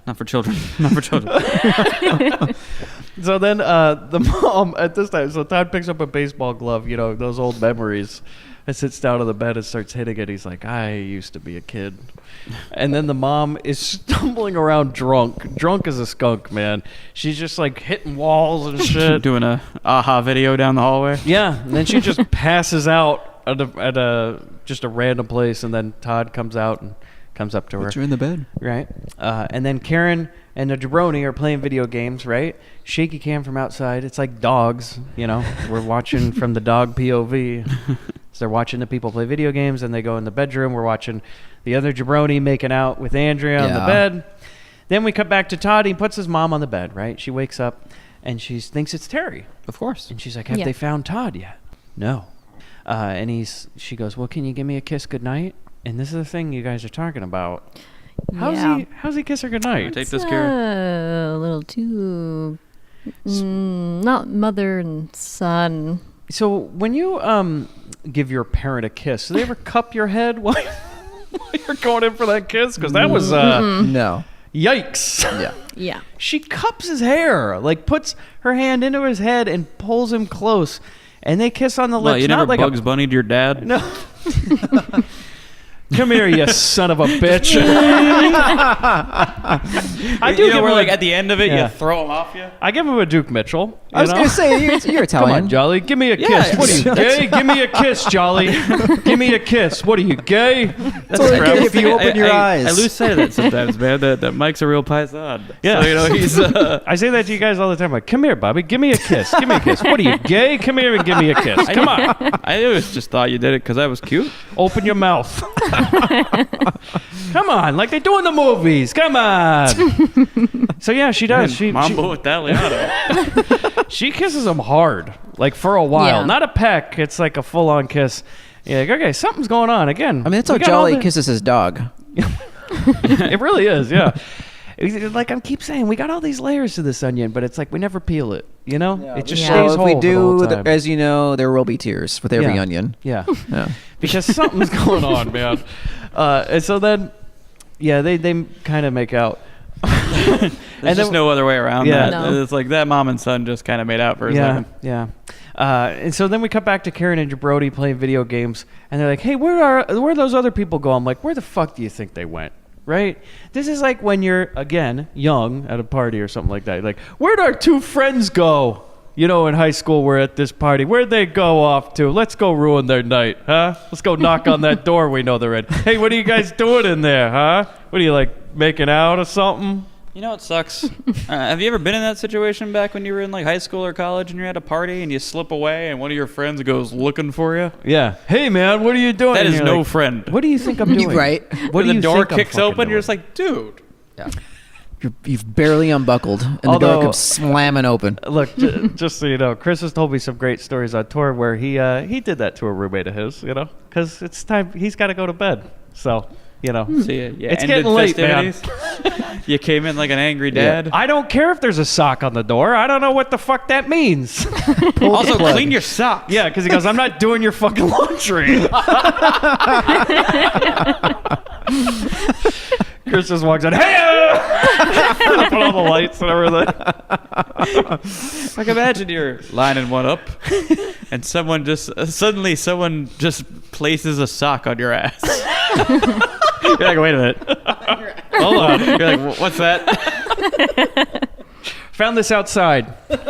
Not for children. Not for children. So then the mom at this time, so Todd picks up a baseball glove, those old memories, and sits down on the bed and starts hitting it. He's like, "I used to be a kid." And then the mom is stumbling around drunk as a skunk, man. She's just like hitting walls and shit. Doing a aha video down the hallway. Yeah, and then she just passes out at just a random place, and then Todd comes out and comes up to her. Put her in the bed. Right. And then Karen and the jabroni are playing video games, right? Shaky cam from outside. It's like dogs, We're watching from the dog POV. So they're watching the people play video games, and they go in the bedroom. We're watching the other jabroni making out with Andrea on the bed. Then we cut back to Todd. He puts his mom on the bed, right? She wakes up, and she thinks it's Terry. Of course. And she's like, "Have they found Todd yet?" No. And she goes, "Well, can you give me a kiss goodnight?" And this is the thing you guys are talking about. How's he kiss her goodnight? Take this, Karen. A little too not mother and son. So when you give your parent a kiss, do they ever cup your head while you're going in for that kiss? Because that was No. yikes. Yeah. Yeah. She cups his hair, like puts her hand into his head and pulls him close, and they kiss on the lips. Well, you not never like Bugs Bunny'd your dad? No. Come here, you son of a bitch. I do give him at the end of it, Yeah. you throw him off you? I give him a Duke Mitchell. I was going to say, you're Come Italian. on, Jolly. Give me a kiss. Yeah, What are you, gay? Give me a kiss, Jolly. Give me a kiss. What are you, gay? That's all you get if you open your eyes. I lose sight of that sometimes, man. That Mike's a real paisan. Yeah. So, he's... I say that to you guys all the time. Like, come here, Bobby. Give me a kiss. Give me a kiss. What are you, gay? Come here and give me a kiss. Come on. I always just thought you did it because I was cute. Open your mouth. Come on, like they do in the movies. Come on. So yeah, she does. She Mambo Italiano. she kisses him hard, like for a while. Yeah. Not a peck. It's like a full-on kiss. Yeah, like, okay, something's going on again. I mean, that's how we got all Jolly the- kisses his dog. It really is, yeah. Like I keep saying, we got all these layers to this onion, but it's like we never peel it. You know, it just Yeah. stays So if whole we for the whole do, time. as you know, there will be tears with every Yeah. onion. Yeah, Yeah. because something's going on, man. And so then, yeah, they kind of make out. There's just no other way around Yeah. that. No. It's like that mom and son just kind of made out for a second. Yeah. And so then we cut back to Karen and Jabrodi playing video games, and they're like, "Hey, where those other people go?" I'm like, "Where the fuck do you think they went?" Right? This is like when you're again young at a party or something like that. You're like, "Where'd our two friends go?" You know, in high school, we're at this party. Where'd they go off to? Let's go ruin their night, huh? Let's go knock on that door we know they're in. Hey, what are you guys doing in there, huh? What are you, like, making out or something? You know what sucks? Have you ever been in that situation back when you were in like high school or college and you're at a party and you slip away and one of your friends goes looking for you? Yeah. Hey, man, what are you doing? That And is you're no like, friend. What do you think I'm doing? Right. What When do the you door think I'm kicks fucking open, doing? you're just like, dude. You've barely unbuckled, and the Although- door comes slamming open. Look, just so you know, Chris has told me some great stories on tour where he did that to a roommate of his, you know, because it's time, he's got to go to bed. So, you know. See ya. Yeah, It's ended getting late, man. festivities. You came in like an angry dad. I don't care if there's a sock on the door. I don't know what the fuck that means. Also, clean your socks. Yeah, because he goes, I'm not doing your fucking laundry. Chris just walks in, hey! Put all the lights and everything. Like imagine you're lining one up, and someone just suddenly someone just places a sock on your ass. You're like, wait a minute. Hold on. You're like, what's that? Found this outside. You're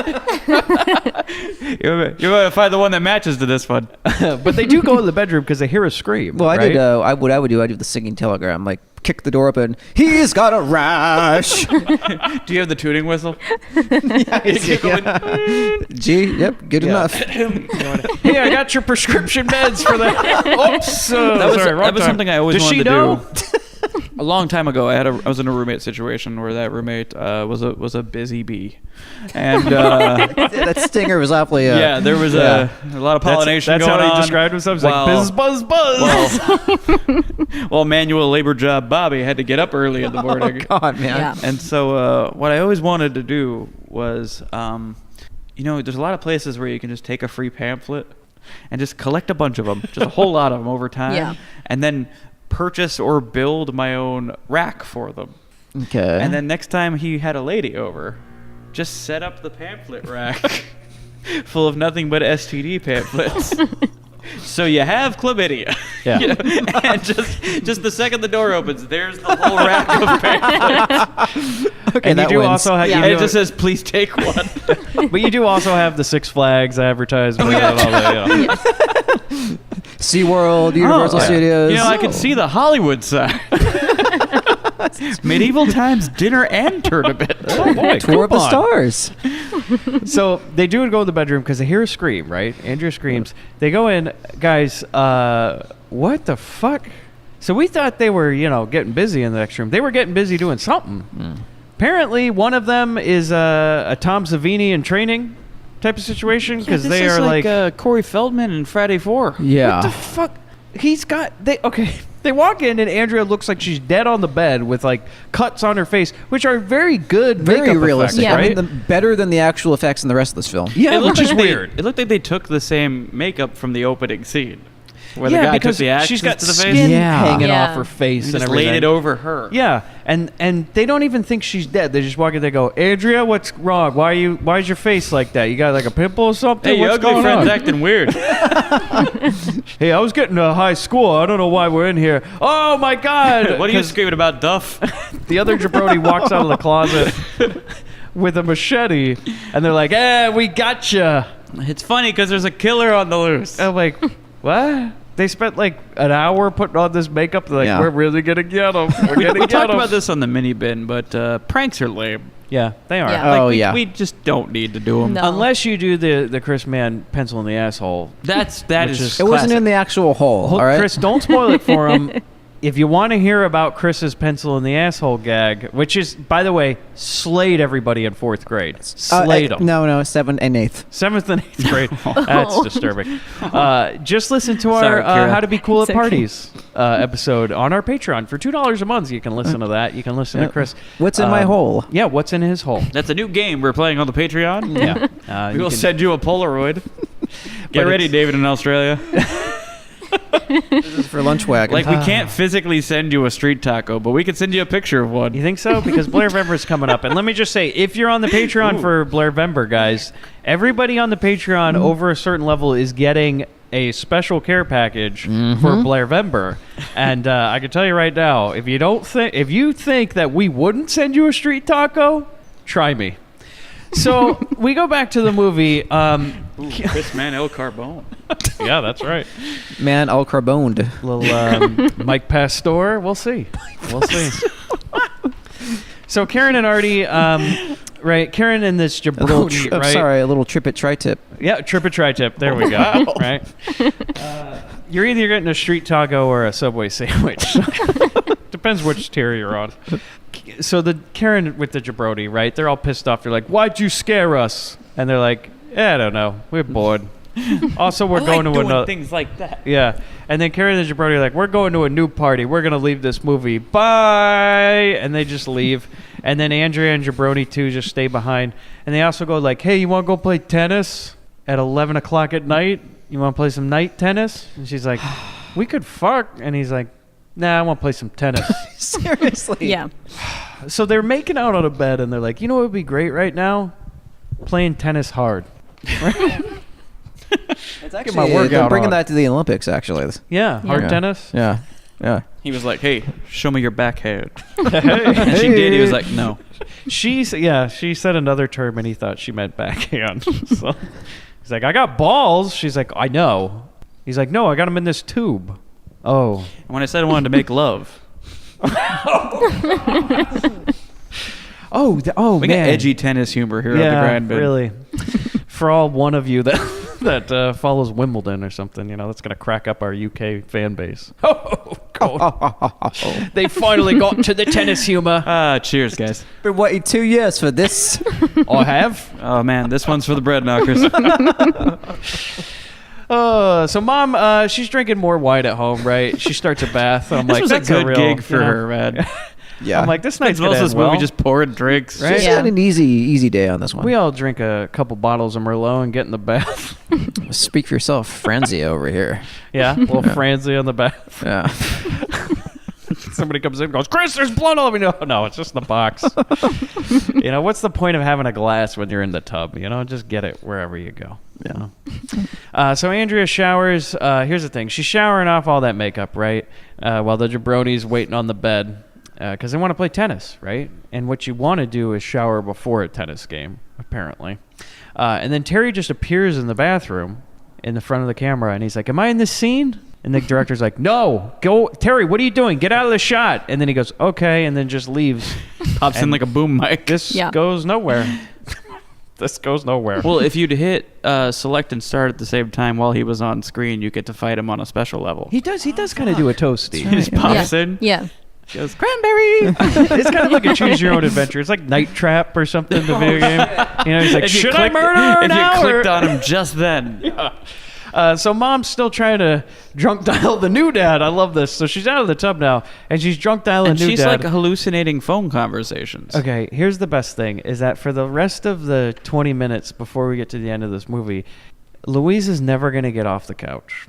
going to find the one that matches to this one. But they do go in the bedroom because they hear a scream. Well, I right? did. I would do the singing telegram, like kick the door open. He's got a rash. Do you have the tuning whistle? Gee, yep, good enough. Hey, I got your prescription meds for that. Oops. That was, sorry, wrong that was time. something I always Does wanted she to know? do. A long time ago, I was in a roommate situation where that roommate was a busy bee, and That stinger was awfully. yeah, there was a lot of pollination That's going how on. he described himself. He's Well- like, buzz, buzz, buzz. Well, manual labor job Bobby had to get up early in the morning. Oh God, man. Yeah. And so what I always wanted to do was, you know, there's a lot of places where you can just take a free pamphlet and just collect a bunch of them, just a whole lot of them over time, Yeah. and then purchase or build my own rack for them. Okay. And then next time he had a lady over, just set up the pamphlet rack full of nothing but STD pamphlets. So you have chlamydia. Yeah. You know, and just the second the door opens, there's the whole rack of pamphlets. okay, And you that do wins. also have, Yeah. And you it do- just says, please take one. but you do also have the Six Flags advertisement and all that. Yeah. SeaWorld, Universal yeah. Studios. You know, I can see the Hollywood side. Medieval times dinner and tournament. Oh boy, Tour of the coupon. Stars. So they do go in the bedroom because they hear a scream, right? Andrea screams. They go in, guys, what the fuck? So we thought they were, you know, getting busy in the next room. They were getting busy doing something. Apparently, one of them is a Tom Savini in training type of situation because they are like Corey Feldman and Friday 4. Yeah. what the fuck? He's got okay. They walk in and Andrea looks like she's dead on the bed with like cuts on her face, which are very good, Very makeup realistic. effects, Yeah. right? I mean, better than the actual effects in the rest of this film. Yeah, It looked which is like they- weird. It looked like they took the same makeup from the opening scene. Where Yeah, the guy because took the axes she's got to the skin face. Yeah. hanging Yeah. off her face And and just everything. laid it over her. Yeah, and they don't even think she's dead. They just walk in. They go, Andrea, what's wrong? Why's your face like that? You got like a pimple or something? Hey, your what's ugly going friend's on? acting weird. Hey, I was getting to high school. I don't know why we're in here. Oh my God! What are you 'Cause screaming about, Duff? the other jabroni walks out of the closet with a machete, and they're like, we gotcha. It's funny because there's a killer on the loose. I'm like, what? They spent like an hour putting on this makeup. They're like, Yeah. we're really gonna get them. We're We gonna get talked 'em." about this on the mini bin, but pranks are lame. Yeah, they are. Yeah. Oh, we, yeah. We just don't need to do them. No. Unless you do the Chris Mann pencil in the asshole. That Which is. is- It wasn't classic. in the actual hole, Hold- all right? Chris, don't spoil it for him. if you want to hear about Chris's pencil in the asshole gag, which is, by the way, slayed everybody in 4th grade. Slayed them. No, 7th and 8th. 7th and 8th grade. That's disturbing. Just listen to our Sorry, Kira. How to Be Cool at It's okay. Parties episode on our Patreon. For $2 a month, you can listen to that. You can listen to Chris. What's in my hole? Yeah, what's in his hole? That's a new game we're playing on the Patreon. Yeah. We you will can- send you a Polaroid. Get ready, it's- David in Australia. For lunch wagon. Like, we can't physically send you a street taco, but we can send you a picture of one. You think so? Because Blair Vember is coming up. And let me just say, if you're on the Patreon for Blair Vember, guys, everybody on the Patreon over a certain level is getting a special care package for Blair Vember. And I can tell you right now, if you think that we wouldn't send you a street taco, try me. So we go back to the movie. Chris Man El Carbone. Yeah, that's right. Man, all carboned. Little Mike Pastor. We'll see. We'll see. So Karen and Artie, right? Karen and this jabroni, right? Sorry, a little tripit tri-tip. Yeah, trip a tri-tip. There we go. Right. You're either getting a street taco or a Subway sandwich. Depends which tier you're on. So the Karen with the jabroni, right? They're all pissed off. They're like, "Why'd you scare us?" And they're like, "I don't know. We're bored." Also, we're going to another things like that. Yeah. And then Carrie and the Jabroni are like, we're going to a new party. We're going to leave this movie. Bye. And they just leave. And then Andrea and Jabroni, too, just stay behind. And they also go like, hey, you want to go play tennis at 11 o'clock at night? You want to play some night tennis? And she's like, we could fuck. And he's like, nah, I want to play some tennis. Seriously. Yeah. So they're making out on a bed, and they're like, you know what would be great right now? Playing tennis hard. It's Get my workout they're bringing on. that to the Olympics, actually. Yeah, hard Yeah. tennis. Yeah. Yeah. He was like, hey, show me your backhand. And she did. He was like, no. She said another term, and he thought she meant backhand. So he's like, I got balls. She's like, I know. He's like, no, I got them in this tube. Oh. And when I said I wanted to make love, Oh, we got man. edgy tennis humor here Yeah, at the Grindbin. really. For all one of you that follows Wimbledon or something, that's going to crack up our UK fan base. Oh, God. They finally got to the tennis humor. Cheers, guys. Been waiting 2 years for this. I have. Oh, man, this one's for the bread knockers. So Mom, she's drinking more wine at home, right? She starts a bath. I'm This like, was a that's good real, gig for you know. her, man. Yeah. I'm like, this night's It's most gonna of this end well. movie just pouring drinks. Right? She's Yeah. had an easy day on this one. We all drink a couple bottles of Merlot and get in the bath. Speak for yourself, Franzia over here. Yeah, a little Franzi on the bath. Yeah. Somebody comes in and goes, Chris, there's blood all over me. No, it's just in the box. What's the point of having a glass when you're in the tub? Just get it wherever you go. So Andrea showers. Here's the thing. She's showering off all that makeup, right? While the jabroni's waiting on the bed because they want to play tennis, right? And what you want to do is shower before a tennis game, apparently. And then Terry just appears in the bathroom in the front of the camera, and he's like, am I in this scene? And the director's like, no, go, Terry, what are you doing? Get out of the shot. And then he goes, okay, and then just leaves. Pops in And like a boom mic. This Yeah. goes nowhere. This goes nowhere. Well, if you'd hit select and start at the same time while he was on screen, you get to fight him on a special level. He does kind of do a toasty. He just pops Yeah. in. Yeah. He goes, cranberry. It's kind of like a choose your own adventure. It's like Night Trap or something, the video game. He's like, If you should I clicked- murder her If now? you clicked or-" on him just then. So Mom's still trying to drunk dial the new dad. I love this. So she's out of the tub now, and she's drunk dialing And new she's dad. like hallucinating phone conversations. Okay, here's the best thing, is that for the rest of the 20 minutes before we get to the end of this movie, Louise is never going to get off the couch.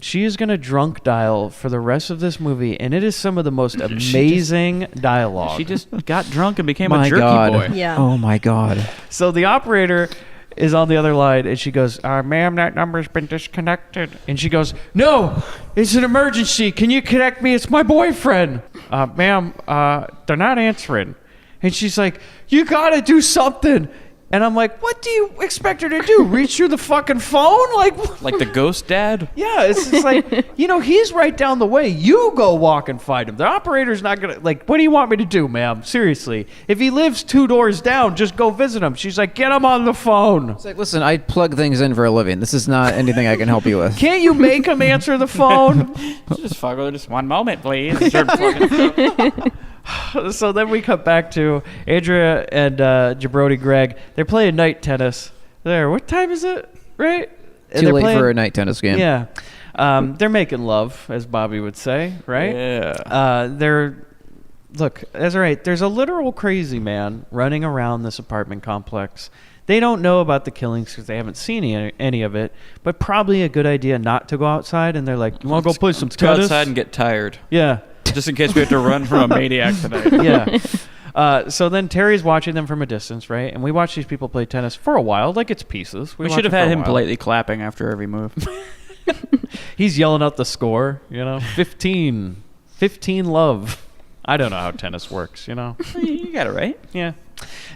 She is going to drunk dial for the rest of this movie, and it is some of the most amazing dialogue. She just got drunk and became My a jerky God. boy. Yeah. Oh my God. So the operator is on the other line, and she goes, ma'am, that number's been disconnected. And she goes, no, it's an emergency. Can you connect me? It's my boyfriend. Ma'am, they're not answering. And she's like, you got to do something. And I'm like, what do you expect her to do? Reach through the fucking phone? Like the ghost dad? Yeah, it's just like, he's right down the way. You go walk and find him. The operator's not going to, what do you want me to do, ma'am? Seriously. If he lives 2 doors down, just go visit him. She's like, get him on the phone. It's like, listen, I plug things in for a living. This is not anything I can help you with. Can't you make him answer the phone? Just fuck with her, just one moment, please. Start plugging stuff. So then we cut back to Andrea and Jabroni Greg. They're playing night tennis. What time is it? Right? Too late for a night tennis game. Yeah. They're making love, as Bobby would say, right? Yeah. Look, that's right. There's a literal crazy man running around this apartment complex. They don't know about the killings because they haven't seen any of it, but probably a good idea not to go outside. And they're like, you want to go play some Let's go tennis? outside and get tired. Yeah. Just in case we have to run from a maniac tonight. Yeah. So then Terry's watching them from a distance, right? And we watch these people play tennis for a while, like it's pieces. We should have had him politely clapping after every move. He's yelling out the score, 15 love. I don't know how tennis works, You got it right. Yeah.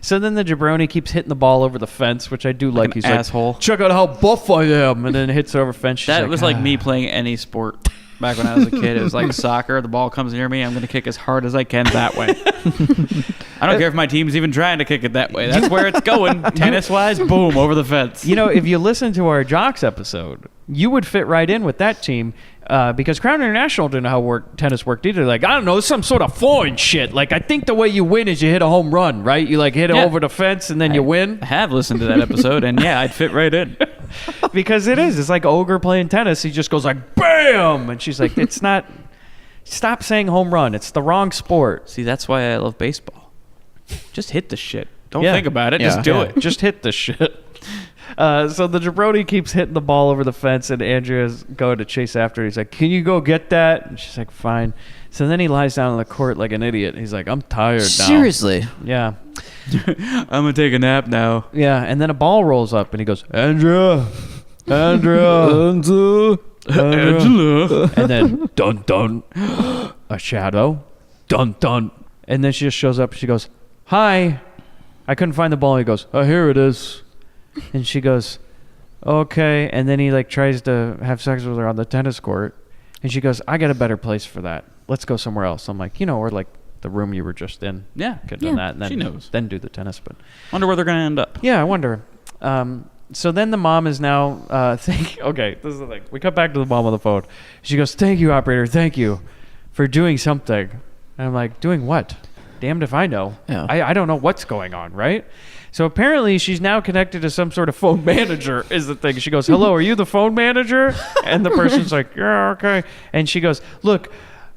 So then the jabroni keeps hitting the ball over the fence, which I do like. He's asshole. Like, check out how buff I am, and then hits over fence. That was like me playing any sport back when I was a kid. It was like soccer. The ball comes near me, I'm going to kick as hard as I can that way. I don't care if my team's even trying to kick it that way. That's where it's going. Tennis-wise, boom, over the fence. If you listen to our Jocks episode, you would fit right in with that team. Because Crown International didn't know how tennis worked either. Like, I don't know, it's some sort of foreign shit. Like, I think the way you win is you hit a home run, right? You, hit it over the fence and then you win. I have listened to that episode, and yeah, I'd fit right in. Because it is. It's like Ogre playing tennis. He just goes like, BAM! And she's like, it's not... Stop saying home run. It's the wrong sport. See, that's why I love baseball. Just hit the shit. Don't think about it. Just do it. Just hit the shit. So the jabroni keeps hitting the ball over the fence, and Andrea's going to chase after it. He's like, can you go get that? And she's like, fine. So then he lies down on the court like an idiot. He's like, I'm tired now. Seriously? Yeah. I'm going to take a nap now. Yeah, and then a ball rolls up, and he goes, Andrea. And then, dun, dun, a shadow. Dun, dun. And then she just shows up. She goes, hi. I couldn't find the ball. He goes, oh, here it is. And she goes, okay. And then he tries to have sex with her on the tennis court. And she goes, I got a better place for that. Let's go somewhere else. I'm like, or the room you were just in. Yeah. Could have done that. And then, she knows. Then do the tennis. But wonder where they're going to end up. Yeah, I wonder. So then the mom is now thinking, okay, this is the thing. We cut back to the mom on the phone. She goes, thank you, operator. Thank you for doing something. And I'm like, doing what? Damned if I know. Yeah. I don't know what's going on, right? So apparently she's now connected to some sort of phone manager is the thing. She goes, hello, are you the phone manager? And the person's like, yeah, okay. And she goes, look,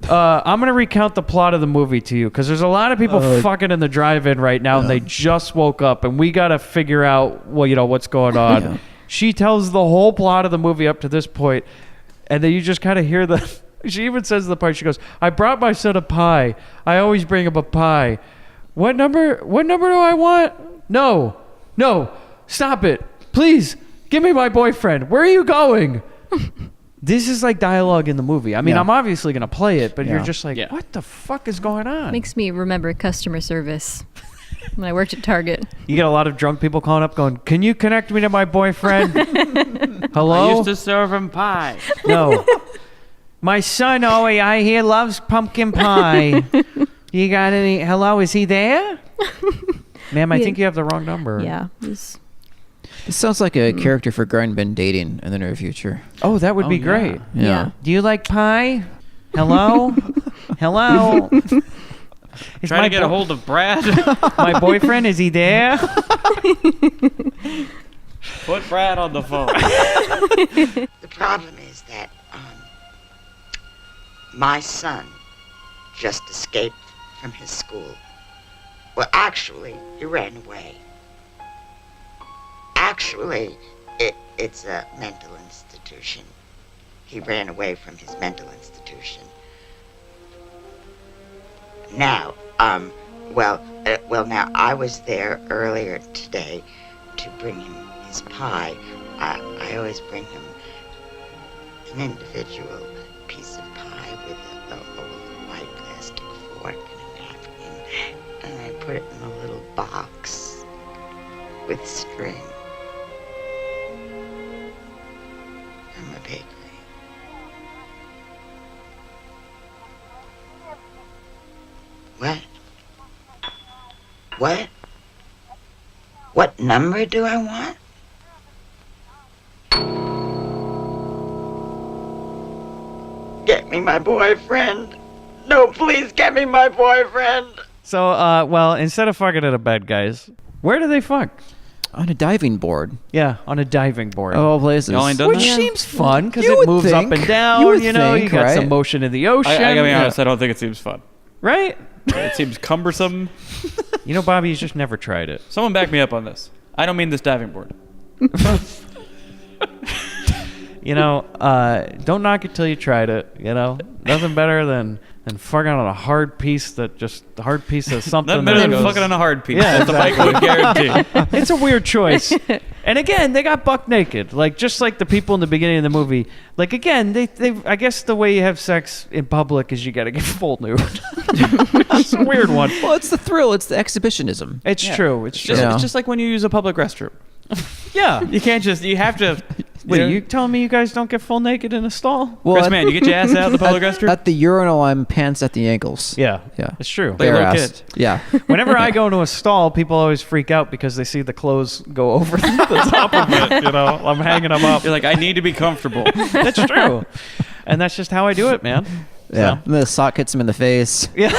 I'm going to recount the plot of the movie to you because there's a lot of people fucking in the drive-in right now and they just woke up and we got to figure out, what's going on. Yeah. She tells the whole plot of the movie up to this point, and then you just kind of hear she even says the part, she goes, I brought my son a pie. I always bring him a pie. What number do I want? No, stop it. Please, give me my boyfriend. Where are you going? This is like dialogue in the movie. I mean, I'm obviously going to play it, but you're just like, what the fuck is going on? Makes me remember customer service when I worked at Target. You get a lot of drunk people calling up going, can you connect me to my boyfriend? Hello? I used to serve him pie. No. My son, I hear, loves pumpkin pie. You got any? Hello, is he there? Ma'am, I think you have the wrong number. Yeah. This sounds like a character for Grindbin dating in the near future. Oh, that would be great. Yeah. Do you like pie? Hello? Hello? Trying to get a hold of Brad. My boyfriend, is he there? Put Brad on the phone. The problem is that my son just escaped from his school. Well, actually, he ran away. Actually, it's a mental institution. He ran away from his mental institution. Now, now I was there earlier today to bring him his pie. I always bring him an individual piece of pie with a white plastic fork and a napkin, and I put it in a little box with string. I'm a baby. What? What? What number do I want? Get me my boyfriend. No, please get me my boyfriend. So, well, instead of fucking at a bed, guys, where do they fuck? On a diving board. Yeah, on a diving board. Of all places. Y'all ain't done Which that? seems fun because You it would moves up think. and down. You would You think, got some right? motion in the ocean. I gotta be honest, I don't think it seems fun. Right? It seems cumbersome. You know, Bobby, you've just never tried it. Someone back me up on this. I don't mean this diving board. You know, don't knock it till you tried it. You know, nothing better than fucking on a hard piece of something. Nothing better that than goes- fucking on a hard piece. Yeah, That's a Michael would guarantee. It's a weird choice. And again, they got buck naked, like just like the people in the beginning of the movie. Like again, they I guess the way you have sex in public is you got to get full nude. It's a weird one. Well, it's the thrill. It's the exhibition. It's true. It's true. Yeah. It's just like when you use a public restroom. Yeah. You can't just, you have to. Wait, you telling me you guys don't get full naked in a stall? Well, Chris, man, you get your ass out of the public restroom? At the urinal, I'm pants at the ankles. Yeah. Yeah. It's true. Like a little Bare-assed. kid. Yeah. Whenever I go into a stall, people always freak out because they see the clothes go over the top of it. You know, I'm hanging them up. You're like, I need to be comfortable. That's true. And that's just how I do it, man. Yeah. So. And the sock hits him in the face. Yeah.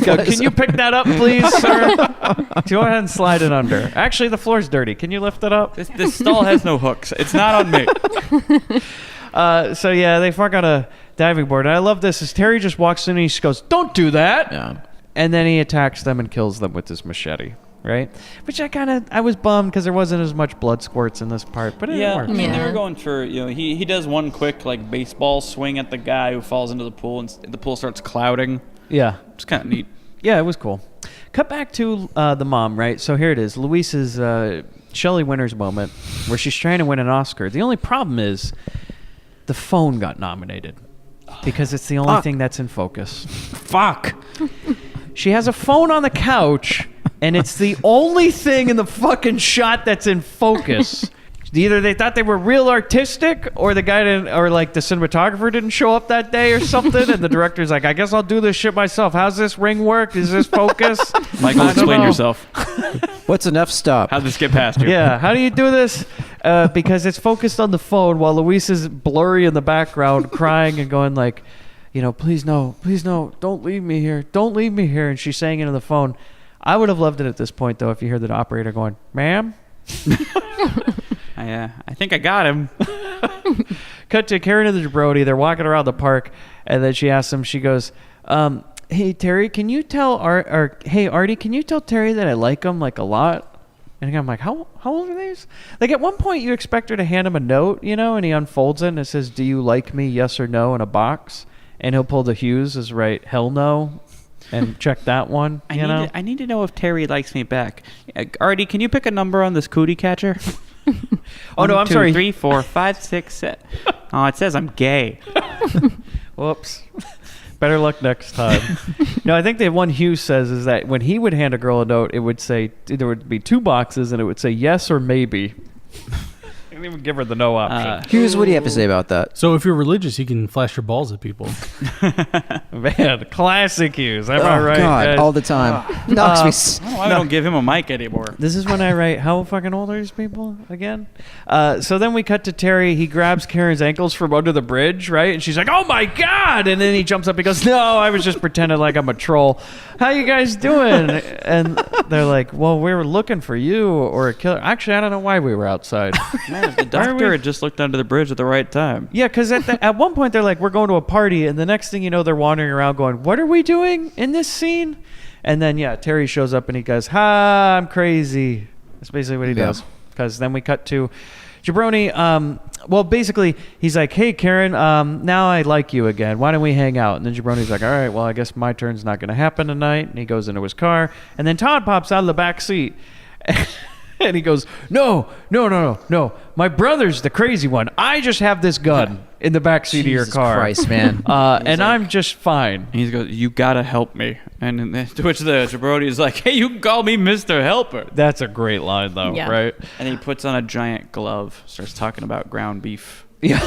Go, can you pick that up, please, sir? Go ahead and slide it under. Actually, the floor's dirty. Can you lift it up? This stall has no hooks. It's not on me. So yeah, they fuck on a diving board. And I love this. As Terry just walks in and he just goes, "Don't do that." Yeah. And then he attacks them and kills them with his machete. Right? Which I was bummed because there wasn't as much blood squirts in this part, but it Yeah, I worked. mean, they Yeah. were going for, he does one quick, like, baseball swing at the guy who falls into the pool, and the pool starts clouding. Yeah. It's kind of neat. Yeah, it was cool. Cut back to the mom, right? So here it is. Luis's Shelley Winters moment where she's trying to win an Oscar. The only problem is the phone got nominated because it's the only thing that's in focus. Fuck. She has a phone on the couch, and it's the only thing in the fucking shot that's in focus. Either they thought they were real artistic, or the guy didn't, or like the cinematographer didn't show up that day or something, and the director's like, I guess I'll do this shit myself. How's this ring work? Is this focus? Michael, I don't explain know. yourself. What's enough stop? How'd this get past you? Yeah, how do you do this? Because it's focused on the phone while Luis is blurry in the background, crying and going like, please no, don't leave me here, and she's saying into the phone. I would have loved it at this point though if you heard the operator going, "Ma'am." I think I got him. Cut to Karen and the Jabroni. They're walking around the park, and then she asks him. She goes, "Hey Terry, can you tell hey Artie, can you tell Terry that I like him like a lot?" And I'm like, how old are these? Like at one point you expect her to hand him a note, and he unfolds it and it says, "Do you like me? Yes or no?" in a box, and he'll pull the Hughes as right, hell no, and check that one. I need to know if Terry likes me back. Artie, can you pick a number on this cootie catcher? Oh no, I'm sorry. 3, 4, 5, 6, 7. Oh, it says I'm gay. Whoops. Better luck next time. No, I think the one Hughes says is that when he would hand a girl a note, it would say, there would be 2 boxes and it would say yes or maybe. He didn't even give her the no option. Hughes, what do you have to say about that? So if you're religious, you can flash your balls at people. Man, classic Hughes. Am I Oh right? God, guys? all the time. Knocks me. I don't know why we don't give him a mic anymore. This is when I write, how fucking old are these people again? So then we cut to Terry. He grabs Karen's ankles from under the bridge, right? And she's like, "Oh my God." And then he jumps up and goes, "No, I was just pretending like I'm a troll. How you guys doing?" And they're like, "Well, we were looking for you or a killer." Actually, I don't know why we were outside. Man, if the doctor had just looked under the bridge at the right time. Yeah, because at one point they're like, "We're going to a party," and the next thing you know, they're wandering around going, "What are we doing in this scene?" And then Terry shows up and he goes, "Ha, I'm crazy." That's basically what he does. Because then we cut to Jabroni. Well, basically he's like, "Hey Karen, now I like you again. Why don't we hang out?" And then Jabroni's like, "All right, well I guess my turn's not going to happen tonight." And he goes into his car, and then Todd pops out of the back seat. And he goes, no. My brother's the crazy one. I just have this gun in the back seat of your Jesus car. Christ, man. And I'm just fine. And he goes, you gotta help me. And then, to which the jabroni is like, hey, you can call me Mr. Helper. That's a great line, though, Yeah. right? And he puts on a giant glove, starts talking about ground beef. Yeah.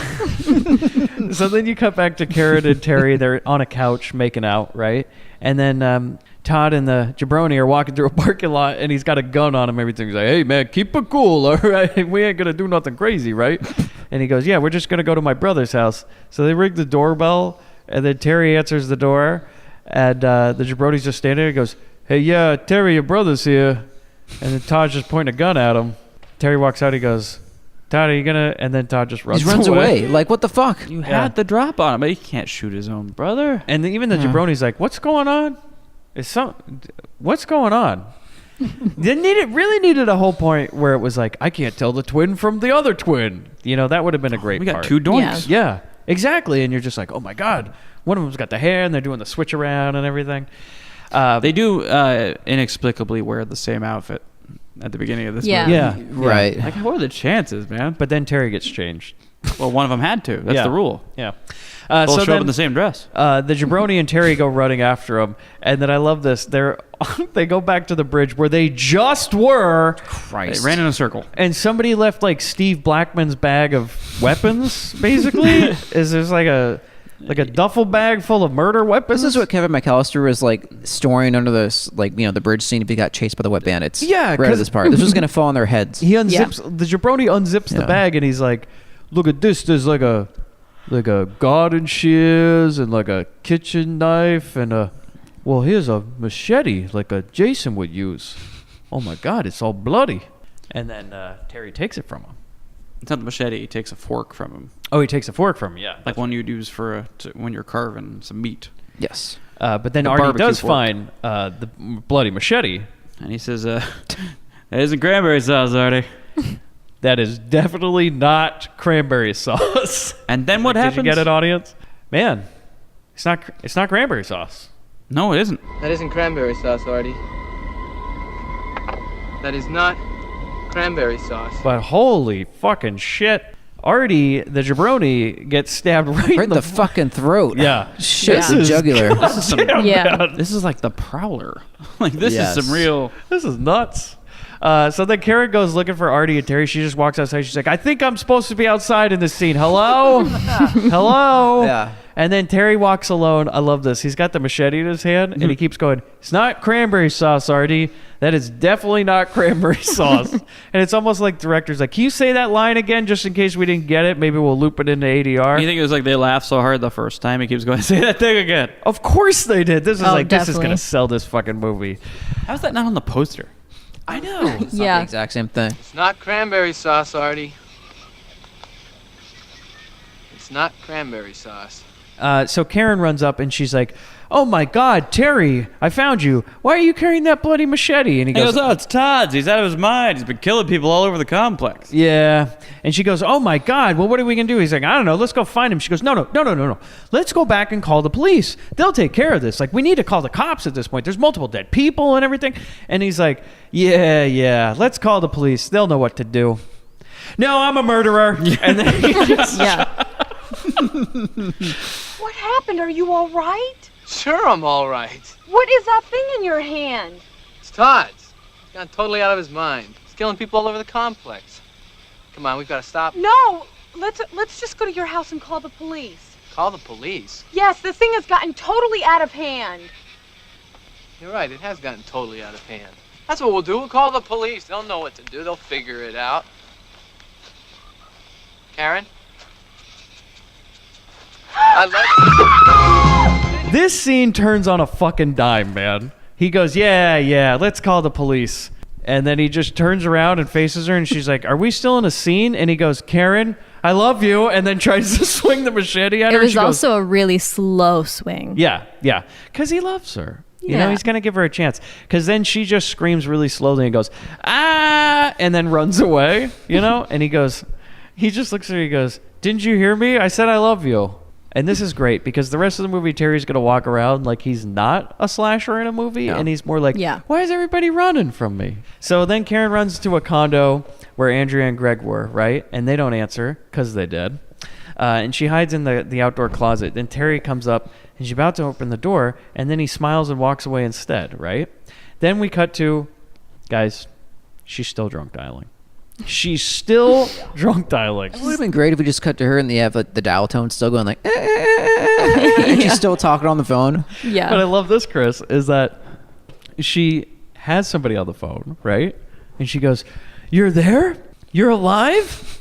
So then you cut back to Karen and Terry. They're on a couch making out, right? And then Todd and the jabroni are walking through a parking lot, and he's got a gun on him. Everything's like, hey, man, keep it cool, all right? We ain't going to do nothing crazy, right? And he goes, yeah, we're just going to go to my brother's house. So they ring the doorbell, and then Terry answers the door, and the jabroni's just standing there. He goes, hey, yeah, Terry, your brother's here. And then Todd's just pointing a gun at him. Terry walks out. He goes, Todd, are you gonna? And then Todd just runs. He runs away. Like, what the fuck? You had the drop on him, but he can't shoot his own brother. And even the jabroni's like, "What's going on? What's going on?" Really needed a whole point where it was like, "I can't tell the twin from the other twin." You know, that would have been a great. We got part. two doinks. Yeah, exactly. And you're just like, "Oh my god!" One of them's got the hair, and they're doing the switch around and everything. They do inexplicably wear the same outfit at the beginning of this movie. Yeah, Right. Like, what are the chances, man? But then Terry gets changed. Well, one of them had to. That's the rule. Yeah. Both so show then, up in the same dress. The jabroni and Terry go running after him, and then I love this. They go back to the bridge where they just were. They ran in a circle. And somebody left like Steve Blackman's bag of weapons. Basically, is there's like a duffel bag full of murder weapons. This is what Kevin McAllister was like storing under this, like, you know, the bridge scene if he got chased by the wet bandits. Yeah, right at 'cause- this part. This was gonna fall on their heads. He unzips the jabroni unzips the bag, and he's like, "Look at this. There's like a garden shears and like a kitchen knife and here's a machete like a Jason would use. Oh my God, it's all bloody." And then Terry takes it from him. It's not the machete. He takes a fork from him. Oh, he takes a fork from him. Yeah, Like one you'd use for when you're carving some meat. Yes. but then The Artie barbecue does fork. find the bloody machete. And he says, that isn't cranberry sauce, Artie. That is definitely not cranberry sauce. And then what Did happens? you get it, audience? Man, it's not cranberry sauce. No, it isn't. That isn't cranberry sauce, Artie. That is not cranberry sauce. But holy fucking shit. Artie, the jabroni, gets stabbed right in the fucking throat. Yeah. Shit, This the is jugular. goddamn bad. This is like the Prowler. Like, this Yes. is some real... This is nuts. So then Karen goes looking for Artie and Terry. She just walks outside. She's like, I think I'm supposed to be outside in this scene. Hello? Hello? Yeah. And then Terry walks alone. I love this. He's got the machete in his hand, and he keeps going, it's not cranberry sauce, Artie. That is definitely not cranberry sauce. And it's almost like director's like, can you say that line again just in case we didn't get it? Maybe we'll loop it into ADR. You think it was like they laughed so hard the first time? He keeps going, say that thing again. Of course they did. This is this is definitely. going to sell this fucking movie. How's that not on the poster? I know. It's not Yeah. the exact same thing. It's not cranberry sauce, Artie. It's not cranberry sauce. So Karen runs up and she's like, oh my God, Terry, I found you. Why are you carrying that bloody machete? And he He goes, goes, oh, it's Todd's. He's out of his mind. He's been killing people all over the complex. yeah. And she goes, oh my God, well, what are we going to do? He's like, I don't know. Let's go find him. She goes, no. Let's go back and call the police. They'll take care of this. Like, we need to call the cops at this point. There's multiple dead people and everything. And he's like, yeah, let's call the police. They'll know what to do. No, I'm a murderer. And then he just, What happened? Are you all right? Sure, I'm all right. What is that thing in your hand? It's Todd's. He's gone totally out of his mind. He's killing people all over the complex. Come on, we've got to stop. No, let's just go to your house and call the police. Call the police. Yes, this thing has gotten totally out of hand. You're right, it has gotten totally out of hand. That's what we'll do. We'll call the police. They'll know what to do. They'll figure it out. Karen? I love you. this scene turns on a fucking dime, man. He goes, yeah, let's call the police. And then he just turns around and faces her, and she's like, are we still in a scene? And he goes, Karen, I love you, and then tries to swing the machete at her. It was She goes, also a really slow swing. yeah, because he loves her. You know, Yeah. he's going to give her a chance. Because then she just screams really slowly and goes, ah, and then runs away, you know? And he just looks at her, he goes, didn't you hear me? I said I love you. And this is great because the rest of the movie, Terry's going to walk around like he's not a slasher in a movie. Yeah. And he's more like, Yeah. why is everybody running from me? So then Karen runs to a condo where Andrea and Greg were, right? And they don't answer because they did. And she hides in the outdoor closet. Then Terry comes up and she's about to open the door. And then he smiles and walks away instead, right? Then we cut to, guys, she's still drunk dialing. She's still drunk dialing. It would have been great if we just cut to her and they have like the dial tone still going like, and she's still talking on the phone. Yeah. But I love this, Chris, is that she has somebody on the phone, right? And she goes, "You're there? You're alive?"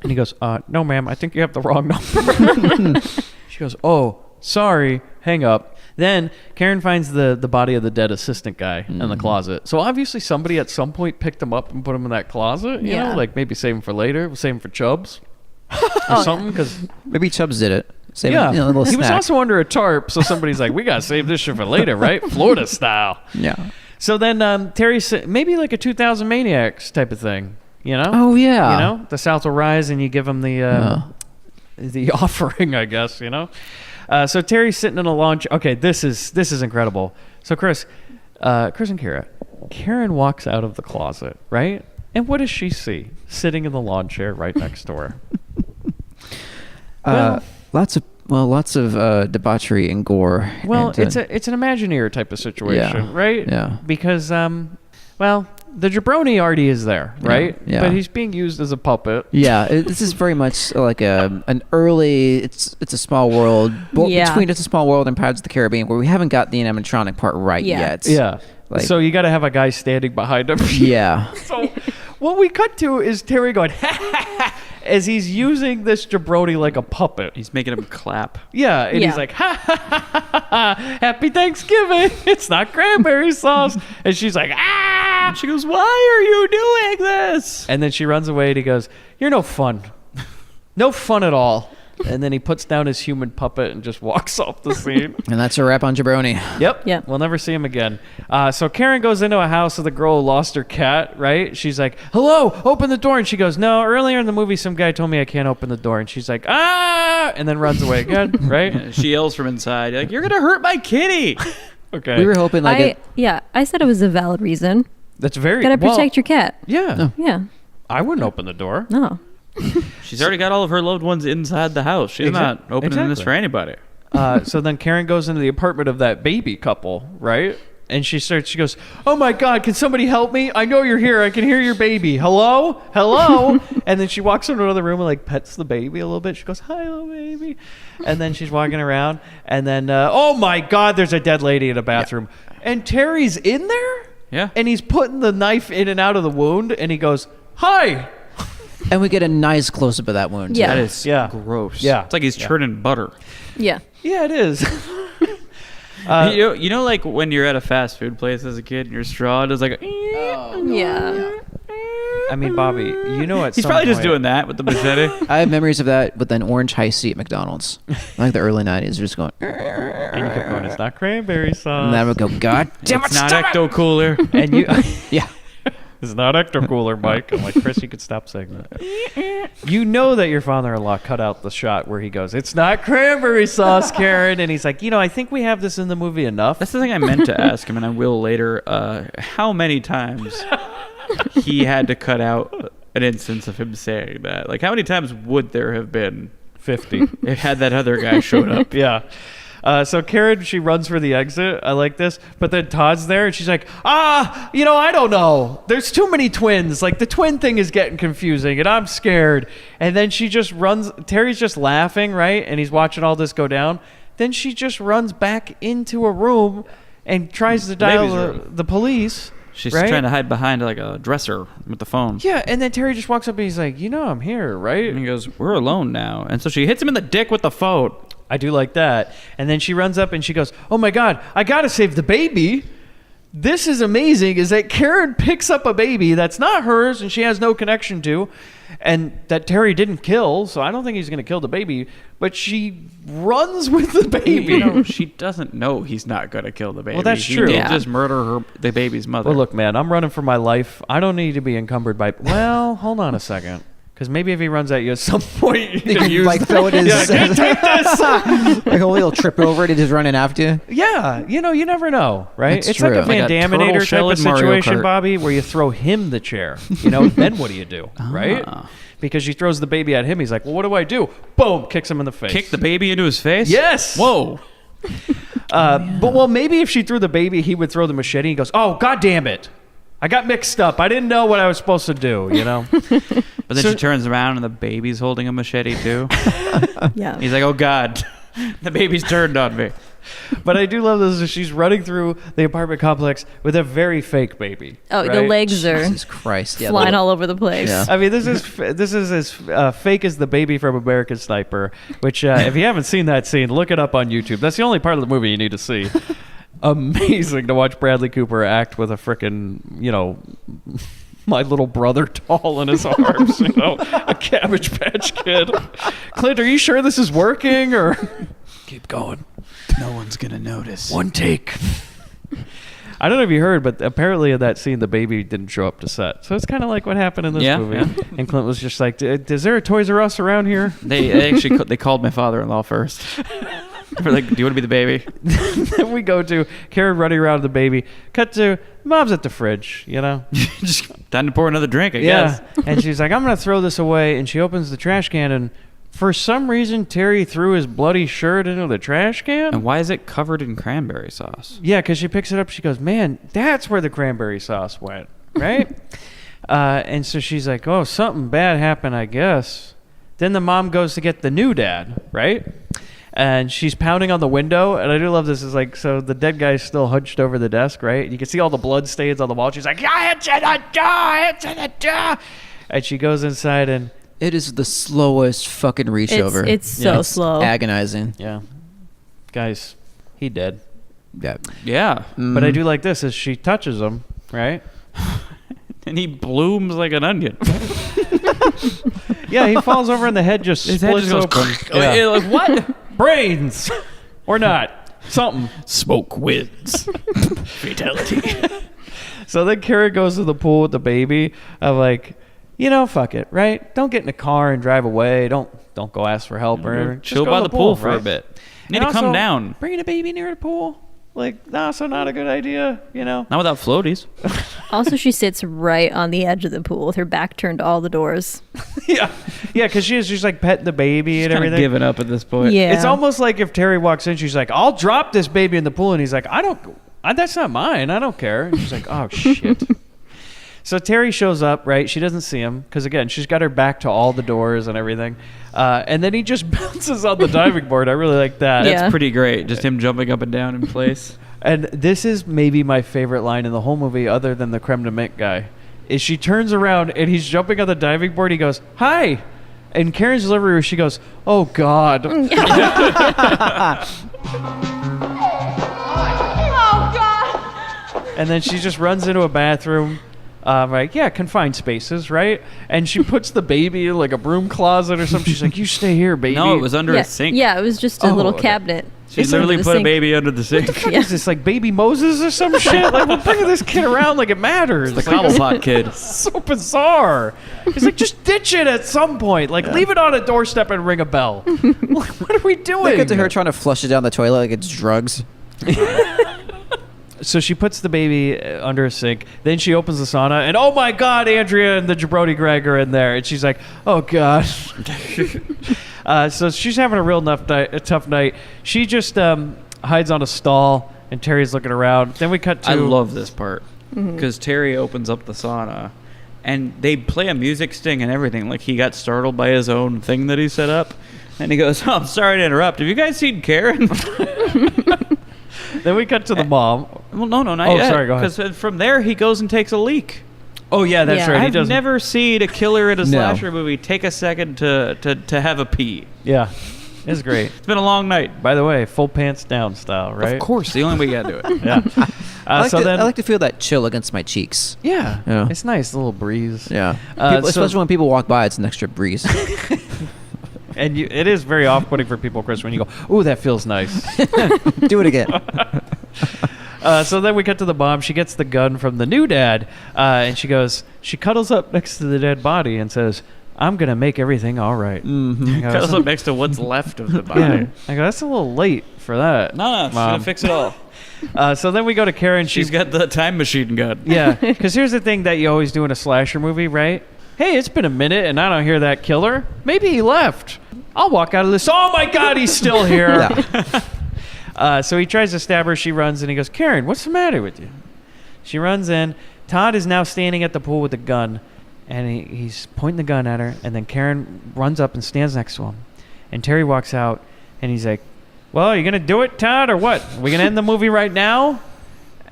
And he goes, "No, ma'am, I think you have the wrong number." She goes, "Oh, sorry, hang up." Then Karen finds the body of the dead assistant guy in the closet. So obviously somebody at some point picked him up and put him in that closet, you know, like maybe save him for later, save him for Chubbs or something. Because maybe Chubbs did it. Save yeah, him, a little he was snack. also under a tarp, so somebody's like, we got to save this shit for later, right? Florida style. Yeah. So then Terry, maybe like a 2000 Maniacs type of thing, you know? Oh, yeah. You know, the South will rise and you give him the offering, I guess, you know? So Terry's sitting in a lawn chair. Okay, this is incredible. So Chris and Karen walks out of the closet, right? And what does she see sitting in the lawn chair right next to her? Lots of debauchery and gore. Well, and, it's an Imagineer type of situation, Yeah, right? yeah. Because the jabroni already is there, right? Yeah. But he's being used as a puppet. Yeah, this is very much like an early. It's a small world between It's a Small World and Pirates of the Caribbean, where we haven't got the animatronic part right yet. Yeah. Like, so you got to have a guy standing behind him. Yeah. So what we cut to is Terry going as he's using this jabroni like a puppet. He's making him clap. Yeah, and he's like, ha, ha, ha, ha, ha, happy Thanksgiving. It's not cranberry sauce. And she's like, ah. And she goes, why are you doing this? And then she runs away and he goes, you're no fun. No fun at all. And then he puts down his human puppet and just walks off the scene. And that's a wrap on jabroni. Yep. We'll never see him again. So Karen goes into a house with a girl who lost her cat, right? She's like, hello, open the door. And she goes, no, earlier in the movie, some guy told me I can't open the door. And she's like, ah, and then runs away again, right? Yeah, she yells from inside, like, you're going to hurt my kitty. Okay. We were hoping like I said it was a valid reason. That's very... Gotta protect your cat. Yeah. Yeah. I wouldn't open the door. No. She's already got all of her loved ones inside the house. She's not opening this for anybody. So then Karen goes into the apartment of that baby couple, right? And she goes, oh my God, can somebody help me? I know you're here. I can hear your baby. Hello? Hello? And then she walks into another room and like pets the baby a little bit. She goes, hi, little baby. And then she's walking around. And then, oh my God, there's a dead lady in a bathroom. Yeah. And Terry's in there? Yeah. And he's putting the knife in and out of the wound. And he goes, hi. And we get a nice close-up of that wound. Yeah. That is gross. Yeah. It's like he's churning butter. Yeah. Yeah, it is. You know, like when you're at a fast food place as a kid and your straw does like, Yeah. I mean, Bobby, you know at he's some probably just point- doing that with the machete. I have memories of that with an orange high C at McDonald's. Like the early 90s, just going. And you kept going, it's not cranberry sauce. And then I would go, God damn it, It's not stop it!" Ecto Cooler. And you... Yeah. It's not Ecto Cooler, Mike. I'm like, Chris, you could stop saying that. You know that your father-in-law cut out the shot where he goes, it's not cranberry sauce, Karen. And he's like, I think we have this in the movie enough. That's the thing I meant to ask him, and I will later. How many times he had to cut out an instance of him saying that? Like, how many times would there have been 50 if had that other guy showed up? Yeah. So Karen, she runs for the exit. I like this. But then Todd's there, and she's like, I don't know. There's too many twins. Like, the twin thing is getting confusing, and I'm scared. And then she just runs. Terry's just laughing, right? And he's watching all this go down. Then she just runs back into a room and tries to dial the police. She's right? trying to hide behind like a dresser with the phone. Yeah, and then Terry just walks up and he's like, I'm here, right? And he goes, we're alone now. And so she hits him in the dick with the phone. I do like that. And then she runs up and she goes, oh my God, I got to save the baby. This is amazing, is that Karen picks up a baby that's not hers and she has no connection to, and that Terry didn't kill, so I don't think he's going to kill the baby, but she runs with the baby. She doesn't know he's not going to kill the baby. Well, that's He true. did Yeah. just murder the baby's mother. Well, look, man, I'm running for my life. I don't need to be encumbered by... Well, hold on a second. Because maybe if he runs at you at some point, you You can can, use like, throw it in his- take this. Like he'll trip over it and just running after you. Yeah, you never know, right? That's it's true. like a Like Van a turtle Daminator type shell of in Mario situation, Kart. Bobby, where you throw him the chair. Then what do you do, right? Because she throws the baby at him. He's like, well, what do I do? Boom, kicks him in the face. Kick the baby into his face? Yes. Whoa. But maybe if she threw the baby, he would throw the machete. He goes, oh, God damn it. I got mixed up. I didn't know what I was supposed to do, But then she turns around and the baby's holding a machete too. Yeah. He's like, oh God, the baby's turned on me. But I do love this. She's running through the apartment complex with a very fake baby. Oh, the right? legs are Jesus Christ. Yeah, flying all over the place. Yeah. I mean, this is as fake as the baby from American Sniper, which if you haven't seen that scene, look it up on YouTube. That's the only part of the movie you need to see. Amazing to watch Bradley Cooper act with a frickin', my little brother tall in his arms, a Cabbage Patch Kid. Clint, are you sure this is working or keep going? No one's gonna notice. One take. I don't know if you heard, but apparently in that scene, the baby didn't show up to set. So it's kind of like what happened in this movie. Yeah. And Clint was just like, is there a Toys R Us around here? They actually they called my father-in-law first. They're like, do you want to be the baby? Then we go to Karen running around with the baby. Cut to Mom's at the fridge, Just time to pour another drink, I Yeah. guess. And she's like, I'm going to throw this away. And she opens the trash can. And for some reason, Terry threw his bloody shirt into the trash can. And why is it covered in cranberry sauce? Yeah, because she picks it up. She goes, man, that's where the cranberry sauce went, right? And so she's like, oh, something bad happened, I guess. Then the mom goes to get the new dad, right? And she's pounding on the window. And I do love this. Is like, so the dead guy's still hunched over the desk, right? You can see all the blood stains on the wall. She's like, I hit you in the jaw, hit you in the jaw. And she goes inside and... It is the slowest fucking reach over. It's so slow. Agonizing. Yeah. Guys, he dead. Yeah. Yeah. But I do like this, is she touches him, right? And he blooms like an onion. Yeah, he falls over and the head just His head splits just goes, open. Yeah. like, what? Brains! Or not. Something. Smoke wins. Fatality. So then Karen goes to the pool with the baby. I'm like, fuck it, right? Don't get in a car and drive away. Don't go ask for help or anything. Chill Just go by to the pool for a right? bit. Need And to come also, down. Bringing a baby near the pool, also not a good idea, Not without floaties. Also, she sits right on the edge of the pool with her back turned to all the doors. Yeah, because she's like petting the baby and Kind of everything. giving up at this point. Yeah. It's almost like if Terry walks in, she's like, I'll drop this baby in the pool. And he's like, that's not mine. I don't care. And she's like, oh, shit. So Terry shows up, right? She doesn't see him because, again, she's got her back to all the doors and everything. And then he just bounces on the diving board. I really like that. Yeah. That's pretty great. Just him jumping up and down in place. And this is maybe my favorite line in the whole movie other than the creme de mint guy. Is she turns around and he's jumping on the diving board. He goes, hi. And Karen's delivery where she goes, oh, God. Oh, God! And then she just runs into a bathroom. Confined spaces, right? And she puts the baby in like a broom closet or something. She's like, you stay here, baby. No, it was under yeah. a sink. Yeah, it was just a Oh, little okay. cabinet. She It's literally under the put a sink. baby under the sink. What is this, like Baby Moses or some shit? Like, we're bringing this kid around like it matters. The Cobblepot kid. It's so bizarre. He's like, just ditch it at some point. Like, leave it on a doorstep and ring a bell. What are we doing? Look at her trying to flush it down the toilet like it's drugs. So she puts the baby under a sink. Then she opens the sauna, and oh my God, Andrea and the Jabroni Greg are in there. And she's like, oh God. So she's having a real tough night. She just hides on a stall, and Terry's looking around. Then we cut to... I love this part because Terry opens up the sauna and they play a music sting and everything. Like he got startled by his own thing that he set up. And he goes, oh, I'm sorry to interrupt. Have you guys seen Karen? Then we cut to the mom. Well, no, not Oh, yet. sorry, go ahead. Because from there, he goes and takes a leak. Oh, yeah, that's Yeah. right. He I've doesn't... never seen a killer in a No. slasher movie take a second to have a pee. Yeah, it's great. It's been a long night. By the way, full pants down style, right? Of course, the only way you gotta do it. Yeah. I So then... I like to feel that chill against my cheeks. Yeah, Yeah. it's nice, a little breeze. Yeah. So- Especially when people walk by, it's an extra breeze. And it is very off-putting for people, Chris, when you go, ooh, that feels nice. Do it again. So then we cut to the mom. She gets the gun from the new dad, and she cuddles up next to the dead body and says, I'm going to make everything all right. Mm-hmm. Cuddles up next to what's left of the body. Yeah. I go, that's a little late for that. No, she's Mom. gonna fix it all. So then we go to Karen. She's got the time machine gun. Yeah, because here's the thing that you always do in a slasher movie, right? Hey, it's been a minute and I don't hear that killer. Maybe he left. I'll walk out of this. Oh my God, he's still here. So he tries to stab her. She runs and he goes, Karen, what's the matter with you? She runs in. Todd is now standing at the pool with a gun, and he's pointing the gun at her. And then Karen runs up and stands next to him. And Terry walks out and he's like, well, are you going to do it, Todd, or what? Are we going to end the movie right now?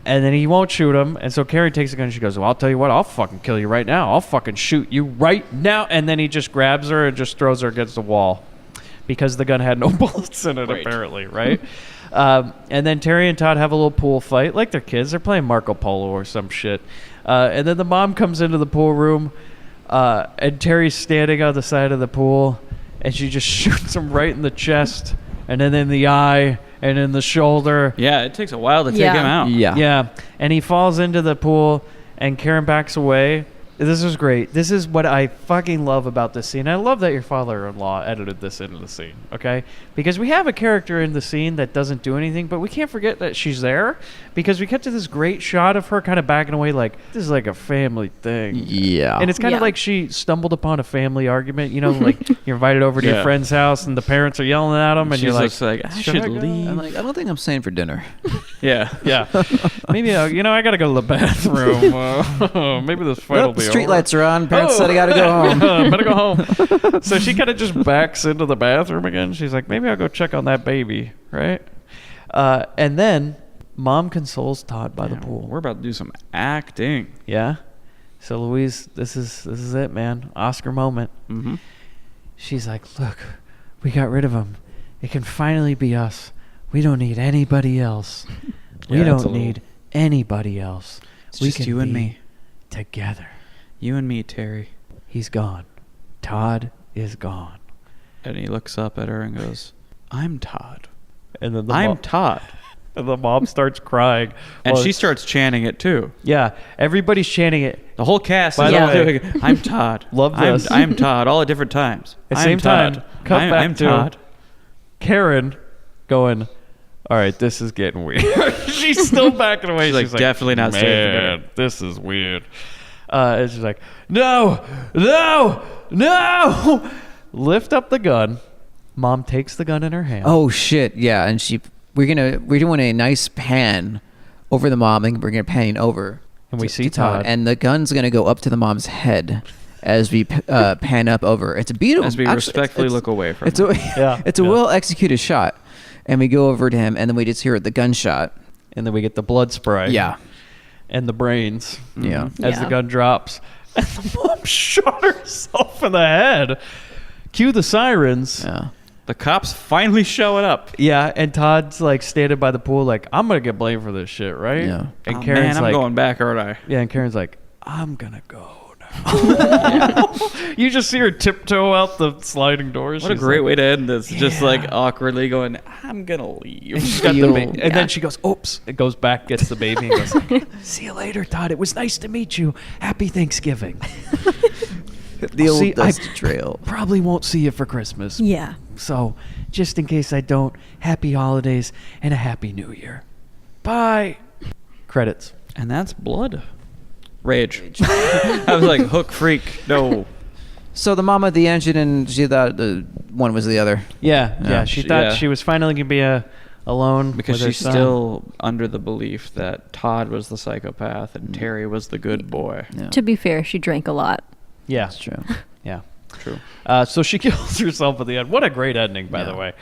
And then he won't shoot him. And so Carrie takes the gun and she goes, well, I'll tell you what. I'll fucking kill you right now. I'll fucking shoot you right now. And then he just grabs her and just throws her against the wall because the gun had no bullets in it, apparently, right? And then Terry and Todd have a little pool fight like they're kids. They're playing Marco Polo or some shit. And then the mom comes into the pool room and Terry's standing on the side of the pool and she just shoots him right in the chest. And then in the eye, and in the shoulder. Yeah, it takes a while to take him out. Yeah. And he falls into the pool, and Karen backs away. This is great. This is what I fucking love about this scene. I love that your father-in-law edited this into the scene, okay? Because we have a character in the scene that doesn't do anything, but we can't forget that she's there because we get to this great shot of her kind of backing away like, this is like a family thing. Yeah. And it's kind of like she stumbled upon a family argument, you know, like you're invited over to your friend's house and the parents are yelling at them and She's you're just like, I should leave. I'm like, I don't think I'm staying for dinner. Yeah. Maybe, I got to go to the bathroom. Maybe this fight will be over. Streetlights are on. Parents said I got to go home. Better go home. So she kind of just backs into the bathroom again. She's like, maybe I'll go check on that baby, right? And then Mom consoles Todd by the pool. We're about to do some acting. Yeah. So Louise, this is it, man. Oscar moment. Mm-hmm. She's like, look, we got rid of him. It can finally be us. We don't need anybody else. We don't need anybody else. It's We just can you and be me. Together. You and me, Terry. He's gone. Todd is gone. And he looks up at her and goes, I'm Todd. And then I'm Todd. And the mom starts crying. And she starts chanting it too. Yeah, everybody's chanting it. The whole cast By is the all way, doing, I'm Todd. Love this. I'm Todd, all at different times. At the I'm same Todd. time, cut back I'm to Todd. Karen going, all right, this is getting weird. She's still backing away. She's like, definitely not staying for dinner. Man, this is weird. And she's like, no. Lift up the gun. Mom takes the gun in her hand. Oh shit! Yeah, and we're doing a nice pan over the mom, and we're gonna pan over, and we to see Todd, and the gun's gonna go up to the mom's head as we pan up over. It's a beautiful. As we respectfully look away from it's him. It's a well executed shot, and we go over to him, and then we just hear the gunshot, and then we get the blood spray. Yeah, and the brains. Yeah, as the gun drops, and the mom shot herself in the head. Cue the sirens. Yeah. The cops finally showing up. Yeah, and Todd's like standing by the pool like, I'm going to get blamed for this shit, right? Yeah. And Karen's I'm like, going back, aren't I? Yeah, and Karen's like, I'm going to go now. You just see her tiptoe out the sliding doors. What a great way to end this. Just like awkwardly going, I'm going to leave. And she's got the and then she goes, oops. It goes back, gets the baby, and goes, see you later, Todd. It was nice to meet you. Happy Thanksgiving. The old dusty trail. Probably won't see you for Christmas. Yeah. So, just in case I don't, happy holidays and a happy new year. Bye. Credits. And that's blood. Rage. I was like, hook freak. No. So the mom at the engine, and she thought the one was the other. Yeah. She thought she was finally going to be alone because with her she's son. still under the belief that Todd was the psychopath and Terry was the good boy. Yeah. To be fair, she drank a lot. Yeah. That's true. Yeah. True. So she kills herself at the end. What a great ending, by the way.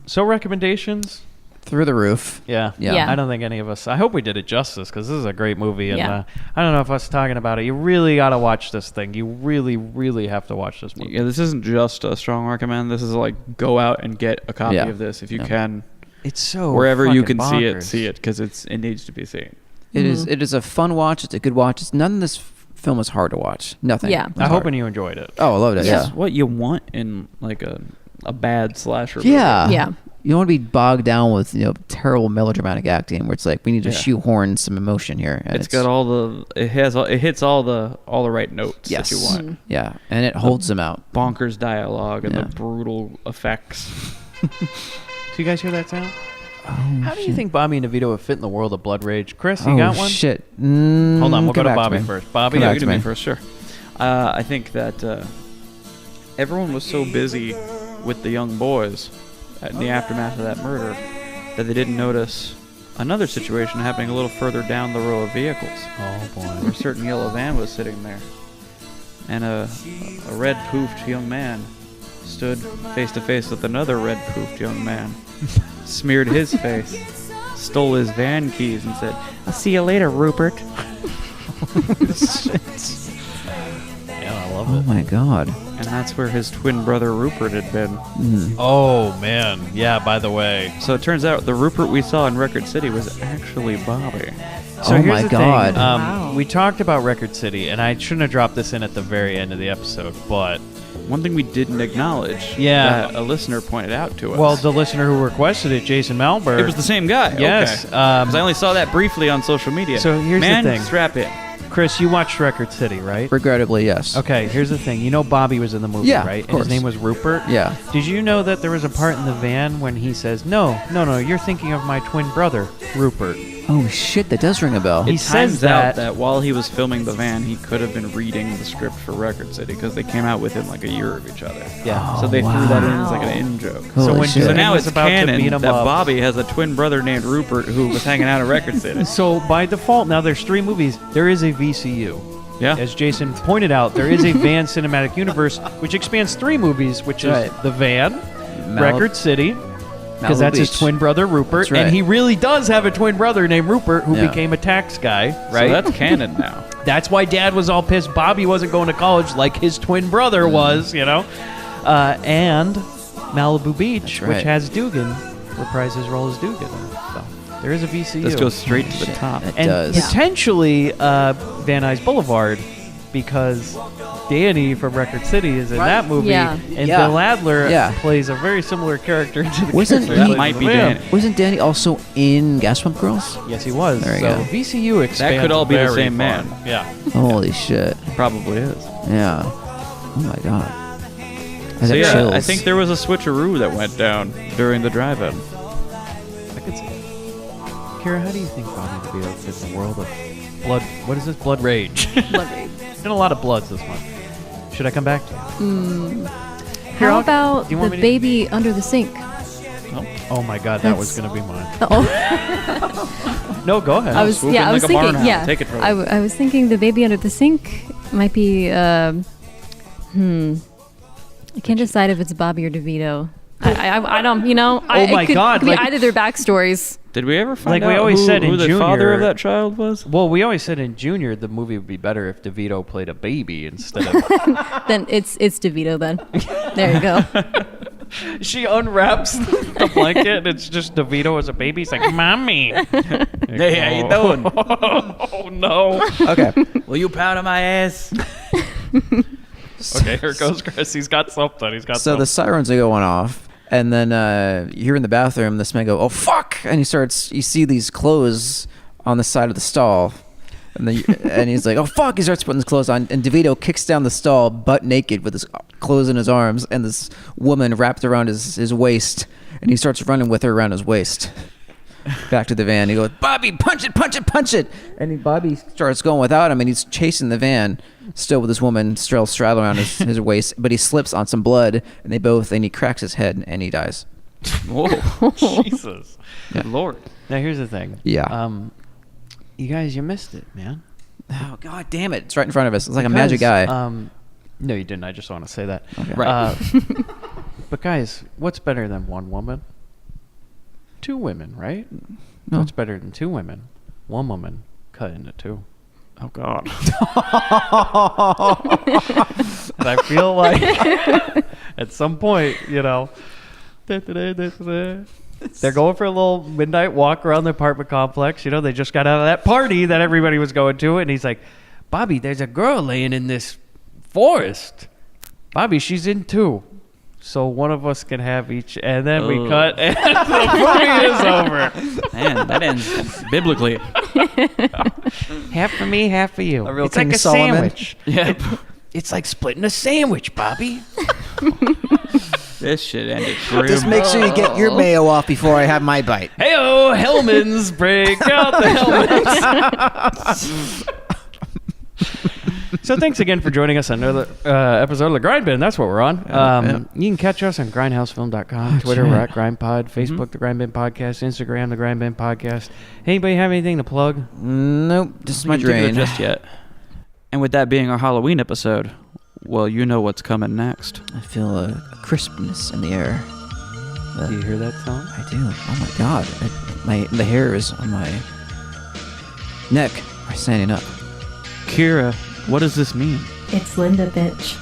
So recommendations? Through the roof. Yeah. I don't think any of us. I hope we did it justice because this is a great movie, and I don't know if us talking about it. You really got to watch this thing. You really, really have to watch this movie. Yeah, this isn't just a strong recommend. This is like go out and get a copy of this if you can. It's so wherever you fucking can bonkers. see it because it needs to be seen. It is. It is a fun watch. It's a good watch. It's none of this film was hard to watch. Nothing. Yeah. I'm hoping you enjoyed it. Oh, I loved it. This Yeah. is what you want in like a bad slasher movie. Yeah. Yeah. You don't want to be bogged down with terrible melodramatic acting where it's like we need to shoehorn some emotion here. And it's got it hits all the right notes that you want. Yeah, and it holds them out. Bonkers dialogue and the brutal effects. Do you guys hear that sound? How do you think Bobby and DeVito would fit in the world of Blood Rage? Chris, you got one? Shit. Hold on, we'll go to back Bobby me. first. Bobby, Yeah, you to me first, sure. I think that everyone was so busy with the young boys in the aftermath of that murder that they didn't notice another situation happening a little further down the row of vehicles. Oh boy. Where a certain yellow van was sitting there, and a red poofed young man stood face to face with another red poofed young man, smeared his face, stole his van keys, and said, "I'll see you later, Rupert." Yeah, I love Oh it. my god. And that's where his twin brother Rupert had been. Oh man. Yeah. By the way. So it turns out the Rupert we saw in Record City was actually Bobby. So Oh here's my the God. thing. Wow. We talked about Record City, and I shouldn't have dropped this in at the very end of the episode, but One thing we didn't acknowledge Yeah. that a listener pointed out to us. well, the listener who requested it, Jason Malberg. it was the same guy. Yes. Okay. 'Cause I only saw that briefly on social media. So here's the Man, thing. strap in. Chris, you watched Record City, right? Regrettably, yes. Okay, here's the thing. You know Bobby was in the movie, Yeah, right? of And his course. name was Rupert? Yeah. Did you know that there was a part in the van when he says, No, you're thinking of my twin brother, Rupert. Oh shit, that does ring a bell. He It says turns that- out that while he was filming the van, he could have been reading the script for Record City because they came out within like a year of each other. Yeah. So they threw that in as like an in joke. Holy So when shit. So Jason now was it's about to canon beat him that up. Bobby has a twin brother named Rupert who was hanging out at Record City. So by default, now there's 3 movies. There is a VCU. Yeah. As Jason pointed out, there is a Van cinematic universe which expands 3 movies, which is Right. The Van, Record City, because Malibu that's his Beach. twin brother Rupert, That's right. and he really does have a twin brother named Rupert who Yeah. became a tax guy, right? So that's canon now. That's why Dad was all pissed Bobby wasn't going to college like his twin brother was, and Malibu Beach, That's which right. has Dugan reprise his role as Dugan. So there is a VCU. This goes straight to the Shit, top. it and does. potentially Van Nuys Boulevard, because Danny from Record City is in that movie, Yeah. and Yeah. Bill Adler Yeah. plays a very similar character to the Wasn't character he- plays Might in be the Van. Danny. Wasn't Danny also in Gas Pump Girls? Yes, he was. There you so go. VCU expands. That could all be the very same far. man. Yeah. Holy shit. Probably is. Yeah. Oh my god. I So got yeah, chills. I think there was a switcheroo that went down during the drive-in. I could see it. Kira, how do you think Bobby DeVito fits in the world of blood? What is this? Blood Rage. Blood Rage. Been a lot of bloods this month. Should I come back to you? Here, How I'll- about do you want the me to- baby under the sink? Oh my God, that was That's- gonna be mine. Oh, No, go ahead. I was swoop yeah, in I was like a barn thinking owl. yeah. Take it from I, me. I was thinking the baby under the sink might be. I can't decide if it's Bobby or DeVito. I don't. Oh my it could God, be like- either their backstories. Did we ever find Like out we always said who in the father of Junior- that child was? Well, we always said in Junior the movie would be better if DeVito played a baby instead of. Then it's DeVito. Then there you go. She unwraps the blanket and it's just DeVito as a baby. He's like, "Mommy." Hey, how you doing? Oh no. Okay. Will you pound on my ass? Okay, here goes Chris. He's got something. He's got So something. the sirens are going off, and then you hear in the bathroom this man go, "Oh fuck!" And you see these clothes on the side of the stall, and then and he's like, "Oh fuck!" He starts putting his clothes on, and DeVito kicks down the stall butt naked with his clothes in his arms, and this woman wrapped around his waist, and he starts running with her around his waist. Back to the van. He goes, "Bobby, punch it, punch it, punch it!" And Bobby starts going without him, and he's chasing the van, still with this woman still straddled around his waist. But he slips on some blood, and he cracks his head, and he dies. Whoa. Jesus. Good Lord. Now here's the thing. Yeah. You guys, you missed it, man. Oh god damn it! It's right in front of us. It's like a magic eye. No, you didn't. I just want to say that. Okay. Right. But guys, what's better than one woman? 2 women, right? No. What's better than 2 women? 1 woman cut into 2. Oh God. And I feel like at some point, they're going for a little midnight walk around the apartment complex. They just got out of that party that everybody was going to, and he's like, "Bobby, there's a girl laying in this forest. Bobby, she's in 2. so one of us can have each, and then we cut, and the movie is over. Man, that ends biblically. Half for me, half for you. A real It's King like a Solomon. sandwich. Yeah. It's like splitting a sandwich, Bobby. This shit ended grim. Just make sure you get your mayo off before I have my bite. Hey-oh, Hellman's, break out the helmets. So thanks again for joining us on another episode of the Grindbin. That's what we're on. You can catch us on grindhousefilm.com, Twitter, we're at GrindPod, Facebook, The Grindbin Podcast, Instagram, The Grindbin Podcast. Anybody have anything to plug? Nope, this is my We didn't do it drain. just yet. And with that being our Halloween episode, well, you know what's coming next. I feel a crispness in the air. Do you hear that song? I do. Oh my god. The hairs on my neck are standing up. Kira, what does this mean? It's Linda, bitch.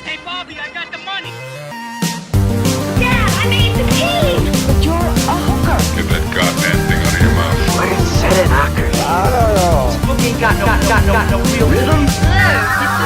Hey, Bobby, I got the money. Dad, I made the key. But you're a hooker. Get that goddamn thing out of your mouth. What is it, knocker? I don't know. Spooky ain't got no real rhythm. Hello, Mr.